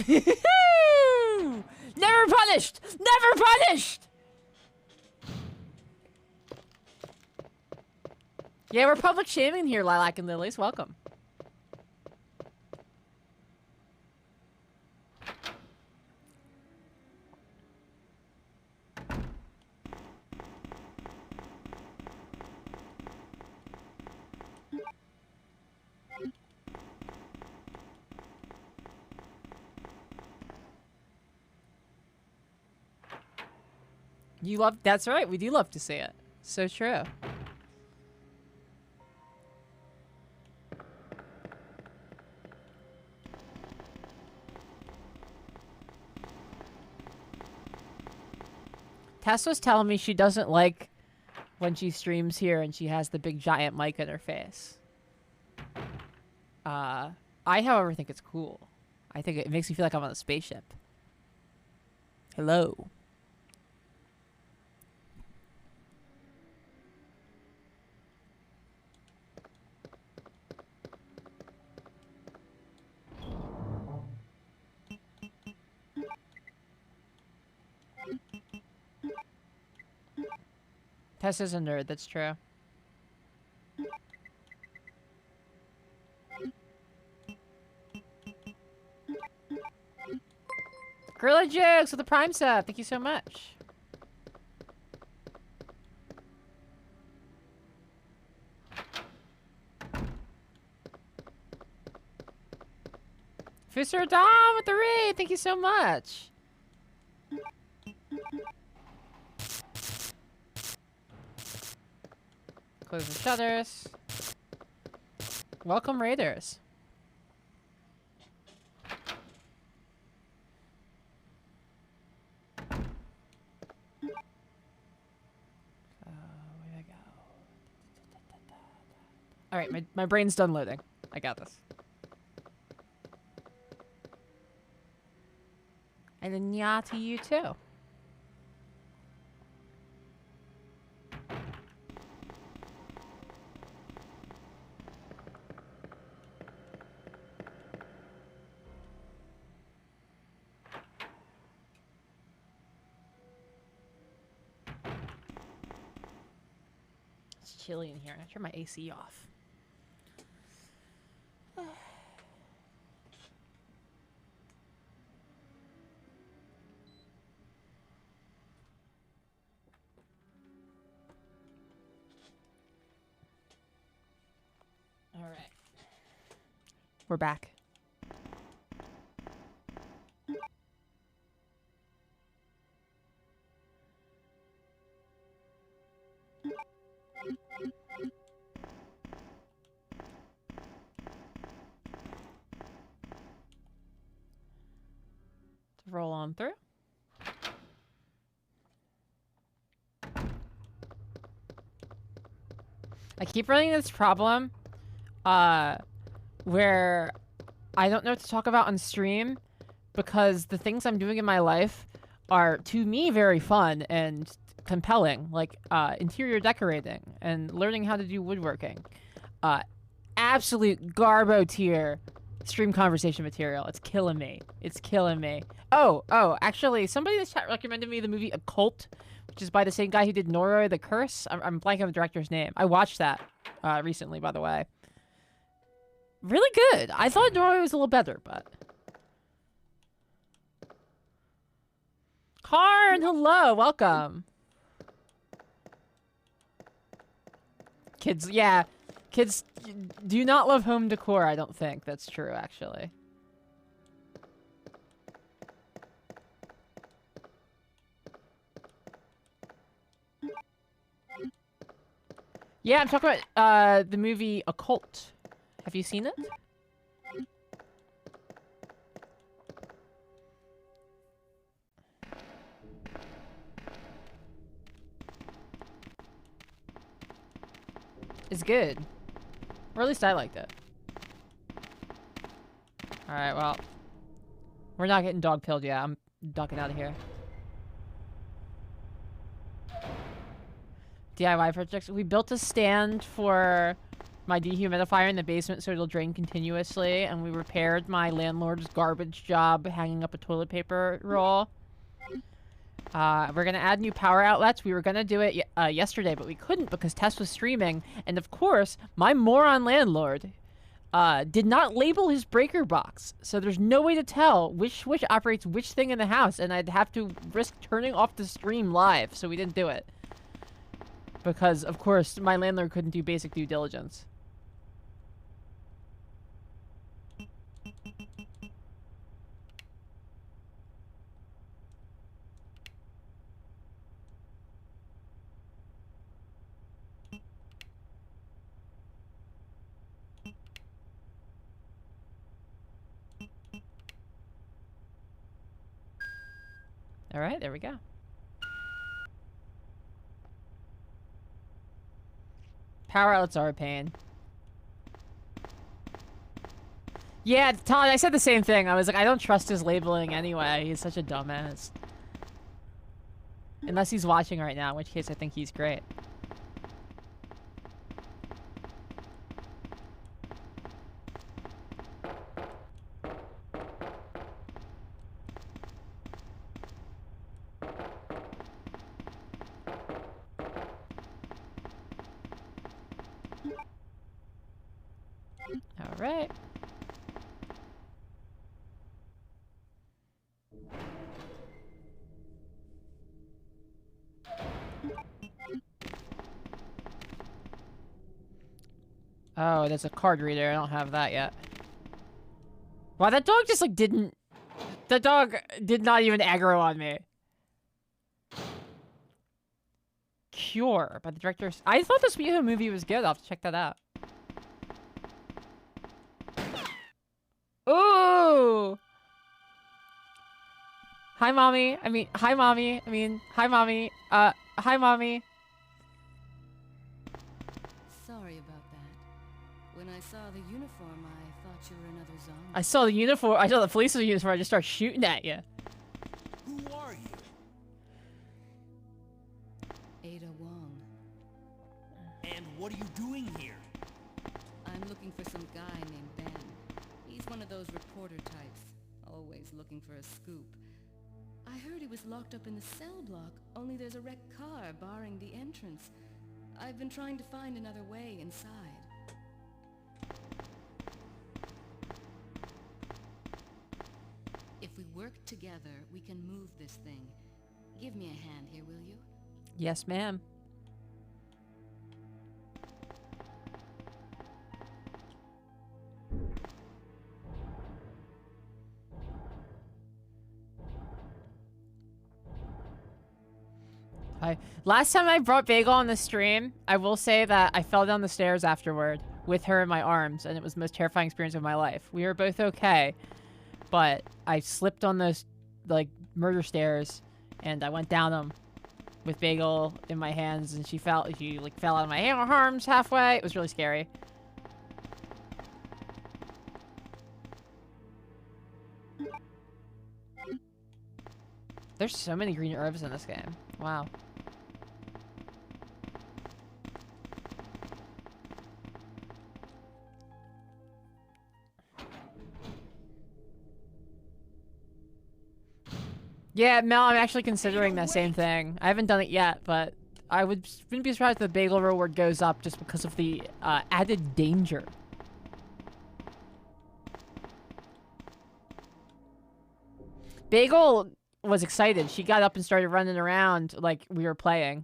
Never punished! Never punished! Yeah, we're public shaming here, Lilac and Lilies. Welcome. You love... That's right, we do love to see it. So true. Tess was telling me she doesn't like when she streams here and she has the big giant mic in her face. I, however, think it's cool. I think it makes me feel like I'm on a spaceship. Hello. Tess is a nerd, that's true. Gorilla Jokes with the Prime sub, thank you so much. Fisher Dom with the raid, thank you so much. Close the shutters. Welcome, Raiders. Where'd I go? Alright, my brain's done loading. I got this. And then yeah to you too. chilly in here. I turn my AC off. All right. We're back. To roll on through. I keep running this problem where I don't know what to talk about on stream because the things I'm doing in my life are, to me, very fun and compelling, like interior decorating and learning how to do woodworking. Absolute garbo tier stream conversation material. It's killing me. It's killing me. Oh, actually, somebody in the chat recommended me the movie Occult, which is by the same guy who did Noroi the Curse. I'm blanking on the director's name. I watched that recently, by the way. Really good. I thought Noroi was a little better, but... Karn, hello, welcome. Kids, yeah. Kids do not love home decor, I don't think. That's true, actually. Yeah, I'm talking about the movie Occult. Have you seen it? It's good. Or at least I liked it. Alright, well. We're not getting dog pilled yet. I'm ducking out of here. DIY projects. We built a stand for my dehumidifier in the basement so it'll drain continuously, and we repaired my landlord's garbage job hanging up a toilet paper roll. We're gonna add new power outlets. We were gonna do it yesterday, but we couldn't because Tess was streaming, and of course, my moron landlord did not label his breaker box, so there's no way to tell which switch operates which thing in the house, and I'd have to risk turning off the stream live, so we didn't do it. Because, of course, my landlord couldn't do basic due diligence. Alright, there we go. Power outlets are a pain. Yeah, Todd, I said the same thing. I was like, I don't trust his labeling anyway. He's such a dumbass. Unless he's watching right now, in which case I think he's great. Alright. Oh, there's a card reader. I don't have that yet. Wow, that dog just like didn't... That dog did not even aggro on me. Cure by the director's... I thought this movie was good. I'll have to check that out. Ooh! Hi, Mommy. Hi, Mommy. Hi, Mommy. Hi, Mommy. Sorry about that. When I saw the uniform, I thought you were another zombie. I saw the uniform. I saw the police uniform. I just started shooting at you. Who are you? Ada Wong. And what are you doing here? I'm looking for some guy named Ben. He's one of those reporter types, always looking for a scoop. I heard he was locked up in the cell block, only there's a wrecked car barring the entrance. I've been trying to find another way inside. If we work together, we can move this thing. Give me a hand here, will you? Yes, ma'am. Last time I brought Bagel on the stream, I will say that I fell down the stairs afterward with her in my arms, and it was the most terrifying experience of my life. We were both okay, but I slipped on those, like, murder stairs, and I went down them with Bagel in my hands, and she fell out of my arms halfway. It was really scary. There's so many green herbs in this game. Wow. Yeah, Mel, I'm actually considering that same thing. I haven't done it yet, but I wouldn't be surprised if the Bagel reward goes up just because of the added danger. Bagel was excited. She got up and started running around like we were playing.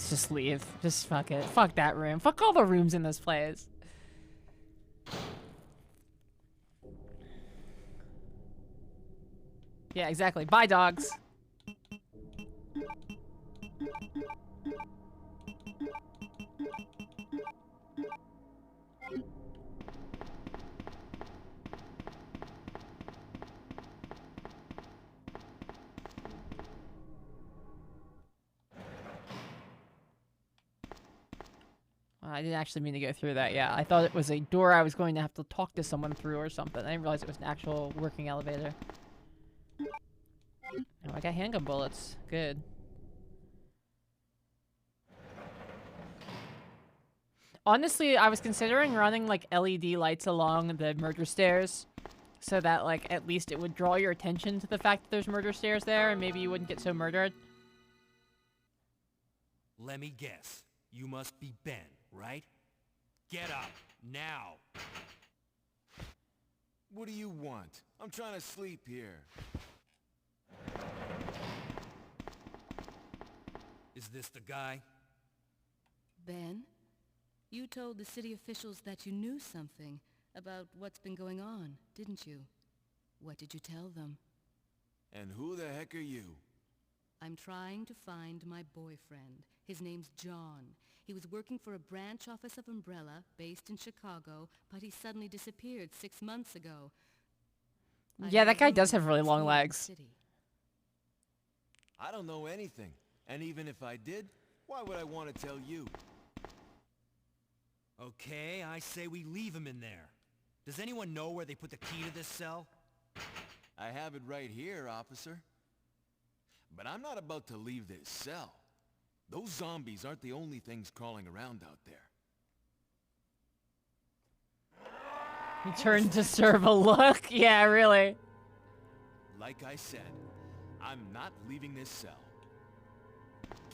Just leave. Just fuck it. Fuck that room. Fuck all the rooms in this place. Yeah, exactly. Bye, dogs. I didn't actually mean to go through that. Yeah, I thought it was a door I was going to have to talk to someone through or something. I didn't realize it was an actual working elevator. Oh, I got handgun bullets. Good. Honestly, I was considering running like LED lights along the murder stairs so that like at least it would draw your attention to the fact that there's murder stairs there and maybe you wouldn't get so murdered. Let me guess. You must be Ben, right? Get up, now! What do you want? I'm trying to sleep here. Is this the guy? Ben, you told the city officials that you knew something about what's been going on, didn't you? What did you tell them? And who the heck are you? I'm trying to find my boyfriend. His name's John. He was working for a branch office of Umbrella, based in Chicago, but he suddenly disappeared 6 months ago. Yeah, that guy does have really long legs. I don't know anything. And even if I did, why would I want to tell you? Okay, I say we leave him in there. Does anyone know where they put the key to this cell? I have it right here, officer. But I'm not about to leave this cell. Those zombies aren't the only things crawling around out there. He turned to serve a look. Yeah, really. Like I said, I'm not leaving this cell.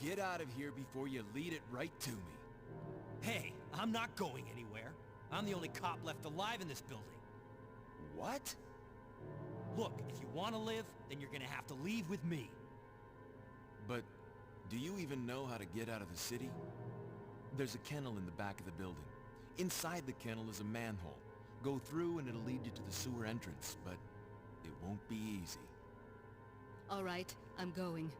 Get out of here before you lead it right to me. Hey, I'm not going anywhere. I'm the only cop left alive in this building. What? Look, if you want to live, then you're gonna have to leave with me. But do you even know how to get out of the city? There's a kennel in the back of the building. Inside the kennel is a manhole. Go through and it'll lead you to the sewer entrance, but it won't be easy. All right, I'm going.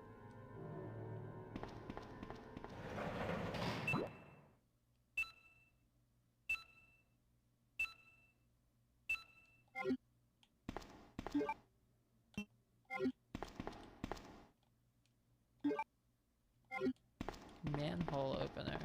Manhole opener.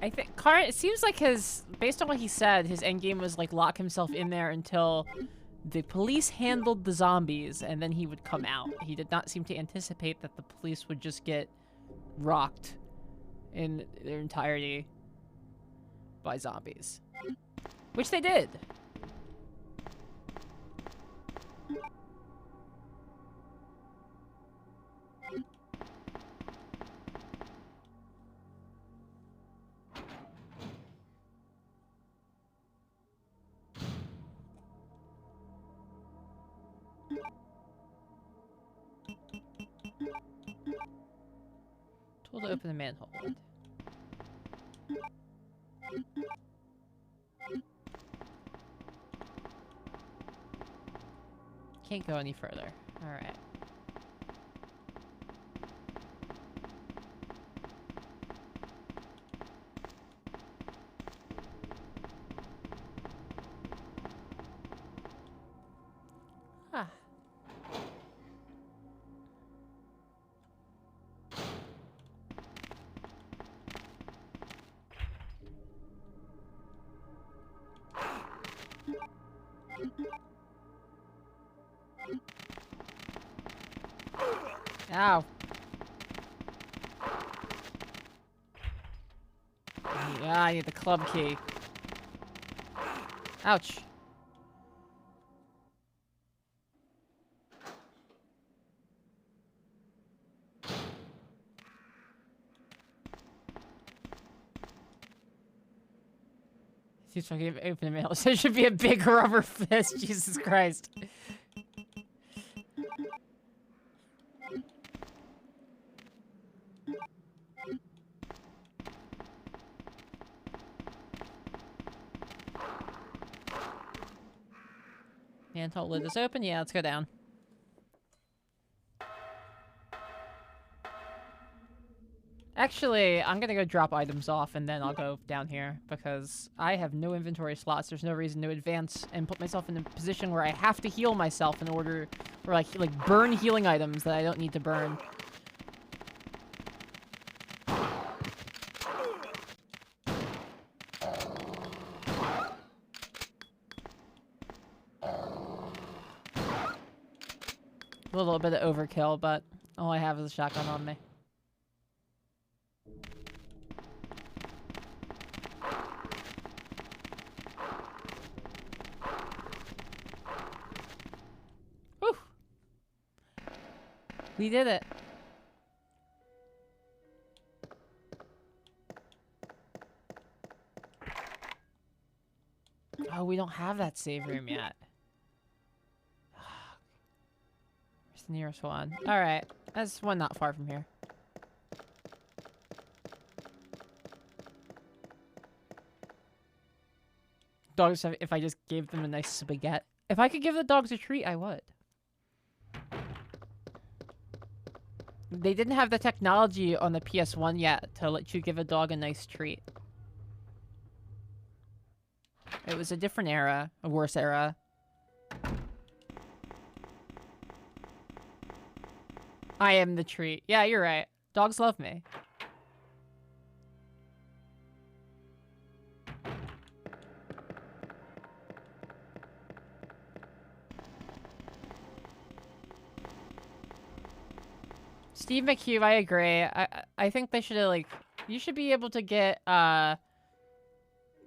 I think it seems like based on what he said, his end game was like lock himself in there until the police handled the zombies, and then he would come out. He did not seem to anticipate that the police would just get rocked in their entirety by zombies. Which they did. Tool to open the manhole lid. Can't go any further. Alright. Ah. Ow. Yeah, I need the club key. Ouch. Seems like open the mail. So it should be a big rubber fist. Jesus Christ. Manhole lid is open. Yeah, let's go down. Actually, I'm gonna go drop items off and then I'll go down here because I have no inventory slots. There's no reason to advance and put myself in a position where I have to heal myself in order, or like burn healing items that I don't need to burn. A little bit of overkill, but all I have is a shotgun on me. Whew. We did it. Oh, we don't have that save room yet. Where's the nearest one? Alright. There's one not far from here. Dogs, if I just gave them a nice spaghetti. If I could give the dogs a treat, I would. They didn't have the technology on the PS1 yet to let you give a dog a nice treat. It was a different era, a worse era. I am the treat. Yeah, you're right. Dogs love me. Steve McHugh, I agree. I think they should have, like, you should be able to get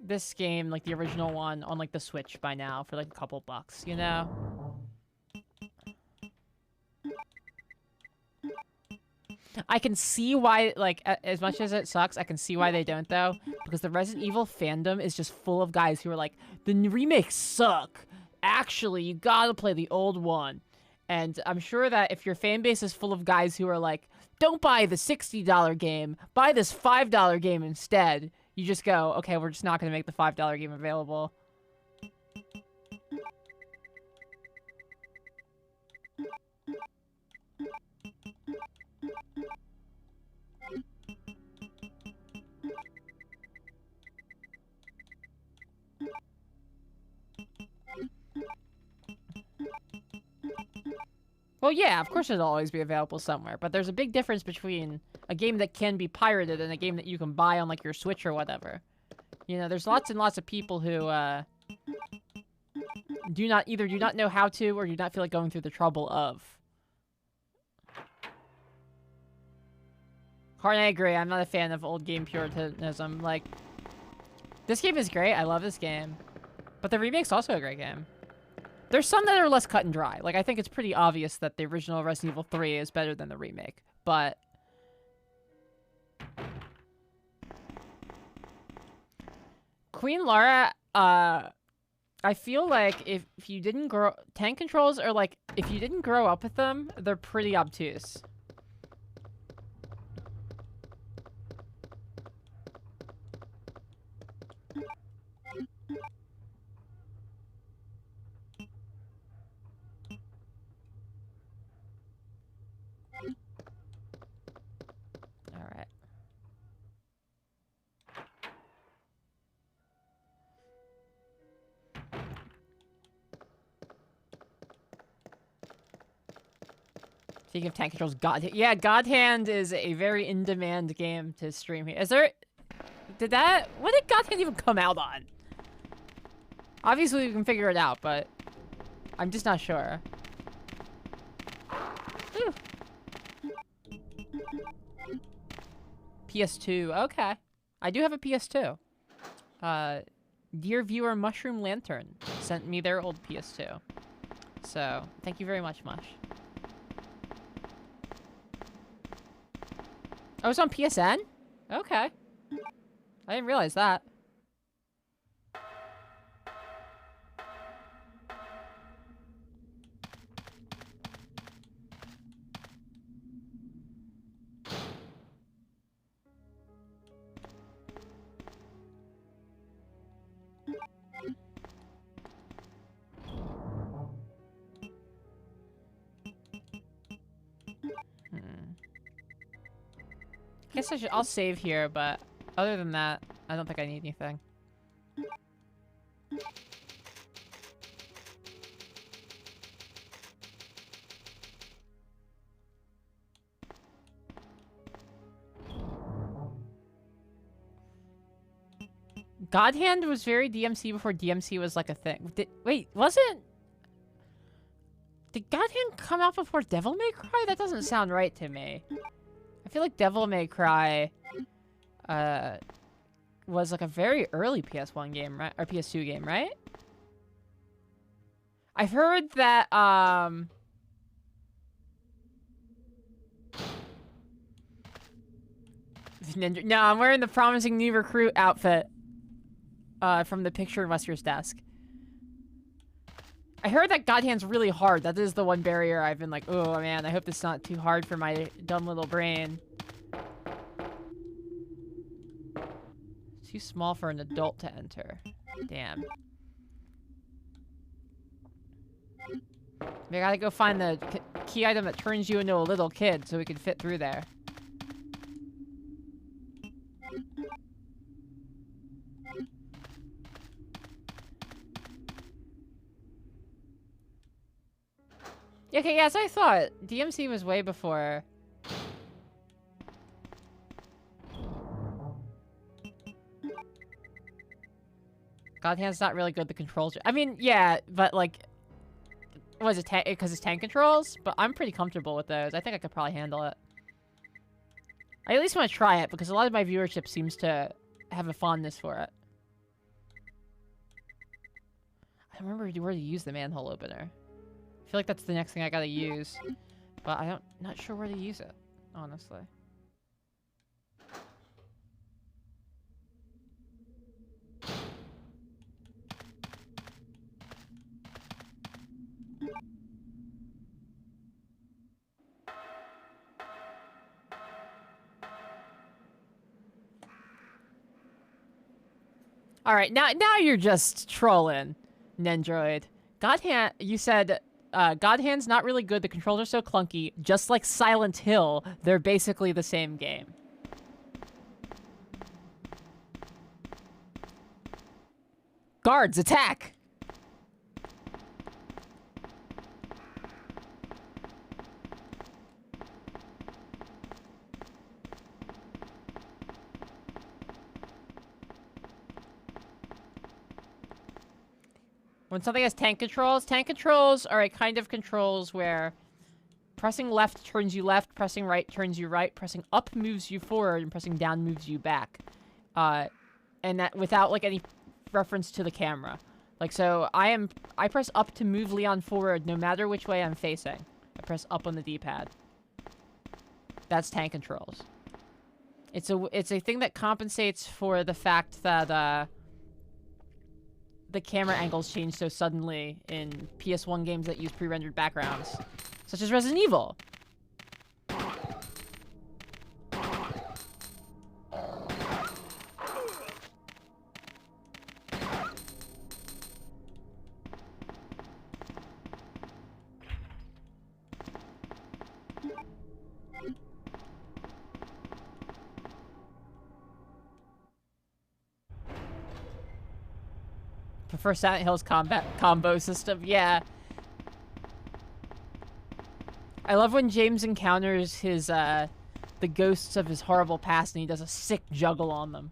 this game, like the original one, on like the Switch by now for like a couple bucks, you know? I can see why, like, as much as it sucks, I can see why they don't, though. Because the Resident Evil fandom is just full of guys who are like, the remakes suck. Actually, you gotta play the old one. And I'm sure that if your fan base is full of guys who are like, don't buy the $60 game, buy this $5 game instead, you just go, okay, we're just not gonna make the $5 game available. Well, yeah, of course it'll always be available somewhere, but there's a big difference between a game that can be pirated and a game that you can buy on, like, your Switch or whatever. You know, there's lots and lots of people who, do not know how to or do not feel like going through the trouble of. Hard, I agree. I'm not a fan of old game puritanism. Like, this game is great. I love this game. But the remake's also a great game. There's some that are less cut and dry. Like, I think it's pretty obvious that the original Resident Evil 3 is better than the remake. But Queen Lara, I feel like if you didn't grow... Tank controls are like, if you didn't grow up with them, they're pretty obtuse. Alright. Speaking of tank controls, yeah, God Hand is a very in-demand game to stream here. Is there... What did God Hand even come out on? Obviously, we can figure it out, but I'm just not sure. Ooh. PS2, okay. I do have a PS2. Dear viewer Mushroom Lantern sent me their old PS2. So, thank you very much, Mush. Oh, it's on PSN? Okay. I didn't realize that. Guess I'll save here, but other than that, I don't think I need anything. God Hand was very DMC before DMC was like a thing. Wait, wasn't... Did God Hand come out before Devil May Cry? That doesn't sound right to me. I feel like Devil May Cry was like a very early PS1 game, right? Or PS2 game, right? I've heard that, Ninja... No, I'm wearing the promising new recruit outfit from the picture in Wesker's desk. I heard that God Hand's really hard. That is the one barrier I've been like, oh man, I hope it's not too hard for my dumb little brain. Too small for an adult to enter. Damn. We gotta go find the key item that turns you into a little kid so we can fit through there. Okay, yeah, as I thought, DMC was way before. God Hand's not really good. The controls. I mean, yeah, but like, was it because it's tank controls? But I'm pretty comfortable with those. I think I could probably handle it. I at least want to try it because a lot of my viewership seems to have a fondness for it. I don't remember where to use the manhole opener. I feel like that's the next thing I gotta use, but not sure where to use it, honestly. All right, now you're just trolling, Nendroid. God Hand, you said. God Hand's not really good. The controls are so clunky. Just like Silent Hill, they're basically the same game. Guards, attack! When something has tank controls are a kind of controls where pressing left turns you left, pressing right turns you right, pressing up moves you forward, and pressing down moves you back. And that without, like, any reference to the camera. Like, so I press up to move Leon forward no matter which way I'm facing. I press up on the D-pad. That's tank controls. It's a thing that compensates for the fact that, the camera angles change so suddenly in PS1 games that use pre-rendered backgrounds, such as Resident Evil. Prefer Silent Hill's combo system, yeah. I love when James encounters his, the ghosts of his horrible past and he does a sick juggle on them.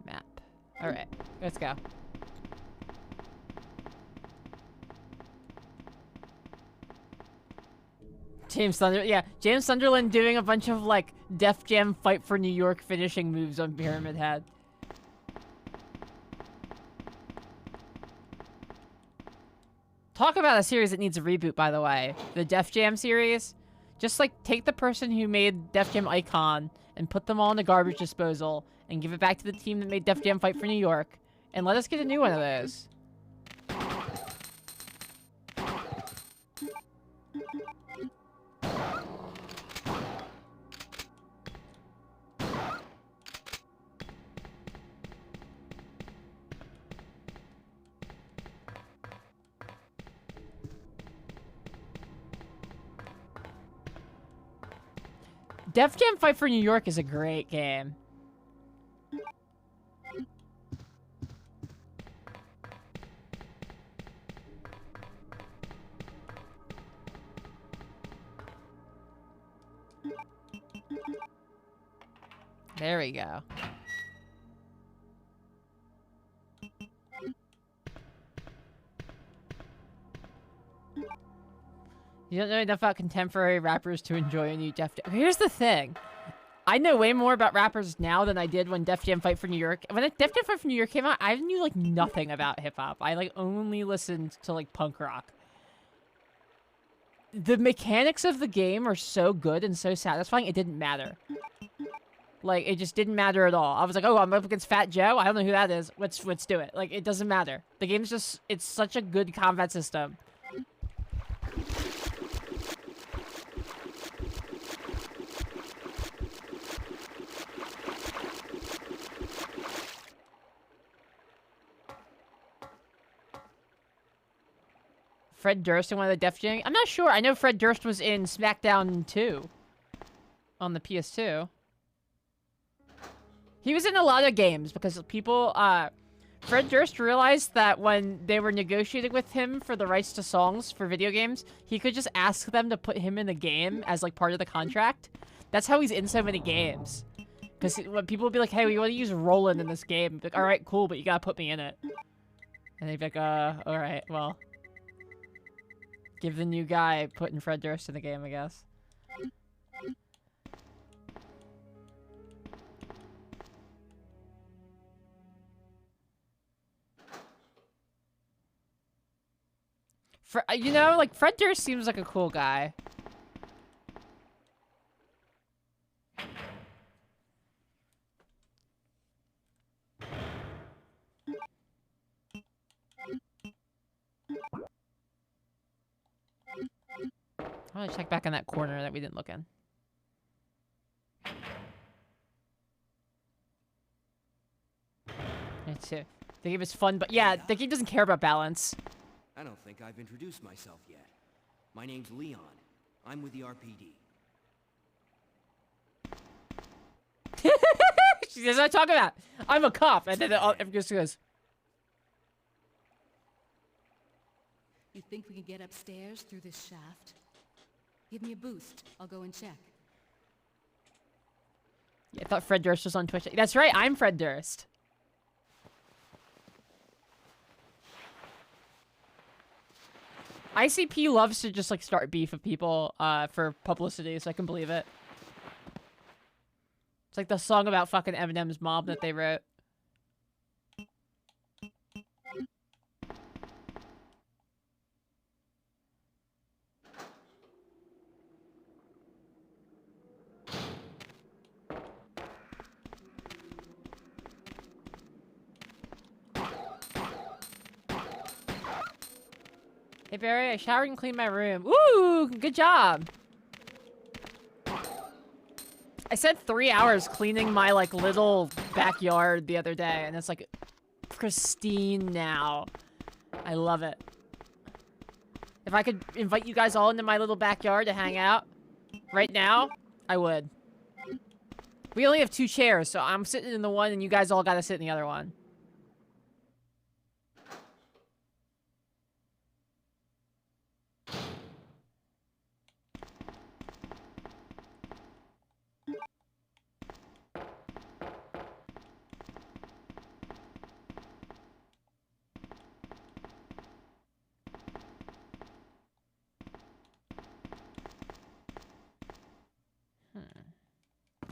Map. Alright, let's go. James Sunderland doing a bunch of, like, Def Jam Fight for New York finishing moves on Pyramid Head. Talk about a series that needs a reboot, by the way. The Def Jam series. Just, like, take the person who made Def Jam Icon and put them all in a garbage disposal and give it back to the team that made Def Jam Fight for New York. And let us get a new one of those. Def Jam Fight for New York is a great game. There we go. You don't know enough about contemporary rappers to enjoy a new Def Jam. Here's the thing. I know way more about rappers now than I did when Def Jam Fight for New York. When Def Jam Fight for New York came out, I knew, like, nothing about hip-hop. I, like, only listened to, like, punk rock. The mechanics of the game are so good and so satisfying, it didn't matter. Like, it just didn't matter at all. I was like, oh, I'm up against Fat Joe? I don't know who that is. Let's do it. Like, it doesn't matter. The game's just, it's such a good combat system. Fred Durst in one of the Def Jam? I'm not sure. I know Fred Durst was in SmackDown 2 on the PS2. He was in a lot of games because people, Fred Durst realized that when they were negotiating with him for the rights to songs for video games, he could just ask them to put him in the game as, like, part of the contract. That's how he's in so many games. Because when people would be like, hey, we want to use Roland in this game, be like, alright, cool, but you gotta put me in it. And they'd be like, alright, well. Give the new guy putting Fred Durst in the game, I guess. You know, like, Fred Durst seems like a cool guy. I want to check back on that corner that we didn't look in. It's, the game is fun, but yeah, the game doesn't care about balance. I don't think I've introduced myself yet. My name's Leon. I'm with the RPD. She does not talk about. I'm a cop, and then everyone just goes. You think we can get upstairs through this shaft? Give me a boost. I'll go and check. Yeah, I thought Fred Durst was on Twitch. That's right, I'm Fred Durst. ICP loves to just like start beef with people for publicity, so I can believe it. It's like the song about fucking Eminem's mom that they wrote. Hey Barry, I showered and cleaned my room. Ooh, good job. I spent 3 hours cleaning my like little backyard the other day, and it's like pristine now. I love it. If I could invite you guys all into my little backyard to hang out right now, I would. We only have 2 chairs, so I'm sitting in the one and you guys all gotta sit in the other one.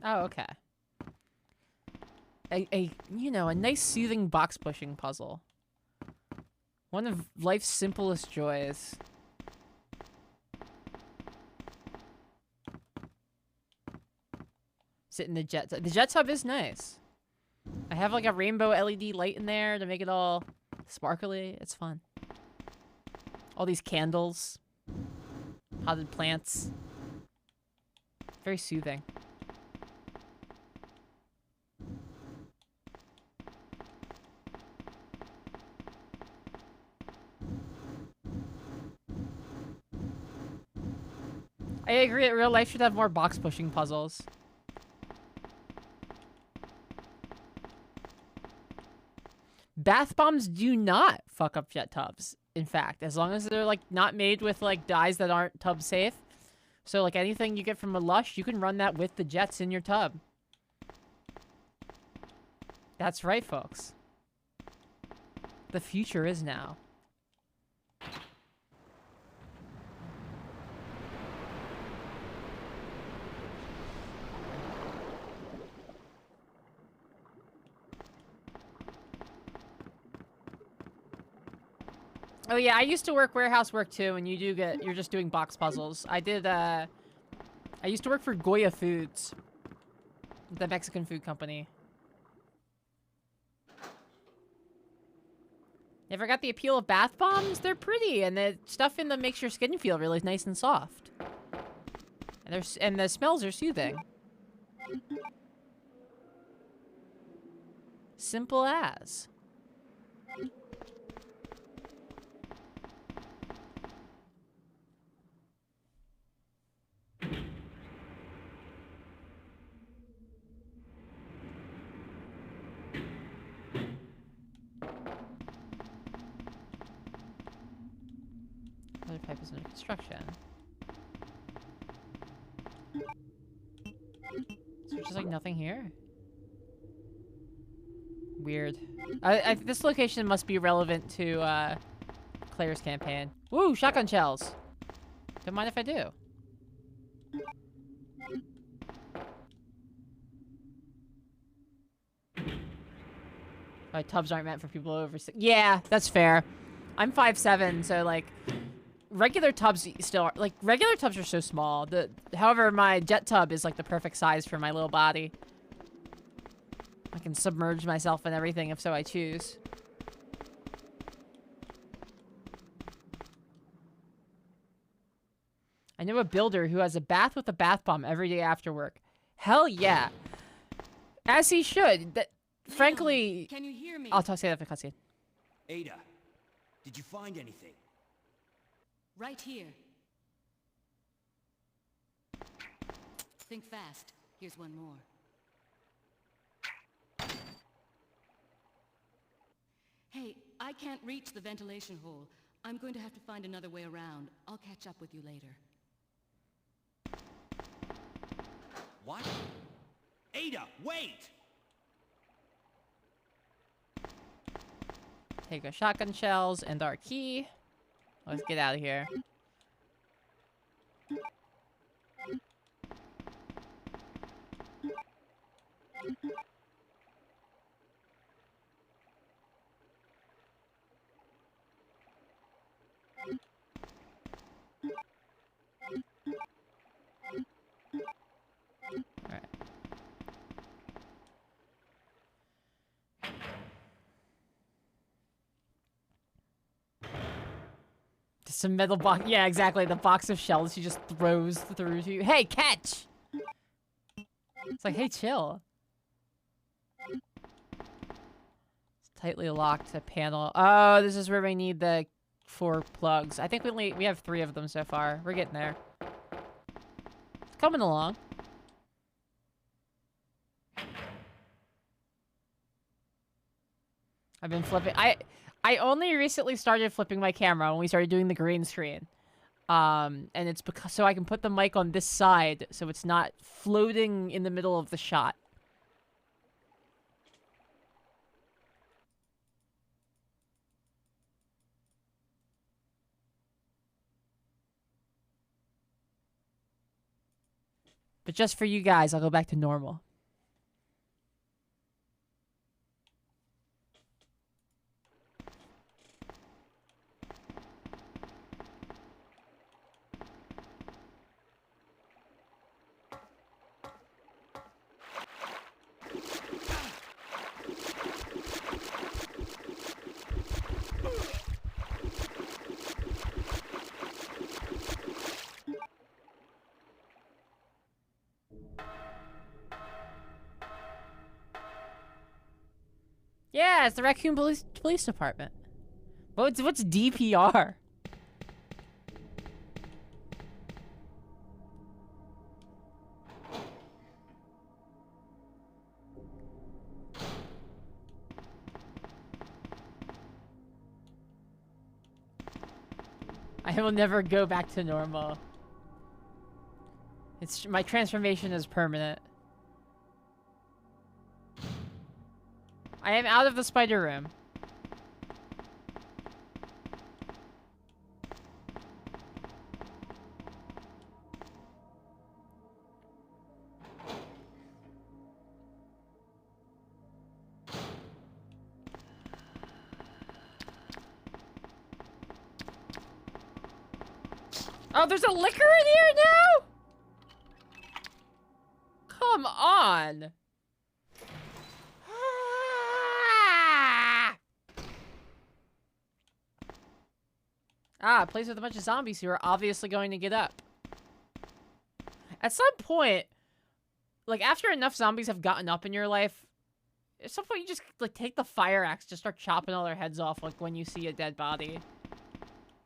Oh, okay. You know, a nice soothing box pushing puzzle. One of life's simplest joys. Sit in the jet tub. The jet tub is nice. I have like a rainbow LED light in there to make it all sparkly. It's fun. All these candles. Potted plants. Very soothing. I agree that real life should have more box pushing puzzles. Bath bombs do not fuck up jet tubs. In fact, as long as they're like not made with like dyes that aren't tub safe. So like anything you get from a Lush, you can run that with the jets in your tub. That's right, folks. The future is now. Oh yeah, I used to work warehouse work too, and you're just doing box puzzles. I used to work for Goya Foods, the Mexican food company. Ever got the appeal of bath bombs? They're pretty, and the stuff in them makes your skin feel really nice and soft. And the smells are soothing. Simple as. Other pipe is under construction. Is there just like nothing here? Weird. This location must be relevant to Claire's campaign. Woo! Shotgun shells! Don't mind if I do. Oh, tubs aren't meant for people over 6. Yeah, that's fair. I'm 5'7", so like regular tubs still are, like regular tubs are so small. However, my jet tub is like the perfect size for my little body. I can submerge myself in everything if so I choose. I know a builder who has a bath with a bath bomb every day after work. Hell yeah. As he should. Frankly, Can you hear me? say that for cutscene. Ada, did you find anything? Right here. Think fast. Here's one more. Hey, I can't reach the ventilation hole. I'm going to have to find another way around. I'll catch up with you later. What? Ada, wait! Take our shotgun shells and our key. Let's get out of here. Alright. Just a metal box. Yeah, exactly. The box of shells he just throws through to you. Hey, catch! It's like, hey, chill. It's tightly locked to panel. Oh, this is where we need the 4 plugs. I think we have 3 of them so far. We're getting there. It's coming along. I've been flipping. I only recently started flipping my camera when we started doing the green screen. And it's because so I can put the mic on this side so it's not floating in the middle of the shot. But just for you guys, I'll go back to normal. Yeah, it's the Raccoon Police Department. What's DPR? I will never go back to normal. My transformation is permanent. I am out of the spider room. Oh, there's a liquor in here now? Come on. Ah, a place with a bunch of zombies who are obviously going to get up. At some point, like, after enough zombies have gotten up in your life, at some point you just, like, take the fire axe, just start chopping all their heads off, like, when you see a dead body.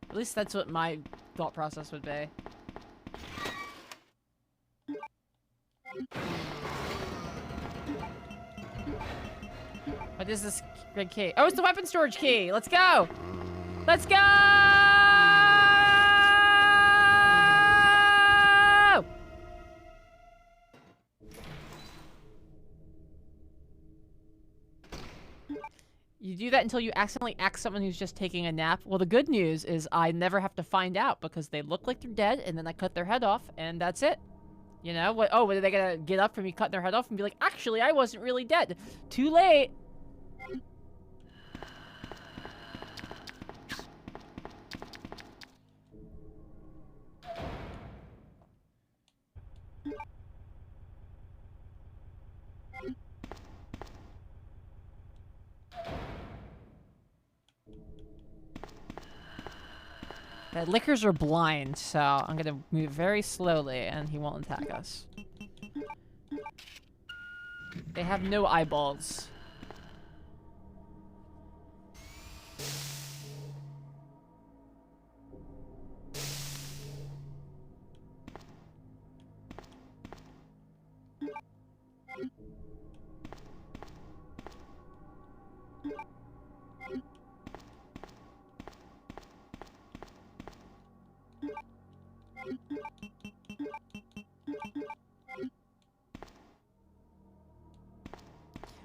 At least that's what my thought process would be. What is this red key? Oh, it's the weapon storage key! Let's go! Let's go! You do that until you accidentally axe someone who's just taking a nap. Well, the good news is I never have to find out because they look like they're dead, and then I cut their head off, and that's it. You know? What? Oh, are they gonna get up from me cutting their head off and be like, actually, I wasn't really dead. Too late. The lickers are blind, so I'm gonna move very slowly and he won't attack us. They have no eyeballs.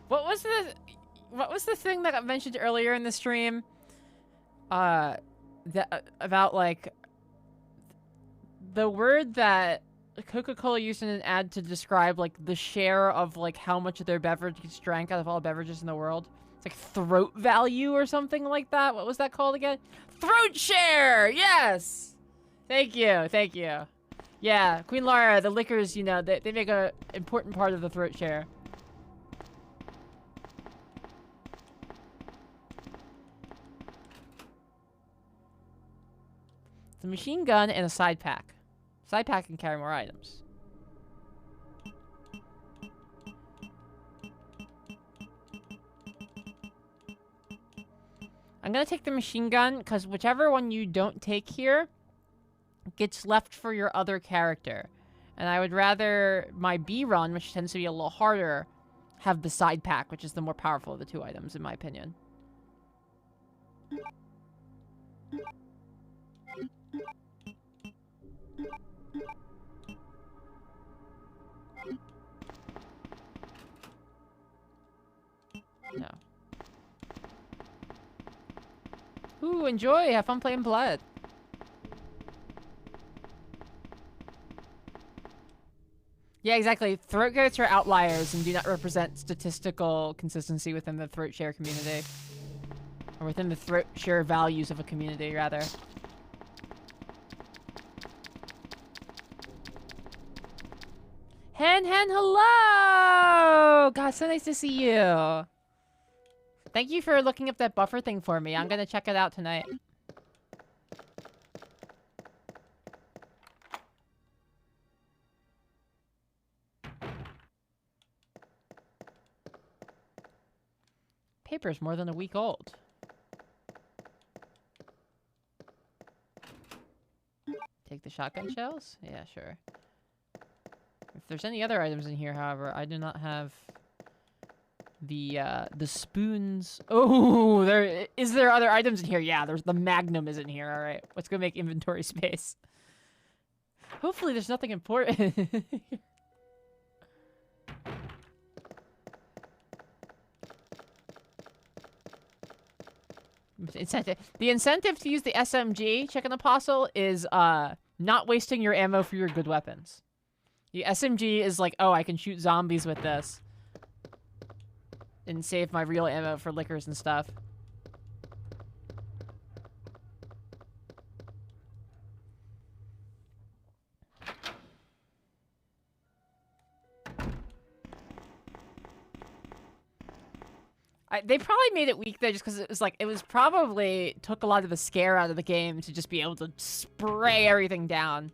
What was the thing that got mentioned earlier in the stream? That about like the word that Coca-Cola used in an ad to describe like the share of like how much of their beverage gets drank out of all beverages in the world. It's like throat value or something like that. What was that called again? Throat share. Yes. Thank you. Thank you. Yeah, Queen Lara, the liquors, you know, they make a important part of the throat share. It's a machine gun and a side pack. Side pack can carry more items. I'm gonna take the machine gun, because whichever one you don't take here gets left for your other character. And I would rather my B run, which tends to be a little harder, have the side pack, which is the more powerful of the two items, in my opinion. No. Ooh, enjoy! Have fun playing Blood. Yeah, exactly. Throat goats are outliers and do not represent statistical consistency within the throat share community. Or within the throat share values of a community, rather. Hen, hello! God, so nice to see you. Thank you for looking up that buffer thing for me. I'm gonna check it out tonight. Paper's more than a week old. Take the shotgun shells? Yeah, sure. If there's any other items in here, however, I do not have the spoons. Oh, there other items in here? Yeah, there's the Magnum is in here. All right, let's go make inventory space. Hopefully, there's nothing important. Incentive. The incentive to use the SMG, Chicken Apostle, is not wasting your ammo for your good weapons. The SMG is like, oh, I can shoot zombies with this. And save my real ammo for liquors and stuff. They probably made it weak there just because it was like, it was probably took a lot of the scare out of the game to just be able to spray everything down.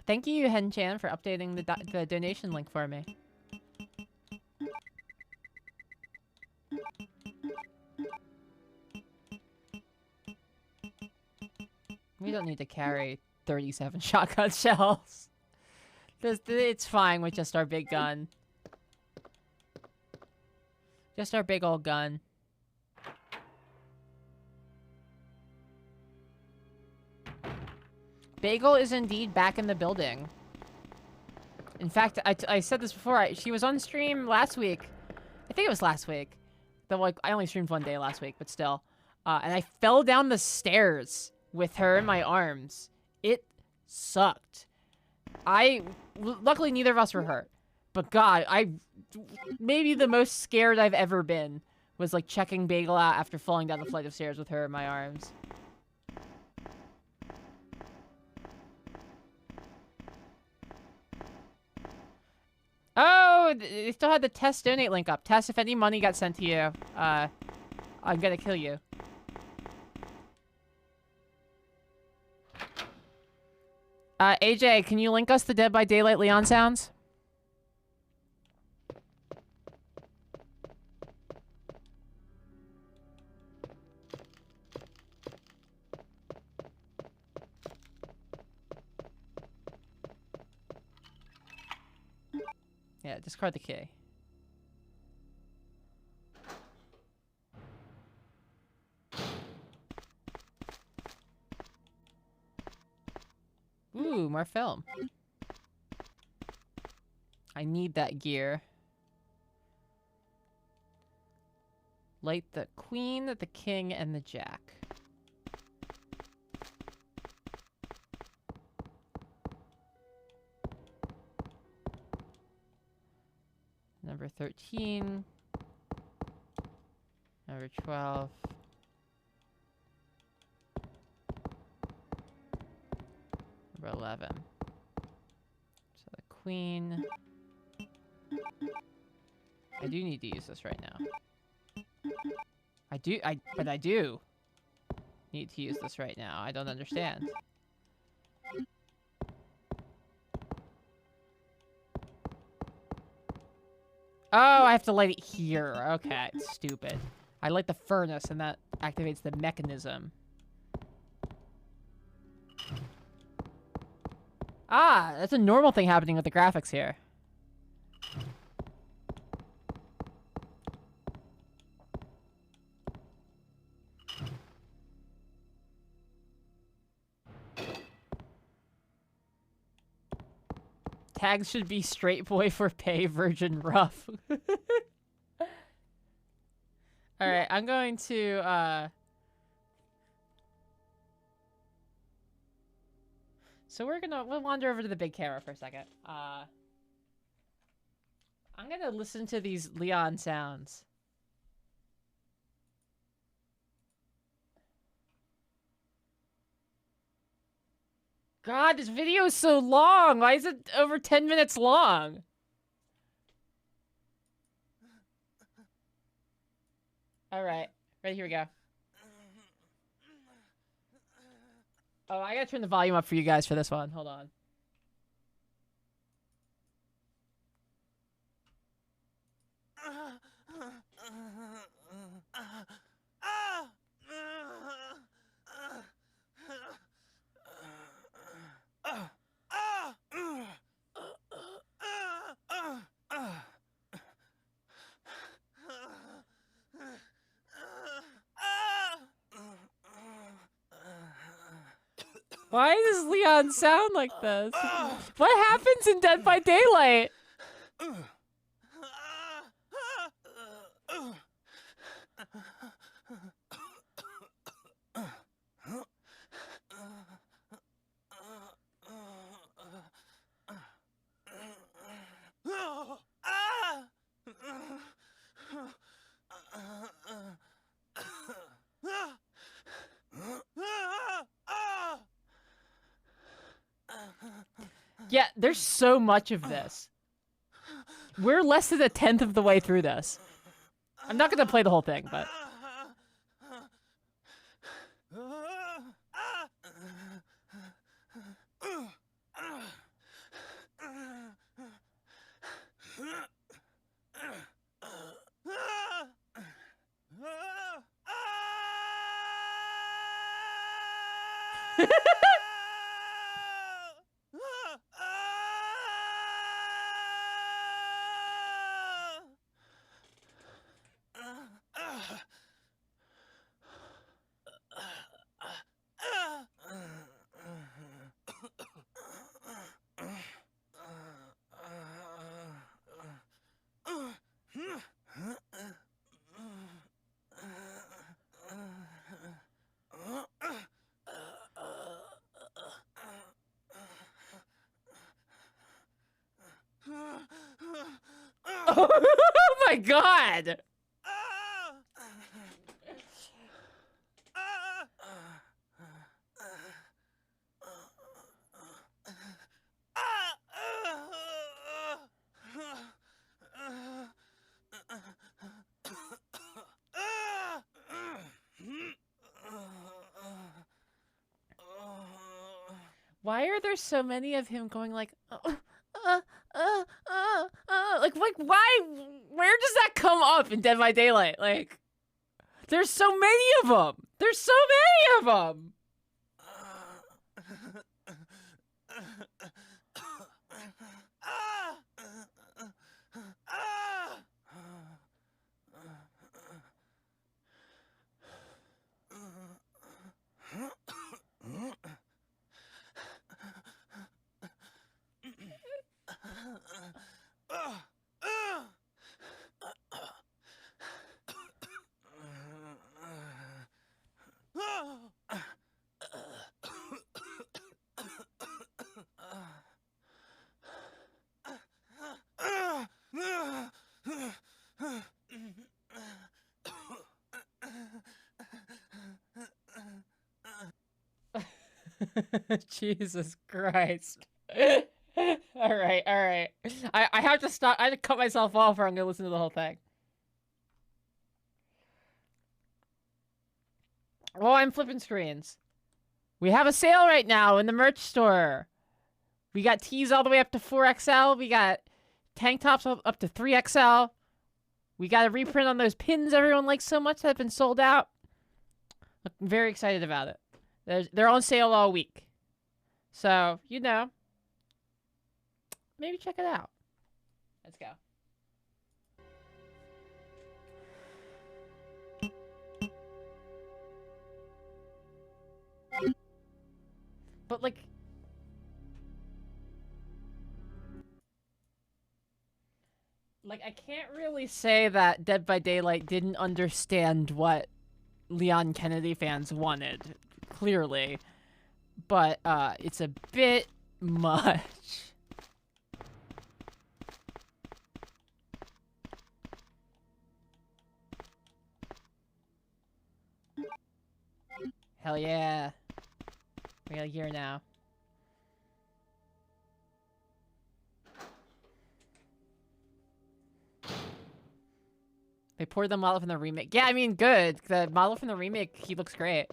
Thank you, Hen-chan, for updating the donation link for me. We don't need to carry 37 shotgun shells. It's fine with just our big gun. Just our big old gun. Bagel is indeed back in the building. In fact, I said this before. She was on stream last week. I think it was last week. Though, like, I only streamed one day last week, but still. And I fell down the stairs with her in my arms. It sucked. Luckily, neither of us were hurt. But God, maybe the most scared I've ever been was, like, checking Bagel out after falling down the flight of stairs with her in my arms. Oh, they still had the Tess donate link up. Tess, if any money got sent to you, I'm gonna kill you. AJ, can you link us the Dead by Daylight Leon sounds? Yeah, discard the key. Ooh, more film. I need that gear. Light the queen, the king, and the jack. Number 13. Number 12. Number 11. So the queen. I do need to use this right now. But I do need to use this right now. I don't understand. Oh, I have to light it here. Okay, stupid. I light the furnace and that activates the mechanism. Ah, that's a normal thing happening with the graphics here. Tags should be straight boy for pay, virgin rough. Alright, I'm going to, so we'll wander over to the big camera for a second. I'm gonna listen to these Leon sounds. God, this video is so long. Why is it over 10 minutes long? All right. Ready, here we go. Oh, I gotta turn the volume up for you guys for this one. Hold on. Why does Leon sound like this? What happens in Dead by Daylight? Yeah, there's so much of this. We're less than 1/10 of the way through this. I'm not gonna play the whole thing, but... Oh my god! Why are there so many of him going like, like why? Where does that come up in Dead by Daylight? Like, there's so many of them. There's so many of them. Jesus Christ. Alright, alright. I have to stop. I have to cut myself off or I'm gonna listen to the whole thing. Oh, I'm flipping screens. We have a sale right now in the merch store. We got tees all the way up to 4XL. We got tank tops up to 3XL. We got a reprint on those pins everyone likes so much that have been sold out. I'm very excited about it. They're on sale all week. So, you know, maybe check it out. Let's go. But, like... I can't really say that Dead by Daylight didn't understand what Leon Kennedy fans wanted, clearly. But, it's a bit much. Hell yeah. We got a gear now. They poured the model from the remake. Yeah, I mean, good. The model from the remake, he looks great.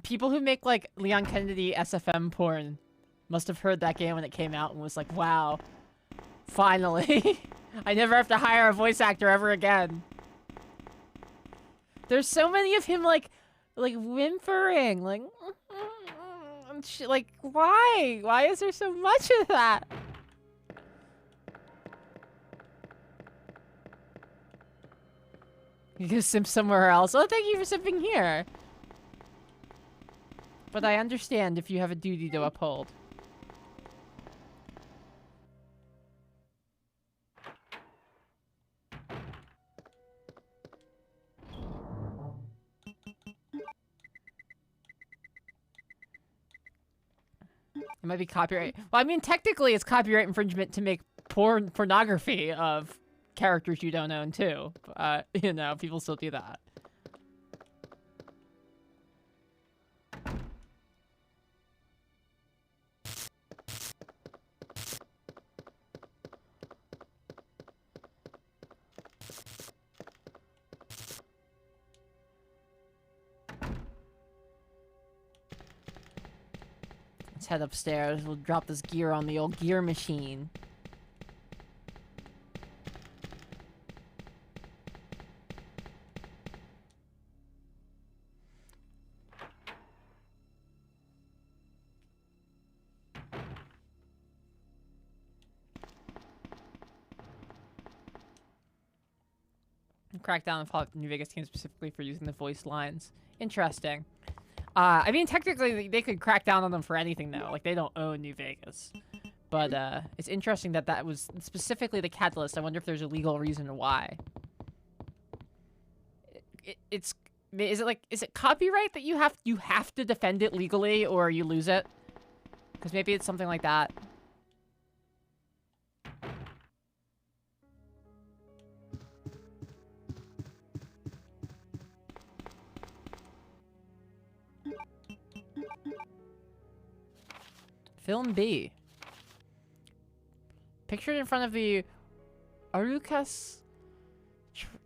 People who make, like, Leon Kennedy SFM porn must have heard that game when it came out and was like, wow, finally. I never have to hire a voice actor ever again. There's so many of him, like whimpering, like, why? Why is there so much of that? You can simp somewhere else. Oh, thank you for simping here. But I understand if you have a duty to uphold. It might be copyright. Well, I mean, technically it's copyright infringement to make pornography of characters you don't own, too. You know, people still do that. Let's head upstairs. We'll drop this gear on the old gear machine. Crackdown and Fallout New Vegas came specifically for using the voice lines. Interesting. I mean, technically, they could crack down on them for anything, though. Like, they don't own New Vegas. But, it's interesting that that was specifically the catalyst. I wonder if there's a legal reason why. Is it copyright that you have to defend it legally or you lose it? Because maybe it's something like that. Film B. Pictured in front of the Arukas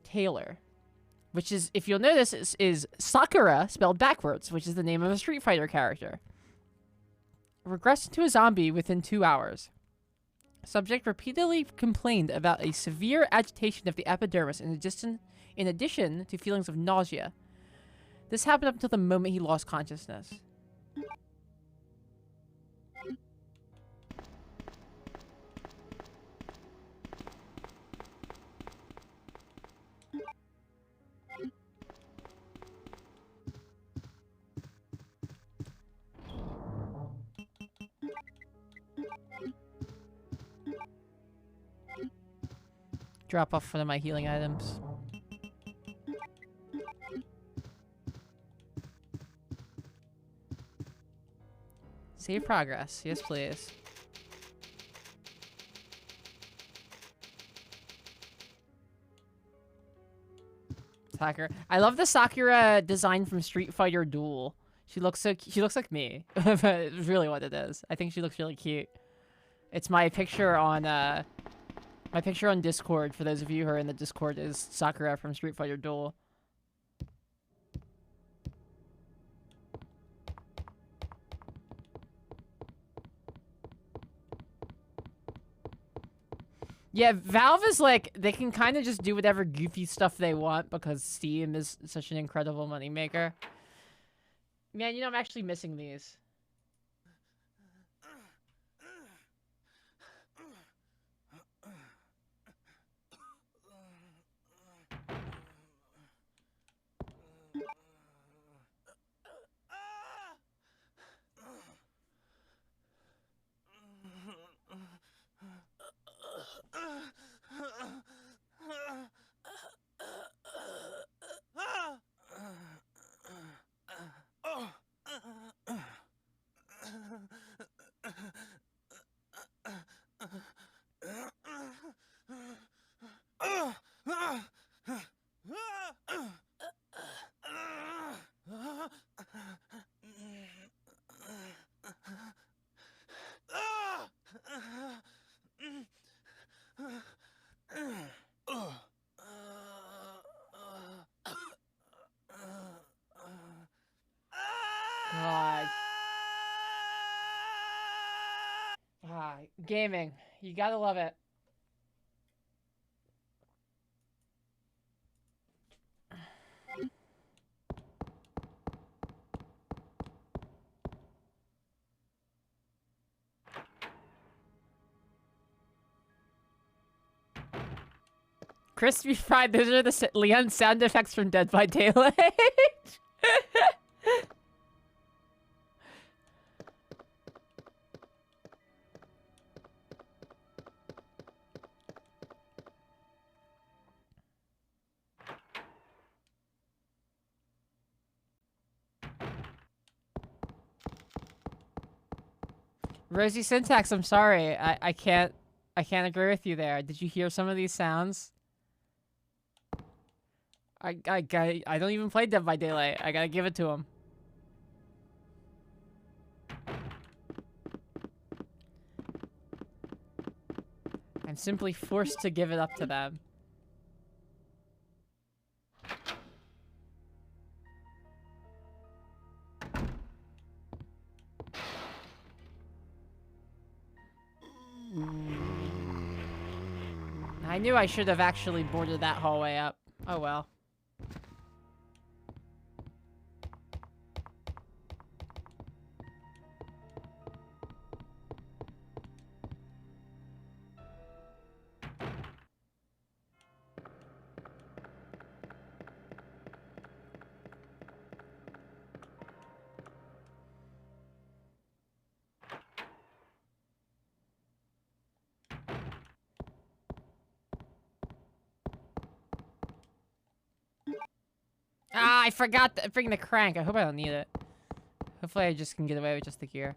Taylor, which is, if you'll notice, is Sakura spelled backwards, which is the name of a Street Fighter character. Regressed into a zombie within 2 hours. Subject repeatedly complained about a severe agitation of the epidermis in addition to feelings of nausea. This happened up until the moment he lost consciousness. Drop off one of my healing items. Save progress. Yes, please. Sakura. I love the Sakura design from Street Fighter Duel. She looks like me. It's really what it is. I think she looks really cute. It's my picture on Discord. For those of you who are in the Discord, is Sakura from Street Fighter Duel. Yeah, Valve is like, they can kind of just do whatever goofy stuff they want because Steam is such an incredible moneymaker. Man, you know, I'm actually missing these. God. Gaming. You gotta love it. Crispy fried. Those are the Leon sound effects from Dead by Daylight. Rosie Syntax, I'm sorry. I can't agree with you there. Did you hear some of these sounds? I don't even play Dead by Daylight. I gotta give it to him. I'm simply forced to give it up to them. I knew I should have actually boarded that hallway up. Oh well. Ah, I forgot to bring the crank. I hope I don't need it. Hopefully I just can get away with just the gear.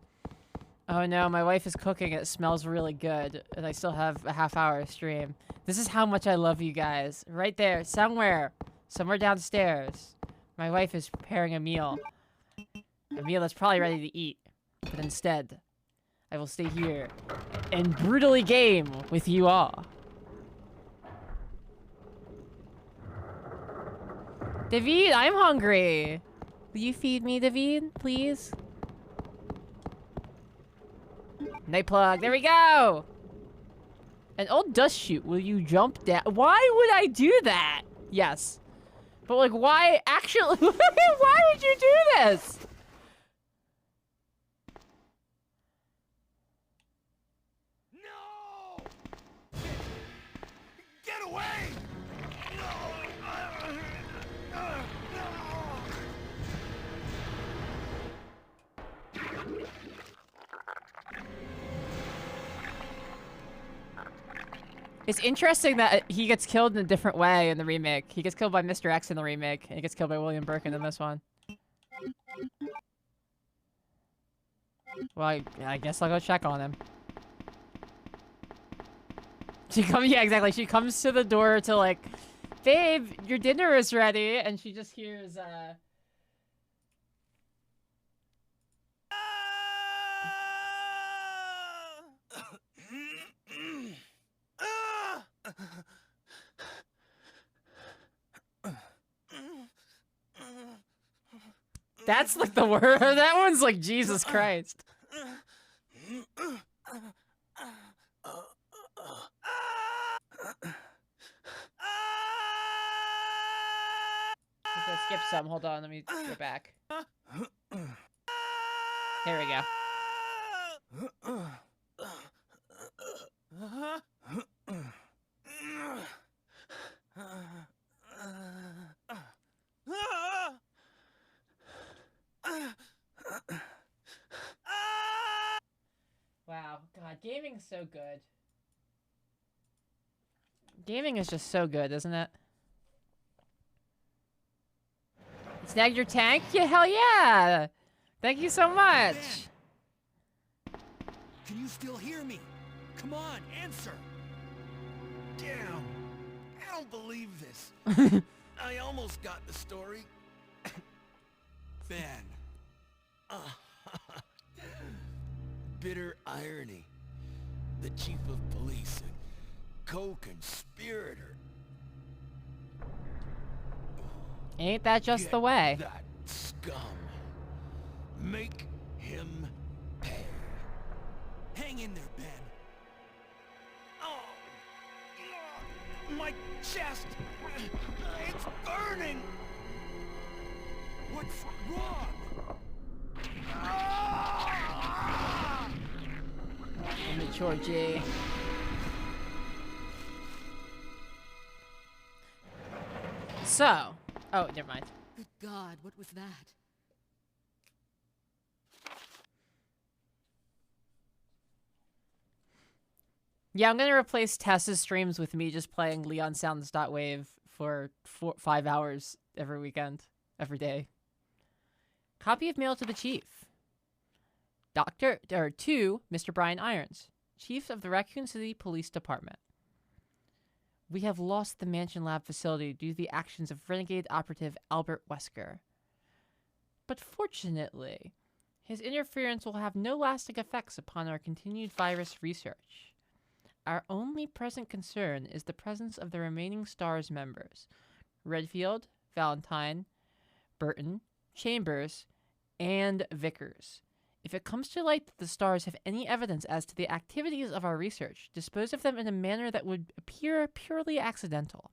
Oh no, my wife is cooking. It smells really good. And I still have a half-hour stream. This is how much I love you guys. Right there, somewhere downstairs. My wife is preparing a meal. A meal that's probably ready to eat. But instead, I will stay here and brutally game with you all. David, I'm hungry. Will you feed me, David, please? Night plug. There we go. An old dust chute. Will you jump down? Why would I do that? Yes. But, like, why actually? Why would you do this? No! Get away! It's interesting that he gets killed in a different way in the remake. He gets killed by Mr. X in the remake, and he gets killed by William Birkin in this one. Well, I guess I'll go check on him. She comes, yeah, exactly. She comes to the door to like, babe, your dinner is ready, and she just hears, That's like the word. That one's like Jesus Christ. If I skip some, hold on, let me go back. There we go. Wow, God, gaming's so good. Gaming is just so good, isn't it? Snag your tank? Yeah, hell yeah! Thank you so much! Can you still hear me? Come on, answer! Damn! I don't believe this. I almost got the story. Ben. Bitter irony. The chief of police, a co-conspirator. Ain't that just Get the way? that scum. Make him pay. Hang in there, Ben. Oh, my chest. It's burning. What's wrong? Immature G. So, oh, never mind. Good God, what was that? Yeah, I'm gonna replace Tessa's streams with me just playing leonsounds.wave for 5 hours every weekend, every day. Copy of mail to the chief. To Mr. Brian Irons, Chief of the Raccoon City Police Department. We have lost the Mansion Lab facility due to the actions of renegade operative Albert Wesker. But fortunately, his interference will have no lasting effects upon our continued virus research. Our only present concern is the presence of the remaining STARS members, Redfield, Valentine, Burton, Chambers, and Vickers. If it comes to light that the STARS have any evidence as to the activities of our research, dispose of them in a manner that would appear purely accidental.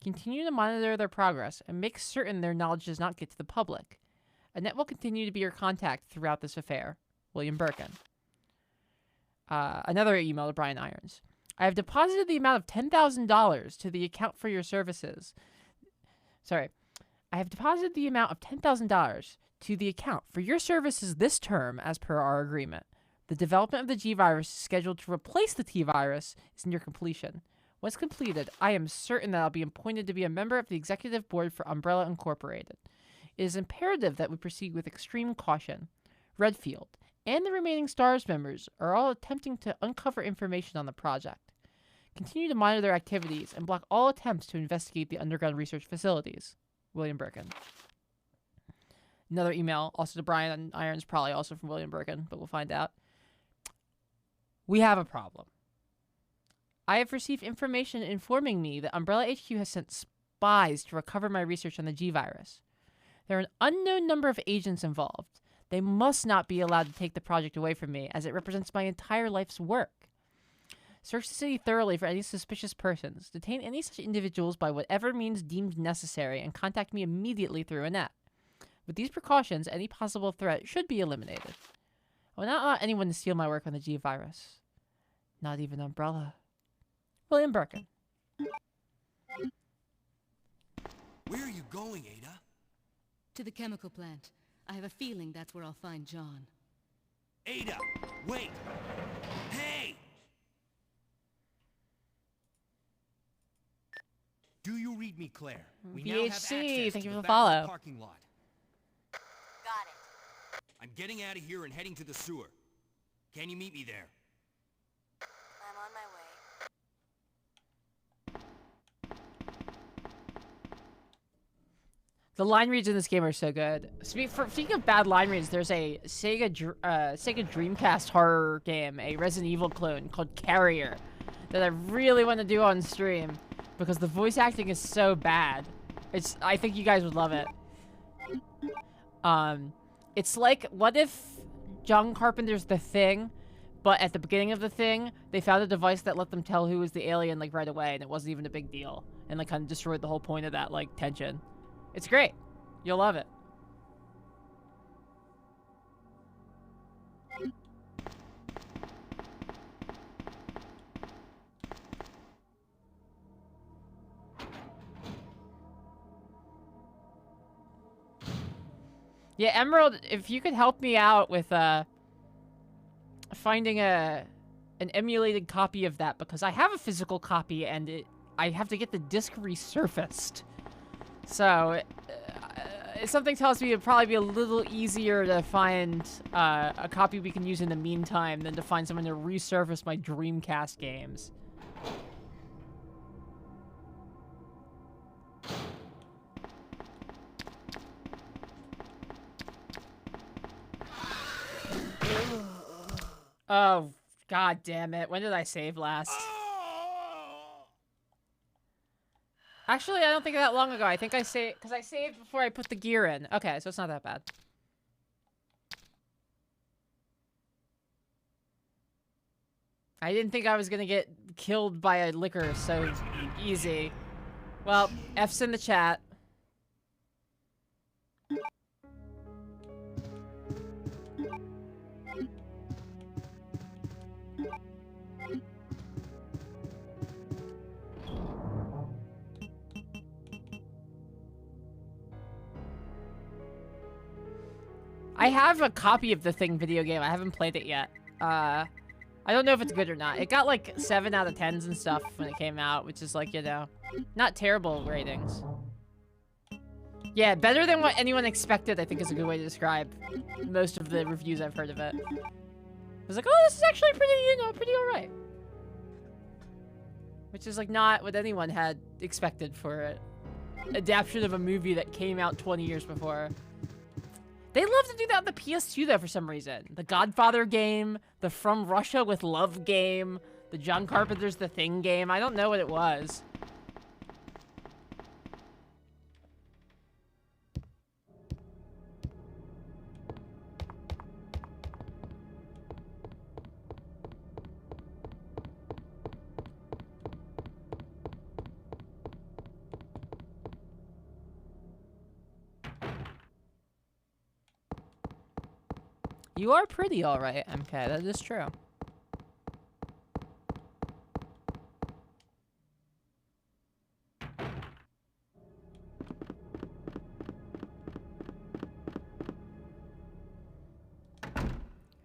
Continue to monitor their progress and make certain their knowledge does not get to the public. Annette will continue to be your contact throughout this affair. William Birkin. Another email to Brian Irons. I have deposited the amount of $10,000 to the account for your services. I have deposited the amount of $10,000 to the account for your services this term as per our agreement. The development of the G-Virus scheduled to replace the T-Virus is near completion. Once completed, I am certain that I'll be appointed to be a member of the executive board for Umbrella Incorporated. It is imperative that we proceed with extreme caution. Redfield and the remaining STARS members are all attempting to uncover information on the project. Continue to monitor their activities and block all attempts to investigate the underground research facilities. William Birkin. Another email, also to Brian Irons, probably also from William Birkin, but we'll find out. We have a problem. I have received information informing me that Umbrella HQ has sent spies to recover my research on the G-Virus. There are an unknown number of agents involved. They must not be allowed to take the project away from me, as it represents my entire life's work. Search the city thoroughly for any suspicious persons. Detain any such individuals by whatever means deemed necessary, and contact me immediately through Annette. With these precautions, any possible threat should be eliminated. I will not allow anyone to steal my work on the G-Virus. Not even Umbrella. William Birkin. Where are you going, Ada? To the chemical plant. I have a feeling that's where I'll find John. Ada, wait! Hey! Do you read me, Claire? We now have BHC, access thank to you the for the back of follow. parking lot. Got it. I'm getting out of here and heading to the sewer. Can you meet me there? I'm on my way. The line reads in this game are so good. Speaking of bad line reads, there's a Sega Dreamcast horror game, a Resident Evil clone called Carrier, that I really want to do on stream because the voice acting is so bad. I think you guys would love it. It's like, what if John Carpenter's The Thing, but at the beginning of The Thing, they found a device that let them tell who was the alien, like, right away, and it wasn't even a big deal, and, like, kind of destroyed the whole point of that, like, tension. It's great. You'll love it. Yeah, Emerald, if you could help me out with finding an emulated copy of that, because I have a physical copy and I have to get the disc resurfaced. So something tells me it'd probably be a little easier to find a copy we can use in the meantime than to find someone to resurface my Dreamcast games. Oh, god damn it. When did I save last? Actually, I don't think that long ago. I think I saved, because I saved before I put the gear in. Okay, so it's not that bad. I didn't think I was gonna get killed by a liquor so easy. Well, F's in the chat. I have a copy of the Thing video game. I haven't played it yet. I don't know if it's good or not. It got like 7 out of 10s and stuff when it came out, which is like, you know, not terrible ratings. Yeah, better than what anyone expected, I think is a good way to describe most of the reviews I've heard of it. I was like, oh, this is actually pretty, you know, pretty alright. Which is like not what anyone had expected for an adaptation of a movie that came out 20 years before. They love to do that on the PS2 though for some reason. The Godfather game, the From Russia with Love game, the John Carpenter's The Thing game. I don't know what it was. You are pretty alright, MK. That is true.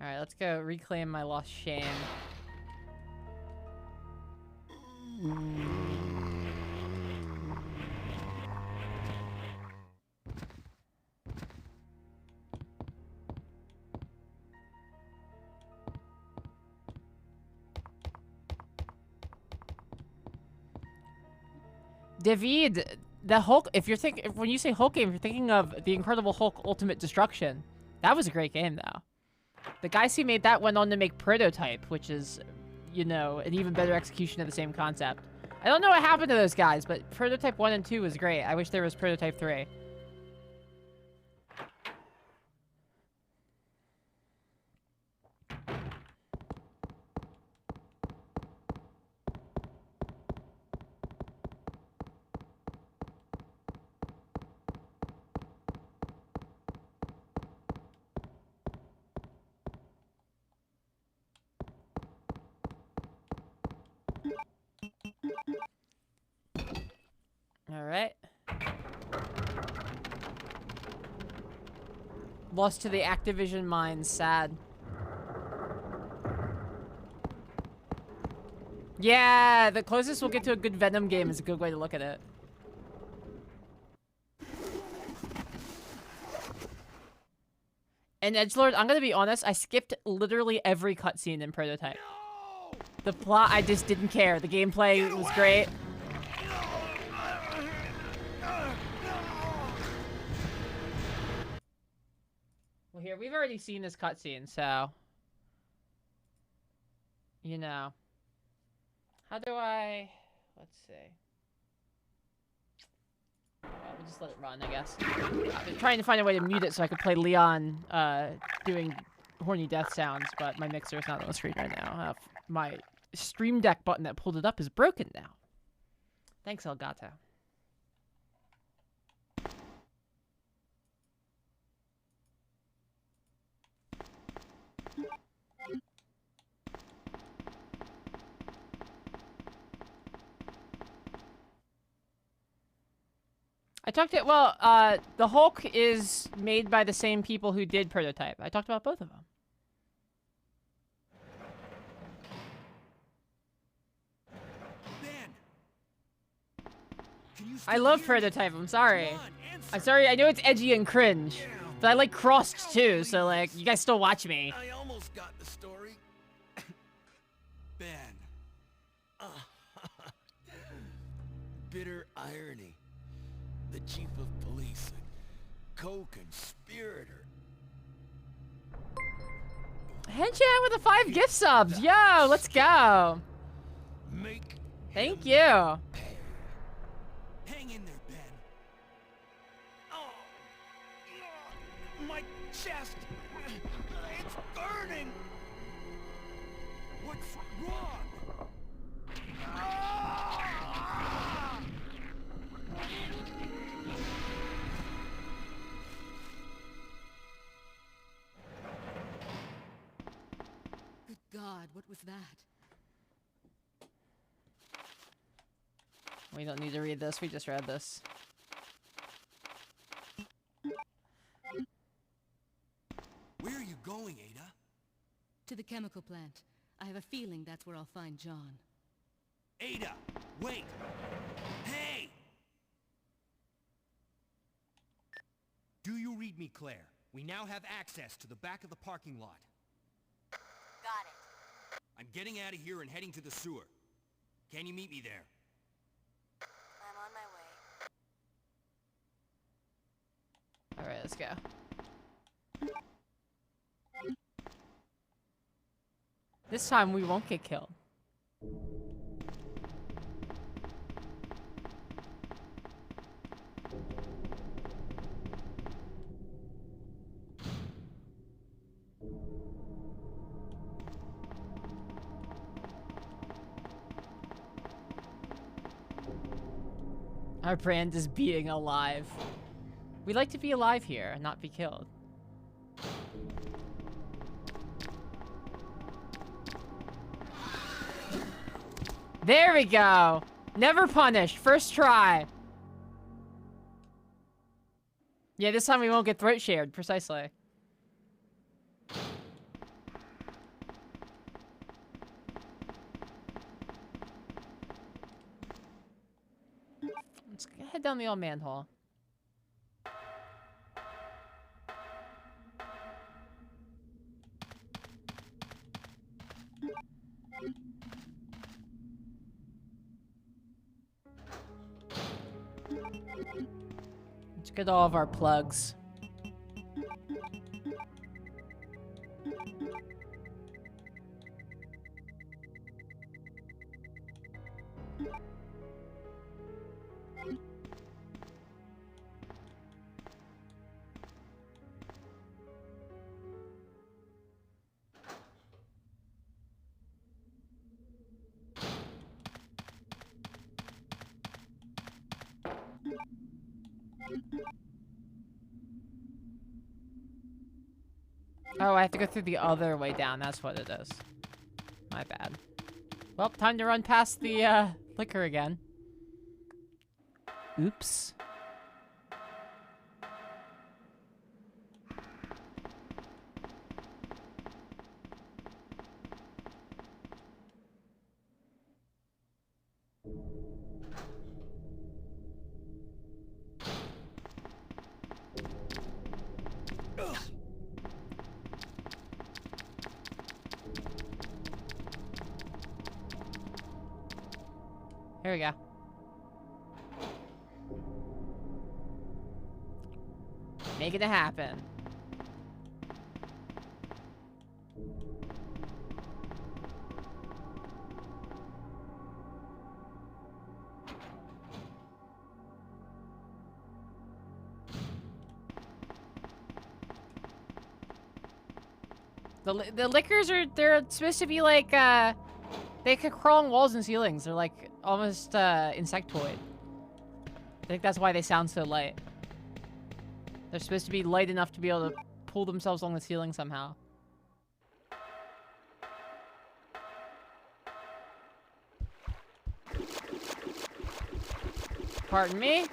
Alright, let's go reclaim my lost shame. David, the Hulk, when you say Hulk game, if you're thinking of the Incredible Hulk Ultimate Destruction. That was a great game, though. The guys who made that went on to make Prototype, which is, you know, an even better execution of the same concept. I don't know what happened to those guys, but Prototype 1 and 2 was great. I wish there was Prototype 3. Alright. Lost to the Activision mines, sad. Yeah, the closest we'll get to a good Venom game is a good way to look at it. And Edgelord, I'm gonna be honest, I skipped literally every cutscene in Prototype. No! The plot, I just didn't care. The gameplay was great. Well, here, we've already seen this cutscene, so... You know. How do I... Let's see. Well, we'll just let it run, I guess. I've been trying to find a way to mute it so I could play Leon, doing horny death sounds, but my mixer is not on the screen right now. My Stream Deck button that pulled it up is broken now. Thanks, Elgato. I talked it. Well, the Hulk is made by the same people who did Prototype. I talked about both of them. Ben! Can you I still love hear me? Prototype. I'm sorry. Come on, answer. I'm sorry. I know it's edgy and cringe, Damn. but I like Crossed too. So like, you guys still watch me. I almost got the story. Ben. Bitter irony. The chief of police, a co-conspirator. Headchat with the 5 gift subs. Yo, let's go. Make Thank him you. pay. Hang in there, Ben. Oh, my chest. It's burning. What's wrong? Ah! Good God, what was that? We don't need to read this. We just read this. Where are you going, Ada? To the chemical plant. I have a feeling that's where I'll find John. Ada, wait! Hey! Do you read me, Claire? We now have access to the back of the parking lot. Got it. I'm getting out of here and heading to the sewer. Can you meet me there? I'm on my way. All right, let's go. This time we won't get killed. Our brand is being alive. We like to be alive here and not be killed. There we go. Never punished. First try. Yeah, this time we won't get throat shared. Precisely. Let's head down the old manhole. Let's get all of our plugs. Oh, I have to go through the other way down. That's what it is. My bad. Well, time to run past the, liquor again. Oops. Here we go. Making it happen. The lickers they're supposed to be like, they could crawl on walls and ceilings. They're like almost, insectoid. I think that's why they sound so light. They're supposed to be light enough to be able to pull themselves along the ceiling somehow. Pardon me?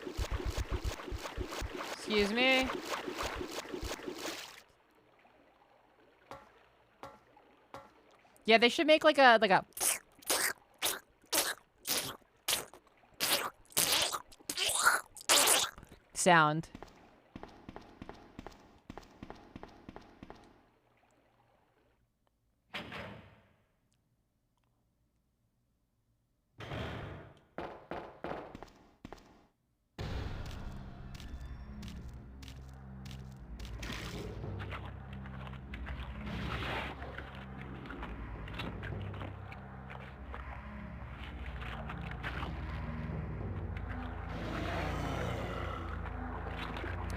Excuse me? Yeah, they should make like a sound.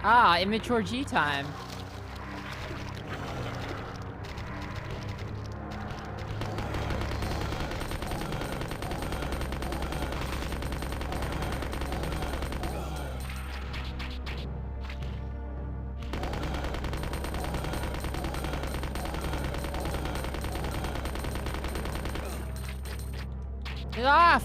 Ah, immature G time. Get off!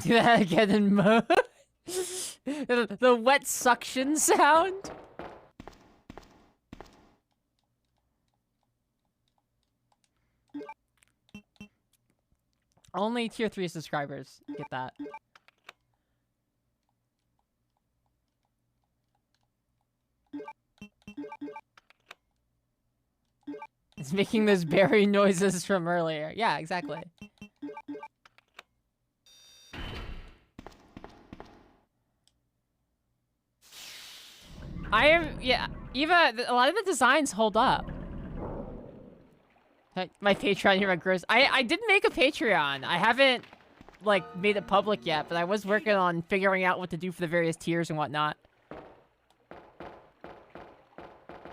Do that again in mode. The wet suction sound. Only tier 3 subscribers get that. It's making those berry noises from earlier. Yeah, exactly. Yeah, Eva, a lot of the designs hold up. My Patreon here, my gross. I didn't make a Patreon. I haven't, like, made it public yet, but I was working on figuring out what to do for the various tiers and whatnot.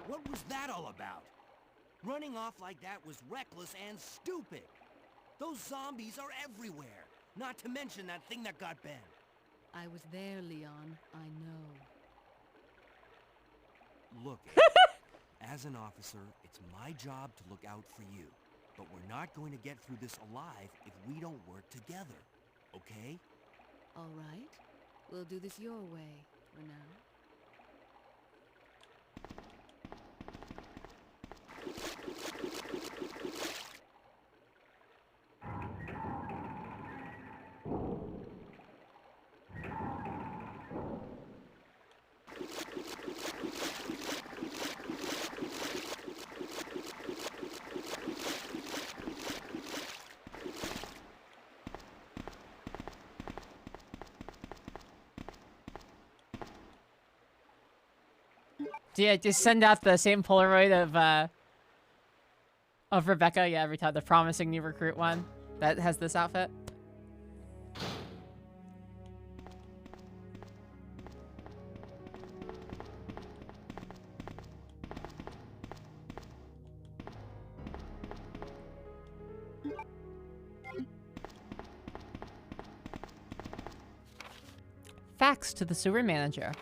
What was that all about? Running off like that was reckless and stupid. Those zombies are everywhere. Not to mention that thing that got Ben. I was there, Leon. I know. Look, as an officer, it's my job to look out for you. But we're not going to get through this alive if we don't work together. Okay? All right. We'll do this your way for now. Yeah, just send out the same Polaroid of Rebecca, yeah, every time. The promising new recruit one that has this outfit. Fax to the sewer manager.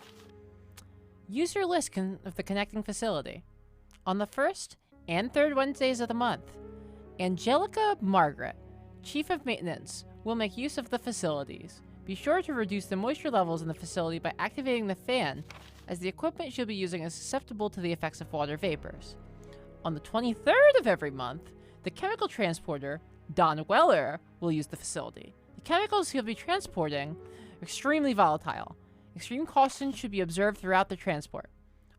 User list of the connecting facility. On the 1st and 3rd Wednesdays of the month, Angelica Margaret, Chief of Maintenance, will make use of the facilities. Be sure to reduce the moisture levels in the facility by activating the fan, as the equipment she'll be using is susceptible to the effects of water vapors. On the 23rd of every month, the chemical transporter, Don Weller, will use the facility. The chemicals he'll be transporting are extremely volatile. Extreme caution should be observed throughout the transport.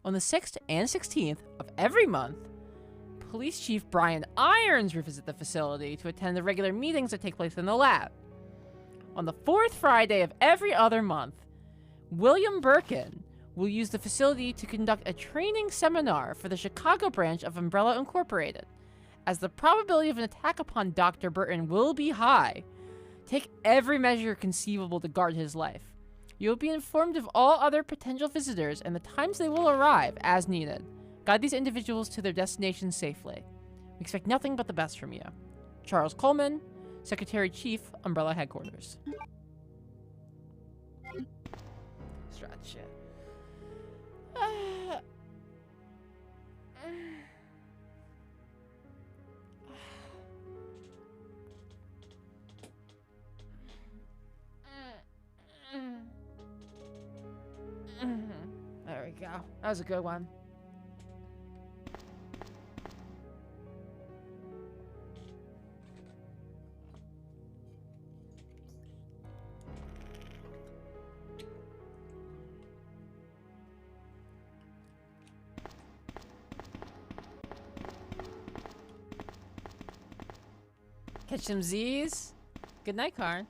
On the 6th and 16th of every month, Police Chief Brian Irons will visit the facility to attend the regular meetings that take place in the lab. On the 4th Friday of every other month, William Birkin will use the facility to conduct a training seminar for the Chicago branch of Umbrella Incorporated. As the probability of an attack upon Dr. Burton will be high, take every measure conceivable to guard his life. You will be informed of all other potential visitors and the times they will arrive as needed. Guide these individuals to their destinations safely. We expect nothing but the best from you. Charles Coleman, Secretary-Chief, Umbrella Headquarters. Stretch it. There we go. That was a good one. Catch some Z's. Good night, Karn.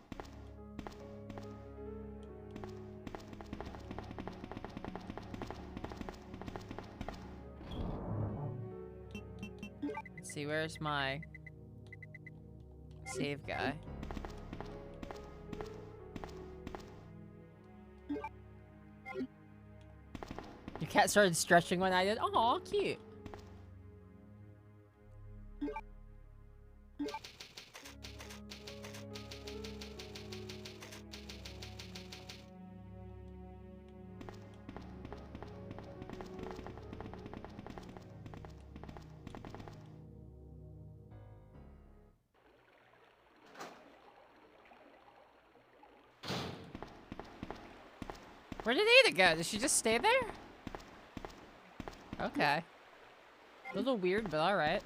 Let's see, where's my save guy? Your cat started stretching when I did. Aw, cute. Where did Ada go? Did she just stay there? Okay. A little weird, but alright.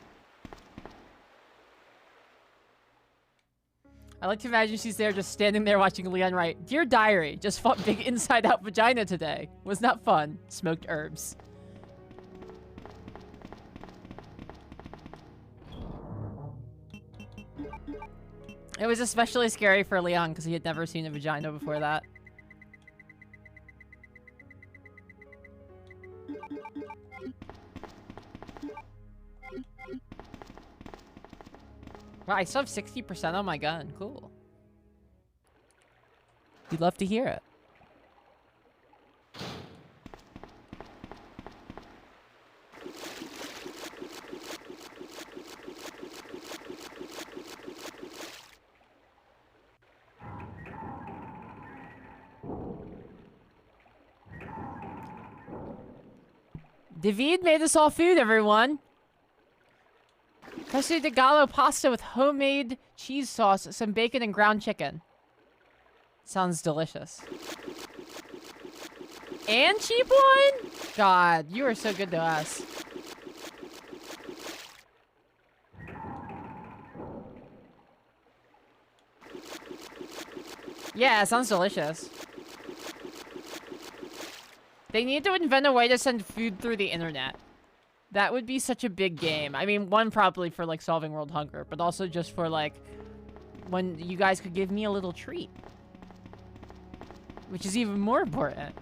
I like to imagine she's there just standing there watching Leon write, "Dear Diary, just fought big inside-out vagina today. Was not fun. Smoked herbs." It was especially scary for Leon because he had never seen a vagina before that. Wow, I still have 60% on my gun. Cool. You'd love to hear it. David made us all food, everyone. Queso de Gallo pasta with homemade cheese sauce, some bacon, and ground chicken. Sounds delicious. And cheap wine? God, you are so good to us. Yeah, it sounds delicious. They need to invent a way to send food through the internet. That would be such a big game. I mean, one, probably for, like, solving world hunger, but also just for, like, when you guys could give me a little treat. Which is even more important.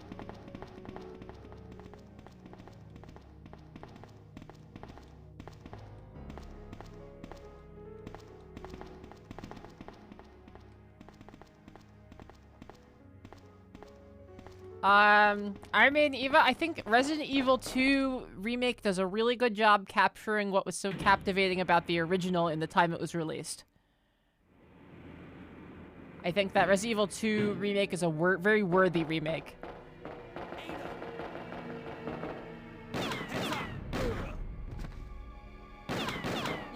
Iron Maiden Eva, I think Resident Evil 2 Remake does a really good job capturing what was so captivating about the original in the time it was released. I think that Resident Evil 2 Remake is a very worthy remake.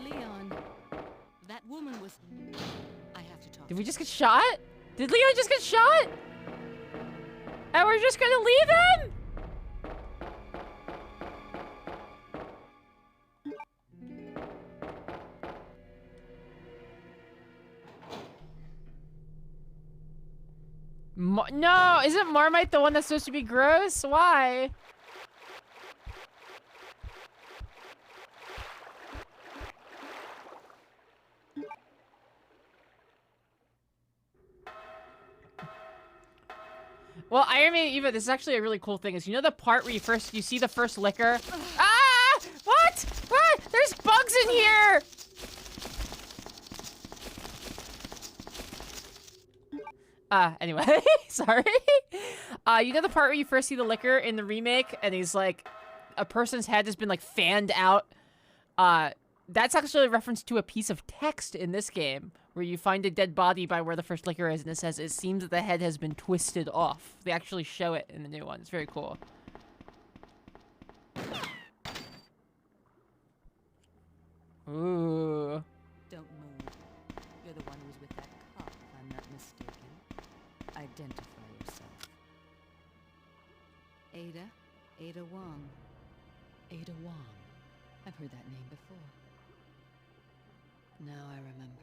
Leon, that woman was... I have to talk. Did we just get shot? Did Leon just get shot? And we're just gonna leave him? No, isn't Marmite the one that's supposed to be gross? Why? Well, Iron Man Eva, this is actually a really cool thing. Is you know the part where you see the first liquor? Ah! What? What? There's bugs in here! Anyway, sorry. You know the part where you first see the liquor in the remake, and he's like, a person's head has been like fanned out. That's actually a reference to a piece of text in this game, where you find a dead body by where the first liquor is, and it says, it seems that the head has been twisted off. They actually show it in the new one. It's very cool. Ooh. Don't move. You're the one who was with that cop, if I'm not mistaken. Identify yourself. Ada Wong. Ada Wong. I've heard that name before. Now I remember.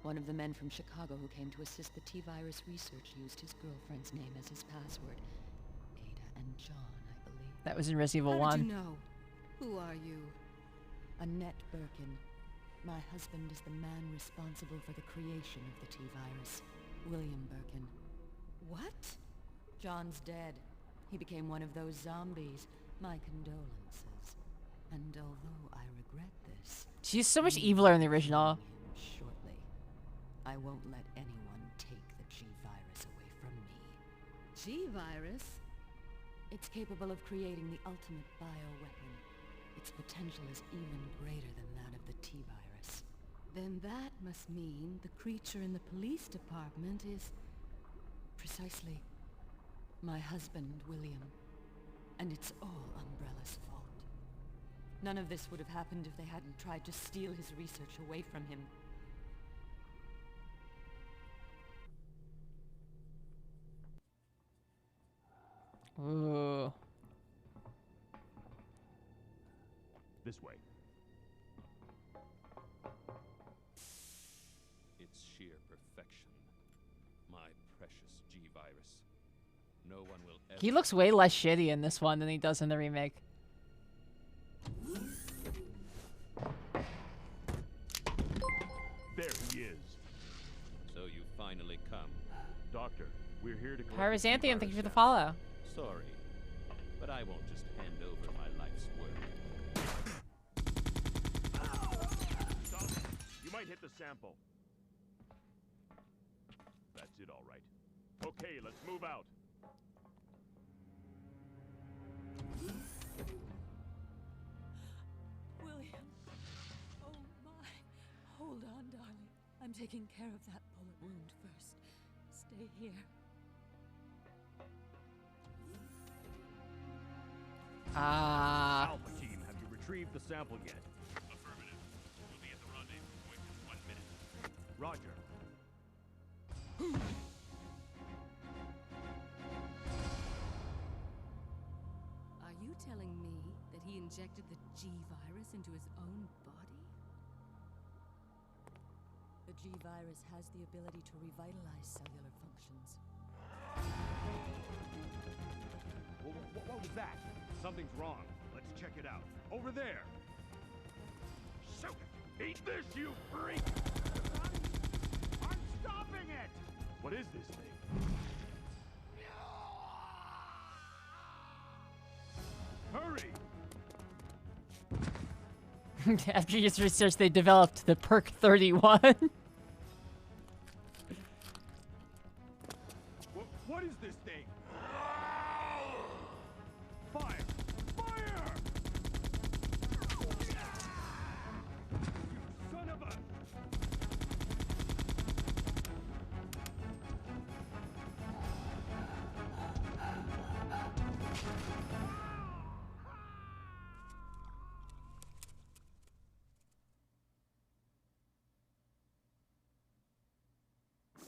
One of the men from Chicago who came to assist the T-virus research used his girlfriend's name as his password. Ada and John, I believe. That was in Resident Evil 1. How did you know? Who are you? Annette Birkin. My husband is the man responsible for the creation of the T-virus. William Birkin. What? John's dead. He became one of those zombies. My condolences. And although I regret this... She's so much eviler in the original. Shortly. I won't let anyone take the G-virus away from me. G-virus? It's capable of creating the ultimate bioweapon. Its potential is even greater than that of the T-virus. Then that must mean the creature in the police department is... precisely my husband, William. And it's all Umbrella's fault. None of this would have happened if they hadn't tried to steal his research away from him. Ooh. This way. It's sheer perfection. My precious G-virus. No one will ever... He looks way less shitty in this one than he does in the remake. There he is. So you finally come. Doctor, we're here to... Pyrazanthium, thank you for the follow. Sorry, but I won't just hand over my life's work. Stop. You might hit the sample. That's it, all right. Okay, let's move out. William. Oh my. Hold on, darling. I'm taking care of that bullet wound first. Stay here. Alpha team, have you retrieved the sample yet? Affirmative. We'll be at the rendezvous point in 1 minute. Roger. Are you telling me that he injected the G-virus into his own body? The G-virus has the ability to revitalize cellular functions. What was that? Something's wrong. Let's check it out. Over there. Shoot it! Eat this, you freak! I'm stopping it! What is this thing? Hurry! After years of research, they developed the Perk 31. What is this thing? Fire! Fire! You son of a...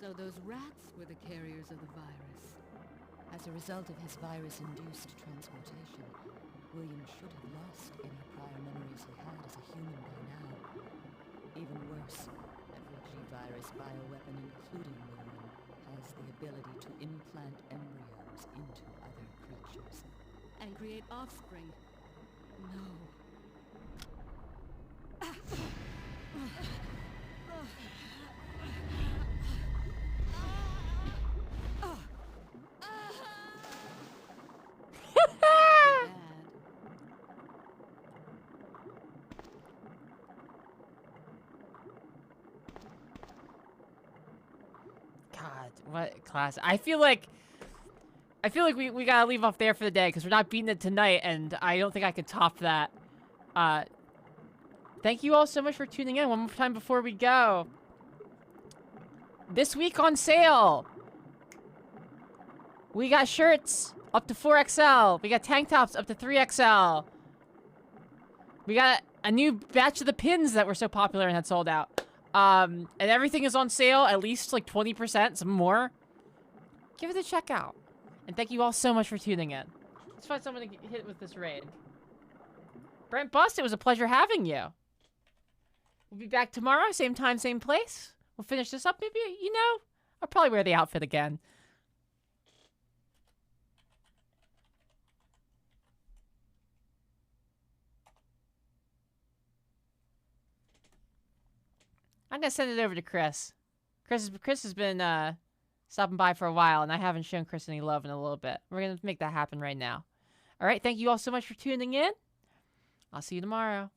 So those rats were the carriers of the virus. As a result of his virus-induced transportation, William should have lost any prior memories he had as a human by now. Even worse, every G-virus bioweapon, including William, has the ability to implant embryos into other creatures and create offspring. No. God, what class? I feel like we gotta leave off there for the day because we're not beating it tonight, and I don't think I can top that. Thank you all so much for tuning in. One more time before we go. This week on sale, we got shirts up to 4XL. We got tank tops up to 3XL. We got a new batch of the pins that were so popular and had sold out. And everything is on sale, at least like 20%, some more. Give it a check out. And thank you all so much for tuning in. Let's find someone to hit with this raid. Brent Bust, it was a pleasure having you. We'll be back tomorrow, same time, same place. We'll finish this up, maybe, you know, I'll probably wear the outfit again. I'm gonna send it over to Chris. Chris has been stopping by for a while, and I haven't shown Chris any love in a little bit. We're gonna make that happen right now. All right, thank you all so much for tuning in. I'll see you tomorrow.